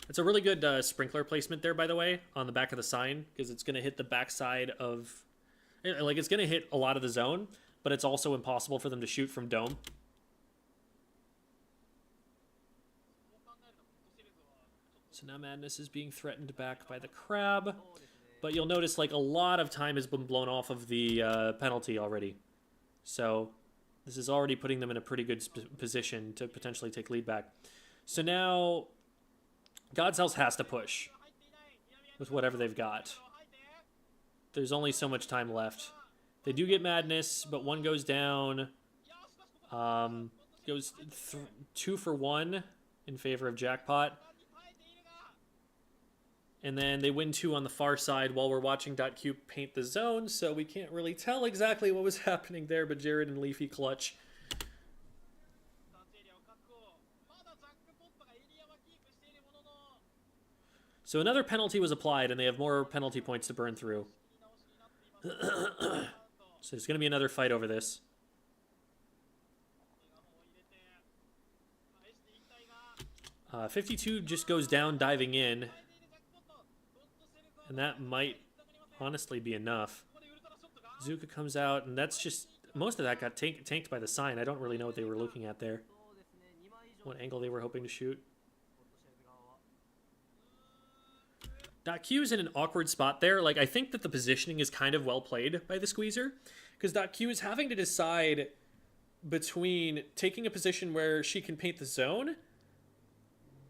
It's a really good sprinkler placement there, by the way, on the back of the sign, because it's going to hit the backside of... Like, it's going to hit a lot of the zone, but it's also impossible for them to shoot from dome. So now Madness is being threatened back by the crab, but you'll notice, like, a lot of time has been blown off of the penalty already. So this is already putting them in a pretty good position to potentially take lead back. So now... God's House has to push with whatever they've got. There's only so much time left. They do get Madness, but one goes down. Goes 2 for 1 in favor of Jackpot. And then they win 2 on the far side while we're watching .Q paint the zone, so we can't really tell exactly what was happening there, but Jared and Leafy clutch. So another penalty was applied, and they have more penalty points to burn through. So there's going to be another fight over this. Uh, 52 just goes down diving in. And that might honestly be enough. Zuka comes out, and that's just... Most of that got tanked by the sign. I don't really know what they were looking at there. What angle they were hoping to shoot. .Q is in an awkward spot there. Like, I think that the positioning is kind of well played by the Squeezer, because .Q is having to decide between taking a position where she can paint the zone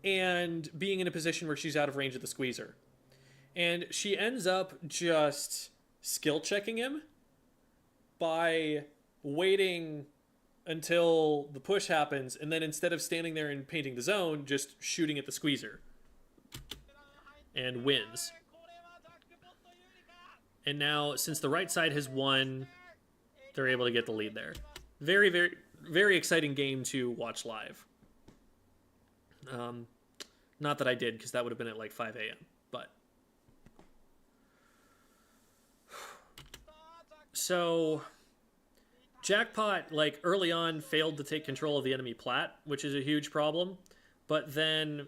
and being in a position where she's out of range of the Squeezer. And she ends up just skill checking him by waiting until the push happens, and then instead of standing there and painting the zone, just shooting at the Squeezer. And wins. And now, since the right side has won, they're able to get the lead there. Very, very, very exciting game to watch live. Not that I did, because that would have been at like 5 a.m. But so Jackpot, like early on, failed to take control of the enemy plat, which is a huge problem. But then,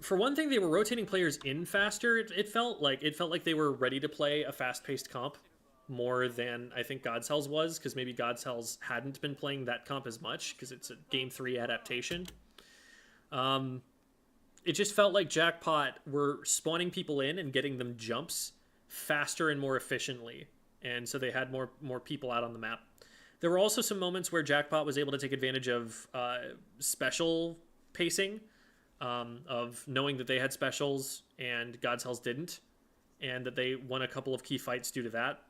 for one thing, they were rotating players in faster. It felt like they were ready to play a fast-paced comp more than I think God's Hells was, because maybe God's Hells hadn't been playing that comp as much because it's a Game 3 adaptation. It just felt like Jackpot were spawning people in and getting them jumps faster and more efficiently and so they had more people out on the map. There were also some moments where Jackpot was able to take advantage of special pacing, of knowing that they had specials and God's Hells didn't, and that they won a couple of key fights due to that.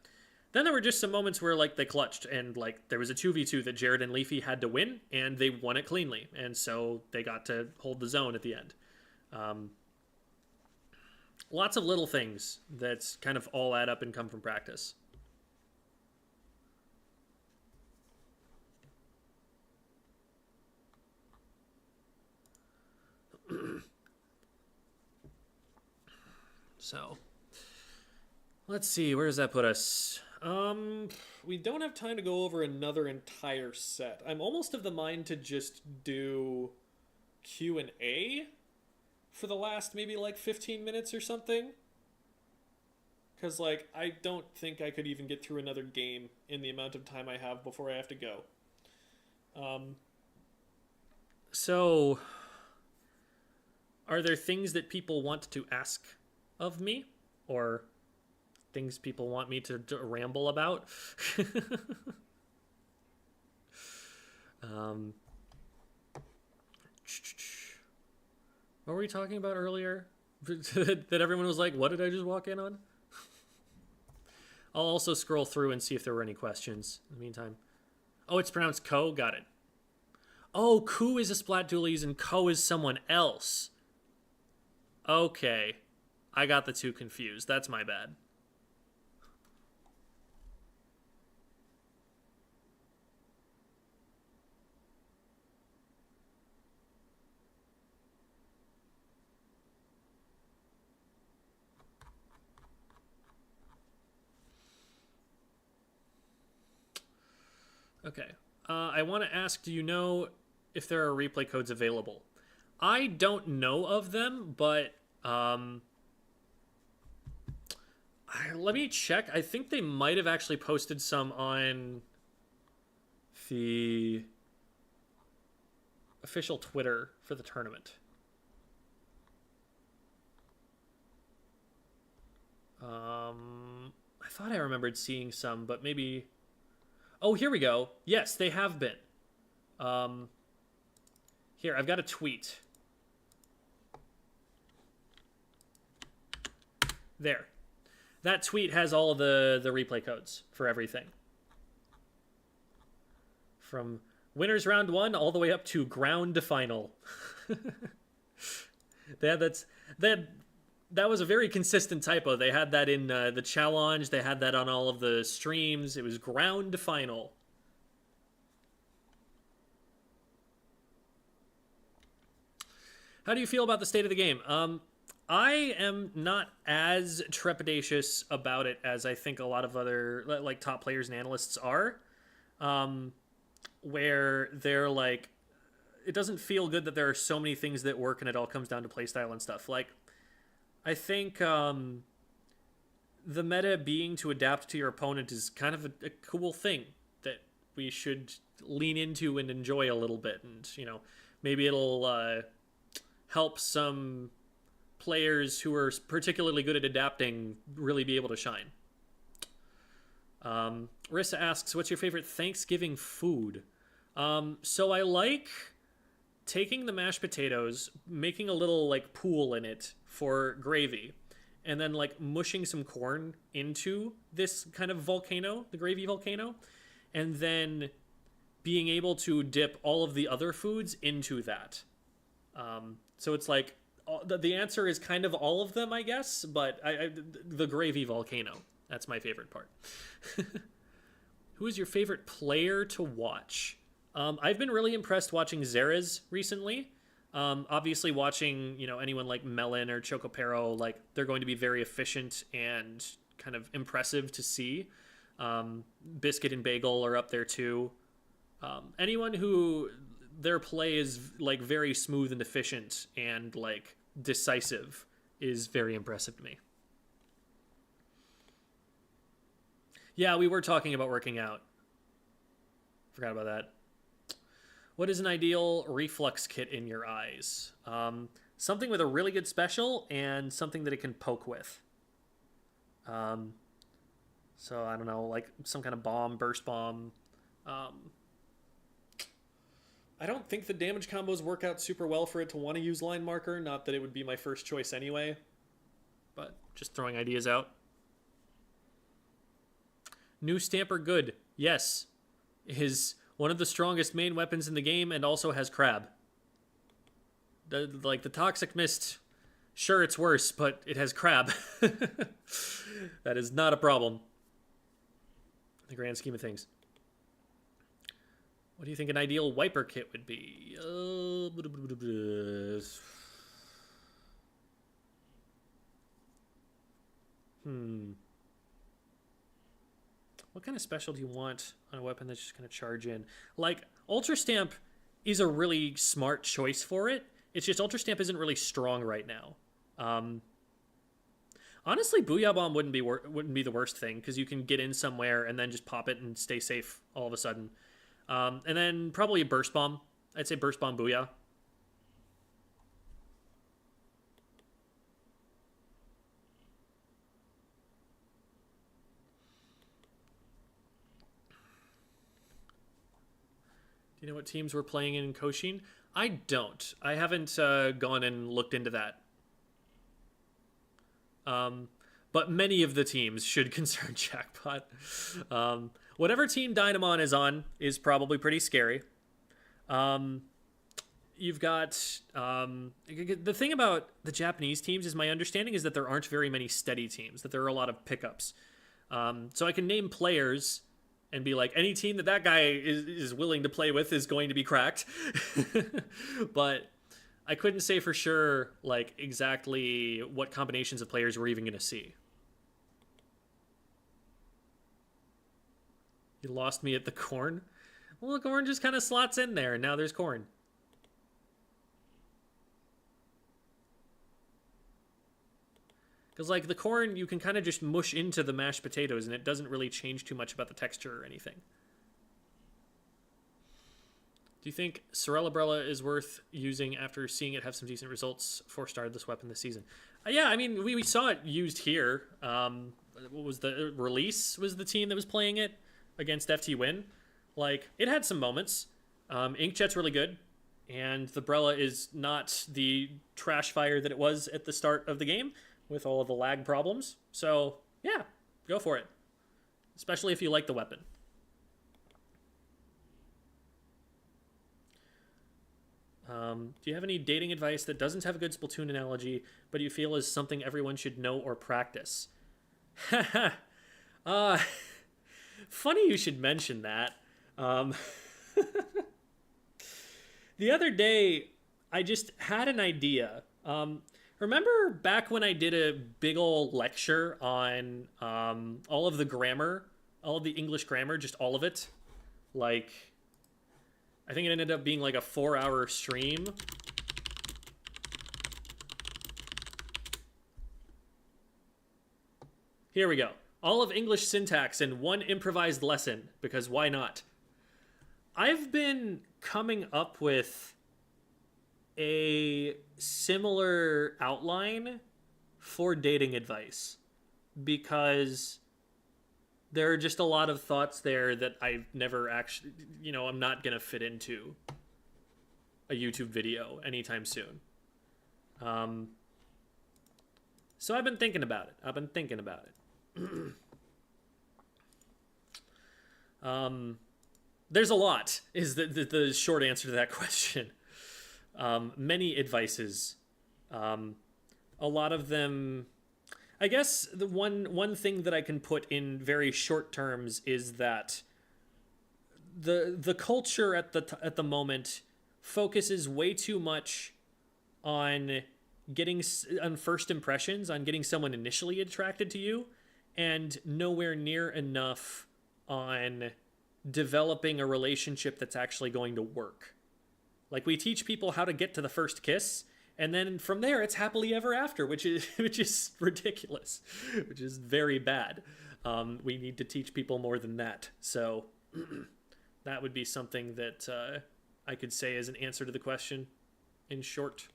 Then there were just some moments where like they clutched, and like there was a 2v2 that Jared and Leafy had to win, and they won it cleanly, and so they got to hold the zone at the end. Lots of little things that's kind of all add up and come from practice. So, let's see, where does that put us? We don't have time to go over another entire set. I'm almost of the mind to just do Q&A for the last maybe like 15 minutes or something. Because, like, I don't think I could even get through another game in the amount of time I have before I have to go. So, are there things that people want to ask of me? Or things people want me to ramble about? What were we talking about earlier? That everyone was like, what did I just walk in on? I'll also scroll through and see if there were any questions in the meantime. Oh, it's pronounced Ko? Got it. Oh, Ku is a Splat Dualies and Ko is someone else. Okay. I got the two confused. That's my bad. Okay. I want to ask, do you know if there are replay codes available? I don't know of them, but let me check. I think they might have actually posted some on the official Twitter for the tournament. I thought I remembered seeing some, but maybe... Oh, here we go. Yes, they have been. Here, I've got a tweet. There. That tweet has all of the replay codes for everything. From winners round 1 all the way up to ground to final. That was a very consistent typo. They had that in the challenge. They had that on all of the streams. It was ground to final. How do you feel about the state of the game? I am not as trepidatious about it as I think a lot of other like top players and analysts are. Where they're like, it doesn't feel good that there are so many things that work and it all comes down to playstyle and stuff. Like, I think the meta being to adapt to your opponent is kind of a cool thing that we should lean into and enjoy a little bit. And, you know, maybe it'll help some players who are particularly good at adapting really be able to shine. Rissa asks, what's your favorite Thanksgiving food? So I like taking the mashed potatoes, making a little like pool in it for gravy, and then like mushing some corn into this kind of volcano, the gravy volcano, and then being able to dip all of the other foods into that. So it's like, the answer is kind of all of them, I guess, but the gravy volcano, that's my favorite part. Who is your favorite player to watch? I've been really impressed watching Xera's recently. Obviously watching, you know, anyone like Melon or Chocopero, like they're going to be very efficient and kind of impressive to see. Biscuit and Bagel are up there too. Anyone who their play is like very smooth and efficient and like decisive is very impressive to me. Yeah, we were talking about working out. Forgot about that. What is an ideal reflux kit in your eyes? Something with a really good special and something that it can poke with. So I don't know, like some kind of bomb, burst bomb. Um, I don't think the damage combos work out super well for it to want to use line marker. Not that it would be my first choice anyway, but just throwing ideas out. New Stamper good. Yes. Is one of the strongest main weapons in the game and also has crab. The Toxic Mist, sure it's worse, but it has crab. That is not a problem in the grand scheme of things. What do you think an ideal wiper kit would be? What kind of special do you want on a weapon that's just going to charge in? Like, Ultra Stamp is a really smart choice for it. It's just Ultra Stamp isn't really strong right now. Honestly, Booyah Bomb wouldn't be the worst thing, because you can get in somewhere and then just pop it and stay safe all of a sudden. And then probably a Burst Bomb. I'd say Burst Bomb Booyah. Do you know what teams we're playing in Koshin? I don't. I haven't gone and looked into that. But many of the teams should concern Jackpot. Whatever team Dynamon is on is probably pretty scary. You've got the thing about the Japanese teams is my understanding is that there aren't very many steady teams, that there are a lot of pickups. So I can name players and be like, any team that guy is willing to play with is going to be cracked. But I couldn't say for sure, like, exactly what combinations of players we're even going to see. You lost me at the corn? Well, the corn just kind of slots in there, and now there's corn. Because, like, the corn, you can kind of just mush into the mashed potatoes, and it doesn't really change too much about the texture or anything. Do you think Cerellabrella is worth using after seeing it have some decent results? 4-star this weapon this season. Yeah, I mean, we saw it used here. What was the release? Was the team that was playing it against FT Win? Like, it had some moments. Inkjet's really good, and the Brella is not the trash fire that it was at the start of the game with all of the lag problems. So, yeah, go for it. Especially if you like the weapon. Do you have any dating advice that doesn't have a good Splatoon analogy, but you feel is something everyone should know or practice? Funny you should mention that. The other day, I just had an idea. Remember back when I did a big ol' lecture on all of the grammar, all of the English grammar, just all of it? Like, I think it ended up being like a 4-hour stream. Here we go. All of English syntax in one improvised lesson, because why not? I've been coming up with a similar outline for dating advice, because there are just a lot of thoughts there that I've never actually, I'm not going to fit into a YouTube video anytime soon. So I've been thinking about it. There's a lot, is the short answer to that question. Many advices. A lot of them, I guess the one thing that I can put in very short terms is that the culture at the moment focuses way too much on on first impressions, on getting someone initially attracted to you, and nowhere near enough on developing a relationship that's actually going to work. Like, we teach people how to get to the first kiss, and then from there it's happily ever after, which is ridiculous, which is very bad. We need to teach people more than that. So that would be something that I could say as an answer to the question in short.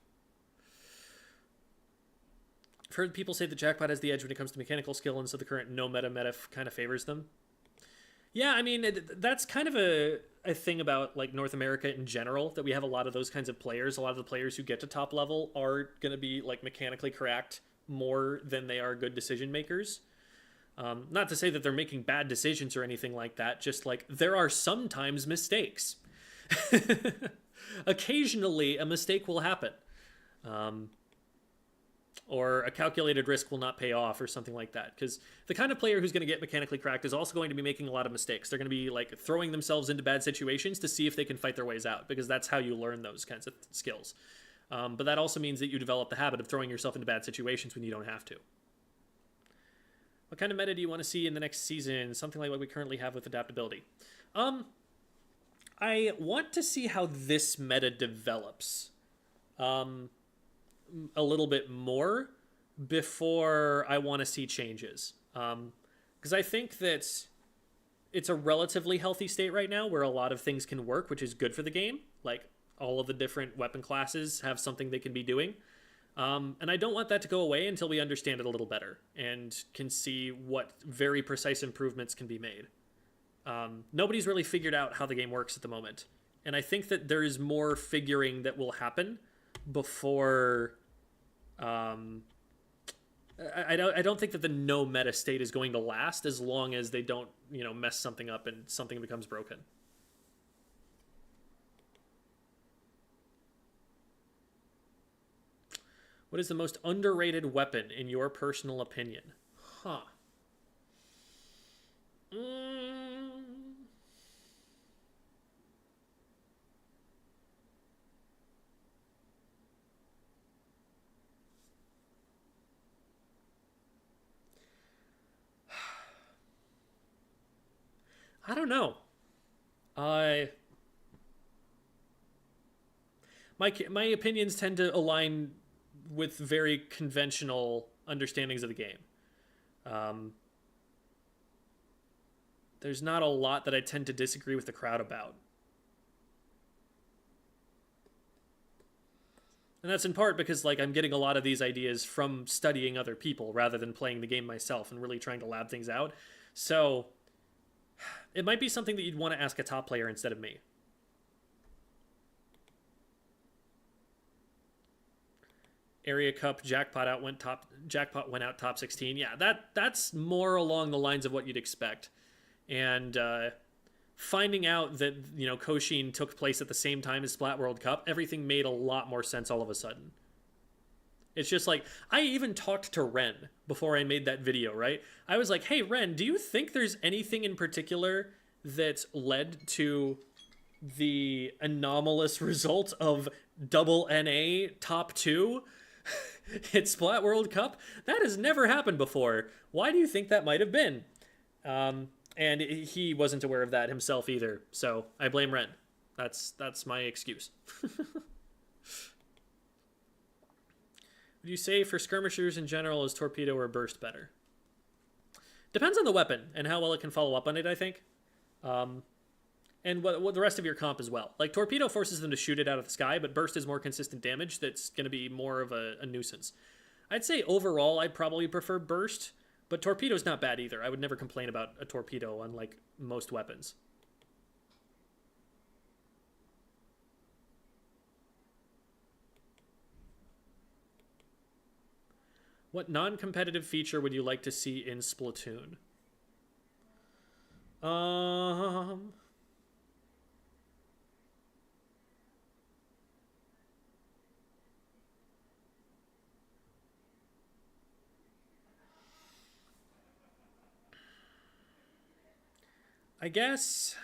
I've heard people say that Jackpot has the edge when it comes to mechanical skill, and so the current no meta kind of favors them. Yeah, I mean, that's kind of a thing about like North America in general, that we have a lot of those kinds of players. A lot of the players who get to top level are going to be like mechanically correct more than they are good decision makers. Not to say that they're making bad decisions or anything like that, just like there are sometimes mistakes. Occasionally a mistake will happen. Or a calculated risk will not pay off or something like that. Because the kind of player who's going to get mechanically cracked is also going to be making a lot of mistakes. They're going to be like throwing themselves into bad situations to see if they can fight their ways out, because that's how you learn those kinds of skills. But that also means that you develop the habit of throwing yourself into bad situations when you don't have to. What kind of meta do you want to see in the next season? Something like what we currently have with adaptability. I want to see how this meta develops. A little bit more before I want to see changes. Because I think that it's a relatively healthy state right now where a lot of things can work, which is good for the game. Like all of the different weapon classes have something they can be doing. And I don't want that to go away until we understand it a little better and can see what very precise improvements can be made. Nobody's really figured out how the game works at the moment. And I think that there is more figuring that will happen before... I don't think that the no meta state is going to last as long as they don't, mess something up and something becomes broken. What is the most underrated weapon in your personal opinion? Huh. I don't know. My opinions tend to align with very conventional understandings of the game. There's not a lot that I tend to disagree with the crowd about. And that's in part because I'm getting a lot of these ideas from studying other people rather than playing the game myself and really trying to lab things out. So it might be something that you'd want to ask a top player instead of me. Area Cup Jackpot went out top 16. Yeah, that's more along the lines of what you'd expect. And finding out that Koshin took place at the same time as Splat World Cup, everything made a lot more sense all of a sudden. It's just like, I even talked to Ren before I made that video, right? I was like, hey, Ren, do you think there's anything in particular that led to the anomalous result of double NA top 2 at Splat World Cup? That has never happened before. Why do you think that might have been? And he wasn't aware of that himself either. So I blame Ren. That's my excuse. Would you say for skirmishers in general is torpedo or burst better? Depends on the weapon and how well it can follow up on it, I think. And what the rest of your comp as well. Like torpedo forces them to shoot it out of the sky, but burst is more consistent damage that's going to be more of a nuisance. I'd say overall I'd probably prefer burst, but torpedo's not bad either. I would never complain about a torpedo on most weapons. What non-competitive feature would you like to see in Splatoon? I guess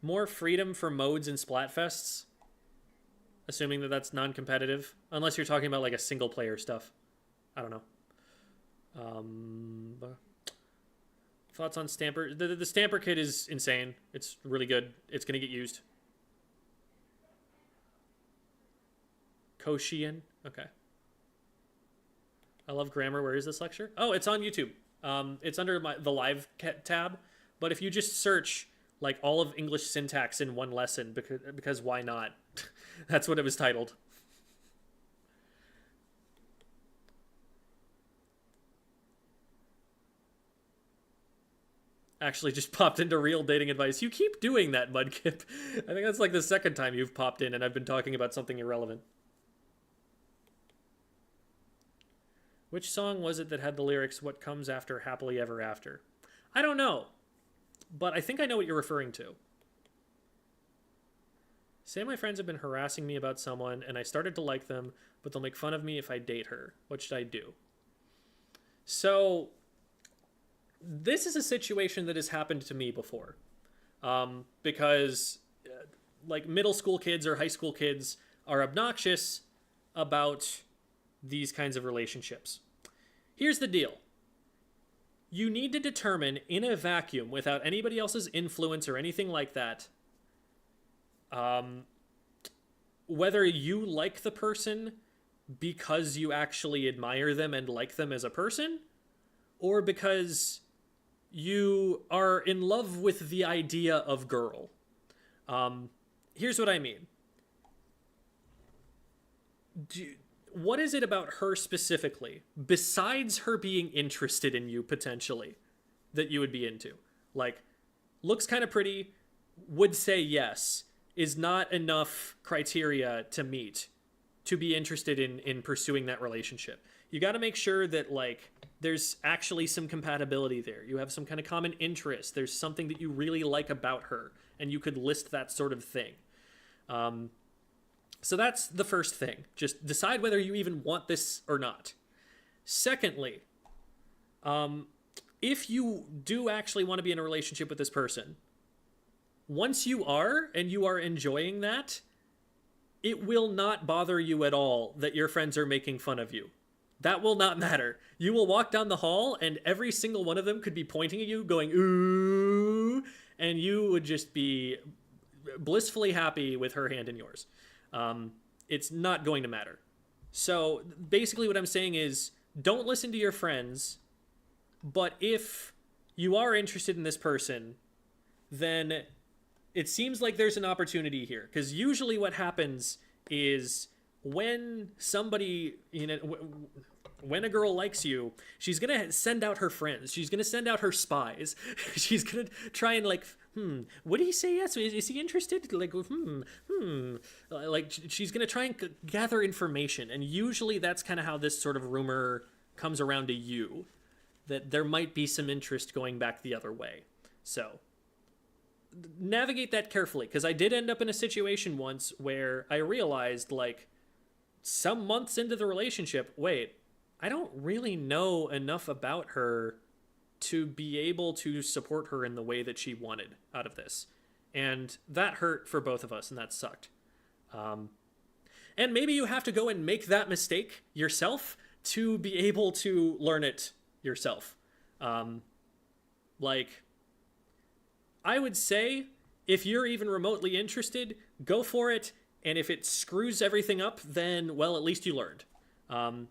more freedom for modes in Splatfests. Assuming that that's non-competitive. Unless you're talking about a single-player stuff. I don't know. Thoughts on Stamper? The Stamper kit is insane. It's really good. It's going to get used. Koshian? Okay. I love grammar. Where is this lecture? Oh, it's on YouTube. It's under the live tab. But if you just search all of English syntax in one lesson, because why not? That's what it was titled. actually just popped into real dating advice. You keep doing that, Mudkip. I think that's like the second time you've popped in and I've been talking about something irrelevant. Which song was it that had the lyrics, "What comes after happily ever after"? I don't know, but I think I know what you're referring to. Say my friends have been harassing me about someone and I started to like them, but they'll make fun of me if I date her. What should I do? So, this is a situation that has happened to me before. Because, like, middle school kids or high school kids are obnoxious about these kinds of relationships. Here's the deal. You need to determine in a vacuum, without anybody else's influence or anything like that, whether you like the person because you actually admire them and like them as a person, or because you are in love with the idea of girl. Here's what I mean. What is it about her specifically, besides her being interested in you potentially, that you would be into? Like, looks kind of pretty, would say yes, is not enough criteria to meet to be interested in pursuing that relationship. You got to make sure that, like, there's actually some compatibility there. You have some kind of common interest. There's something that you really like about her, and you could list that sort of thing. So that's the first thing. Just decide whether you even want this or not. Secondly, if you do actually want to be in a relationship with this person, once you are, and you are enjoying that, it will not bother you at all that your friends are making fun of you. That will not matter. You will walk down the hall, and every single one of them could be pointing at you, going, ooh, and you would just be blissfully happy with her hand in yours. It's not going to matter. So basically what I'm saying is, don't listen to your friends, but if you are interested in this person, then it seems like there's an opportunity here. Because usually what happens is when somebody, when a girl likes you, she's going to send out her friends. She's going to send out her spies. She's going to try and, like, would he say yes? Is he interested? Like, Like, she's going to try and gather information. And usually that's kind of how this sort of rumor comes around to you, that there might be some interest going back the other way. So navigate that carefully, because I did end up in a situation once where I realized, like, some months into the relationship, wait, I don't really know enough about her to be able to support her in the way that she wanted out of this. And that hurt for both of us, and that sucked. And maybe you have to go and make that mistake yourself to be able to learn it yourself. Like, I would say, if you're even remotely interested, go for it. And if it screws everything up, then, well, at least you learned.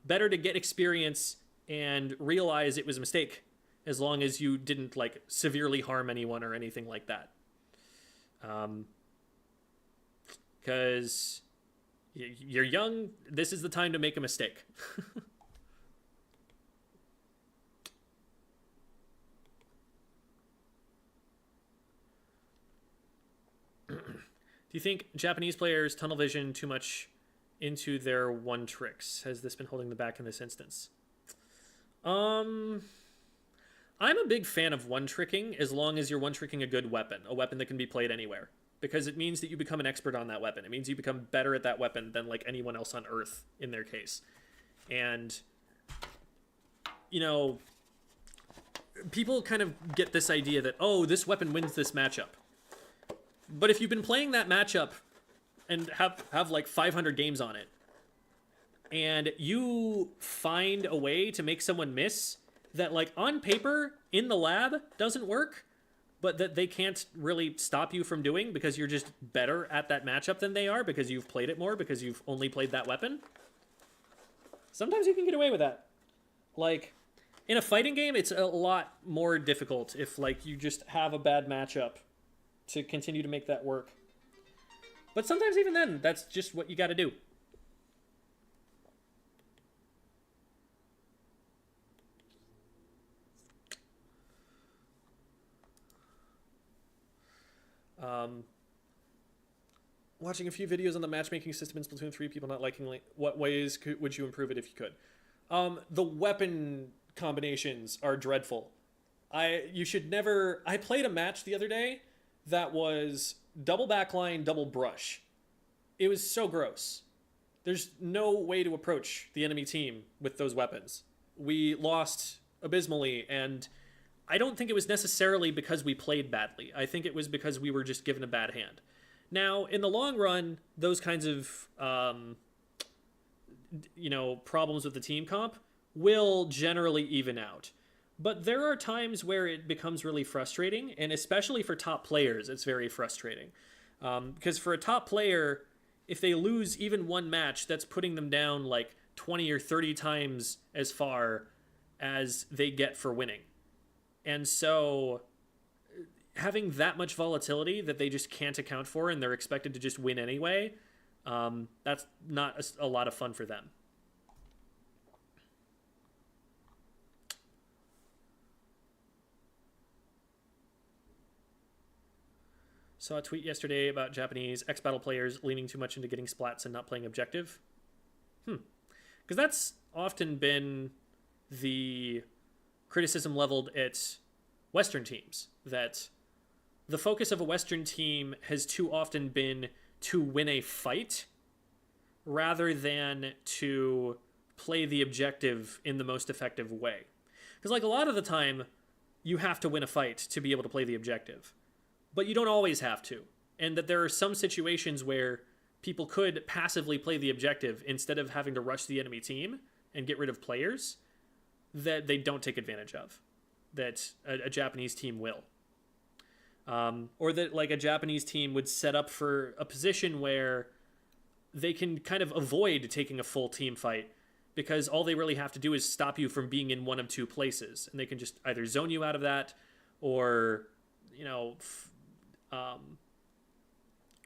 Better to get experience and realize it was a mistake, as long as you didn't, like, severely harm anyone or anything like that. Because you're young, this is the time to make a mistake. Do you think Japanese players tunnel vision too much into their one tricks? Has this been holding them back in this instance? I'm a big fan of one tricking, as long as you're one tricking a good weapon, a weapon that can be played anywhere, because it means that you become an expert on that weapon. It means you become better at that weapon than, like, anyone else on Earth in their case. And, people kind of get this idea that, oh, this weapon wins this matchup. But if you've been playing that matchup and have like 500 games on it, and you find a way to make someone miss that, like, on paper in the lab doesn't work, but that they can't really stop you from doing because you're just better at that matchup than they are, because you've played it more, because you've only played that weapon, sometimes you can get away with that. Like, in a fighting game, it's a lot more difficult if, like, you just have a bad matchup to continue to make that work. But sometimes even then, that's just what you got to do. Um, Watching a few videos on the matchmaking system in Splatoon 3, people not liking what ways would you improve it if you could? The weapon combinations are dreadful. You should never. I played a match the other day that was double backline, double brush. It was so gross. There's no way to approach the enemy team with those weapons. We lost abysmally, and I don't think it was necessarily because we played badly. I think it was because we were just given a bad hand. Now, in the long run, those kinds of problems with the team comp will generally even out. But there are times where it becomes really frustrating, and especially for top players, it's very frustrating. Because for a top player, if they lose even one match, that's putting them down like 20 or 30 times as far as they get for winning. And so having that much volatility that they just can't account for and they're expected to just win anyway, that's not a lot of fun for them. Saw a tweet yesterday about Japanese X-Battle players leaning too much into getting splats and not playing objective. Because that's often been the criticism leveled at Western teams, that the focus of a Western team has too often been to win a fight rather than to play the objective in the most effective way. Because like a lot of the time, you have to win a fight to be able to play the objective. But you don't always have to. And that there are some situations where people could passively play the objective instead of having to rush the enemy team and get rid of players that they don't take advantage of, that a Japanese team will. Or that like a Japanese team would set up for a position where they can kind of avoid taking a full team fight because all they really have to do is stop you from being in one of two places. And they can just either zone you out of that or,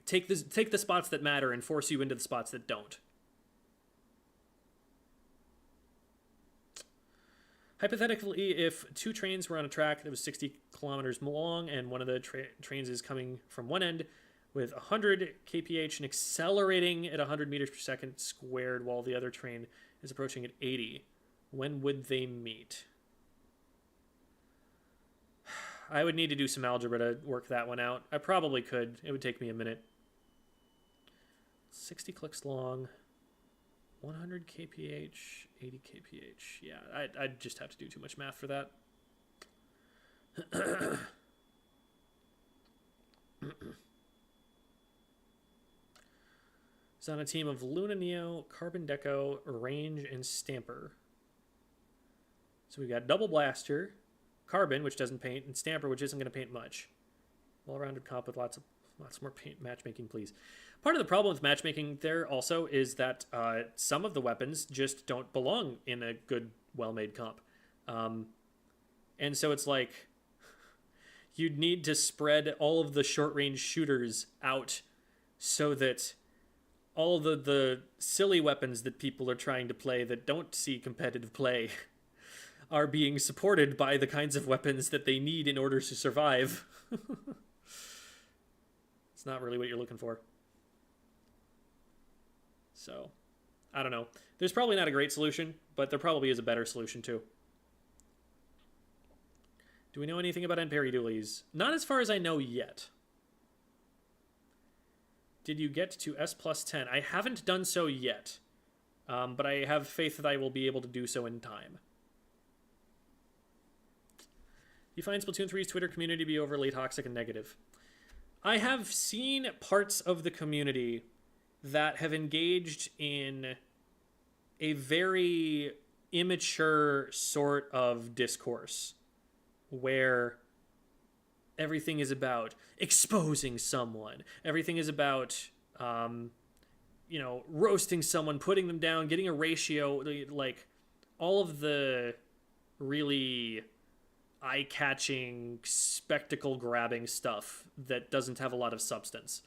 take the spots that matter and force you into the spots that don't. Hypothetically, if two trains were on a track that was 60 kilometers long and one of the trains is coming from one end with 100 kph and accelerating at 100 meters per second squared while the other train is approaching at 80, when would they meet? I would need to do some algebra to work that one out. I probably could. It would take me a minute. 60 clicks long, 100 kph, 80 kph. Yeah, I'd just have to do too much math for that. It's on a team of Luna Neo, Carbon Deco, Range, and Stamper. So we've got Double Blaster, Carbon, which doesn't paint, and Stamper, which isn't going to paint much. Well-rounded comp with lots more paint matchmaking, please. Part of the problem with matchmaking there also is that some of the weapons just don't belong in a good, well-made comp. And so it's like you'd need to spread all of the short-range shooters out so that all of the silly weapons that people are trying to play that don't see competitive play are being supported by the kinds of weapons that they need in order to survive. It's not really what you're looking for. So, I don't know. There's probably not a great solution, but there probably is a better solution too. Do we know anything about Enperi dualies? Not as far as I know yet. Did you get to S plus 10? I haven't done so yet, but I have faith that I will be able to do so in time. You find Splatoon 3's Twitter community to be overly toxic and negative. I have seen parts of the community that have engaged in a very immature sort of discourse where everything is about exposing someone. Everything is about, roasting someone, putting them down, getting a ratio, like all of the really eye-catching, spectacle-grabbing stuff that doesn't have a lot of substance.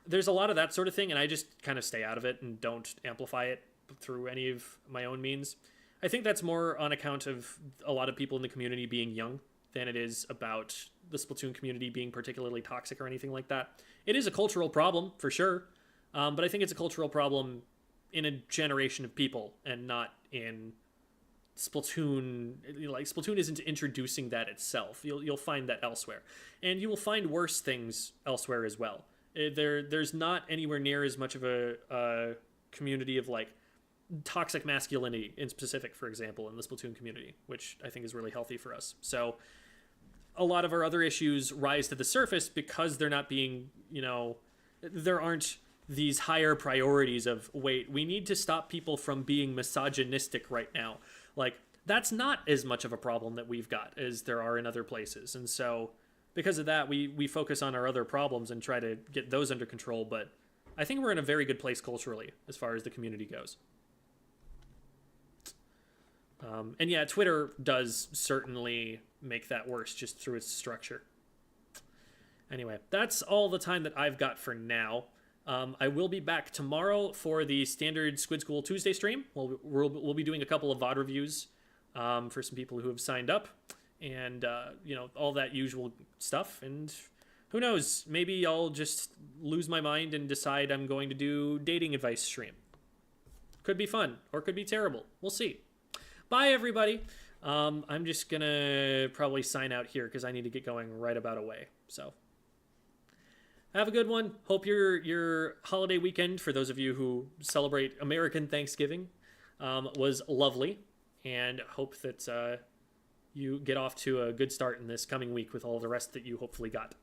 There's a lot of that sort of thing, and I just kind of stay out of it and don't amplify it through any of my own means. I think that's more on account of a lot of people in the community being young than it is about the Splatoon community being particularly toxic or anything like that. It is a cultural problem, for sure, but I think it's a cultural problem in a generation of people and not in Splatoon. Like, Splatoon isn't introducing that itself. You'll find that elsewhere, and you will find worse things elsewhere as well. There's not anywhere near as much of a community of like toxic masculinity in specific, for example, in the Splatoon community, which I think is really healthy for us. So a lot of our other issues rise to the surface because they're not being, there aren't these higher priorities of, wait, we need to stop people from being misogynistic right now. Like, that's not as much of a problem that we've got as there are in other places. And so because of that, we focus on our other problems and try to get those under control. But I think we're in a very good place culturally as far as the community goes. And yeah, Twitter does certainly make that worse just through its structure. Anyway, that's all the time that I've got for now. I will be back tomorrow for the standard Squid School Tuesday stream. We'll be doing a couple of VOD reviews for some people who have signed up, and all that usual stuff. And who knows, maybe I'll just lose my mind and decide I'm going to do dating advice stream. Could be fun, or could be terrible. We'll see. Bye, everybody. I'm just gonna probably sign out here because I need to get going right about away. So have a good one. Hope your holiday weekend, for those of you who celebrate American Thanksgiving, was lovely, and hope that you get off to a good start in this coming week with all the rest that you hopefully got.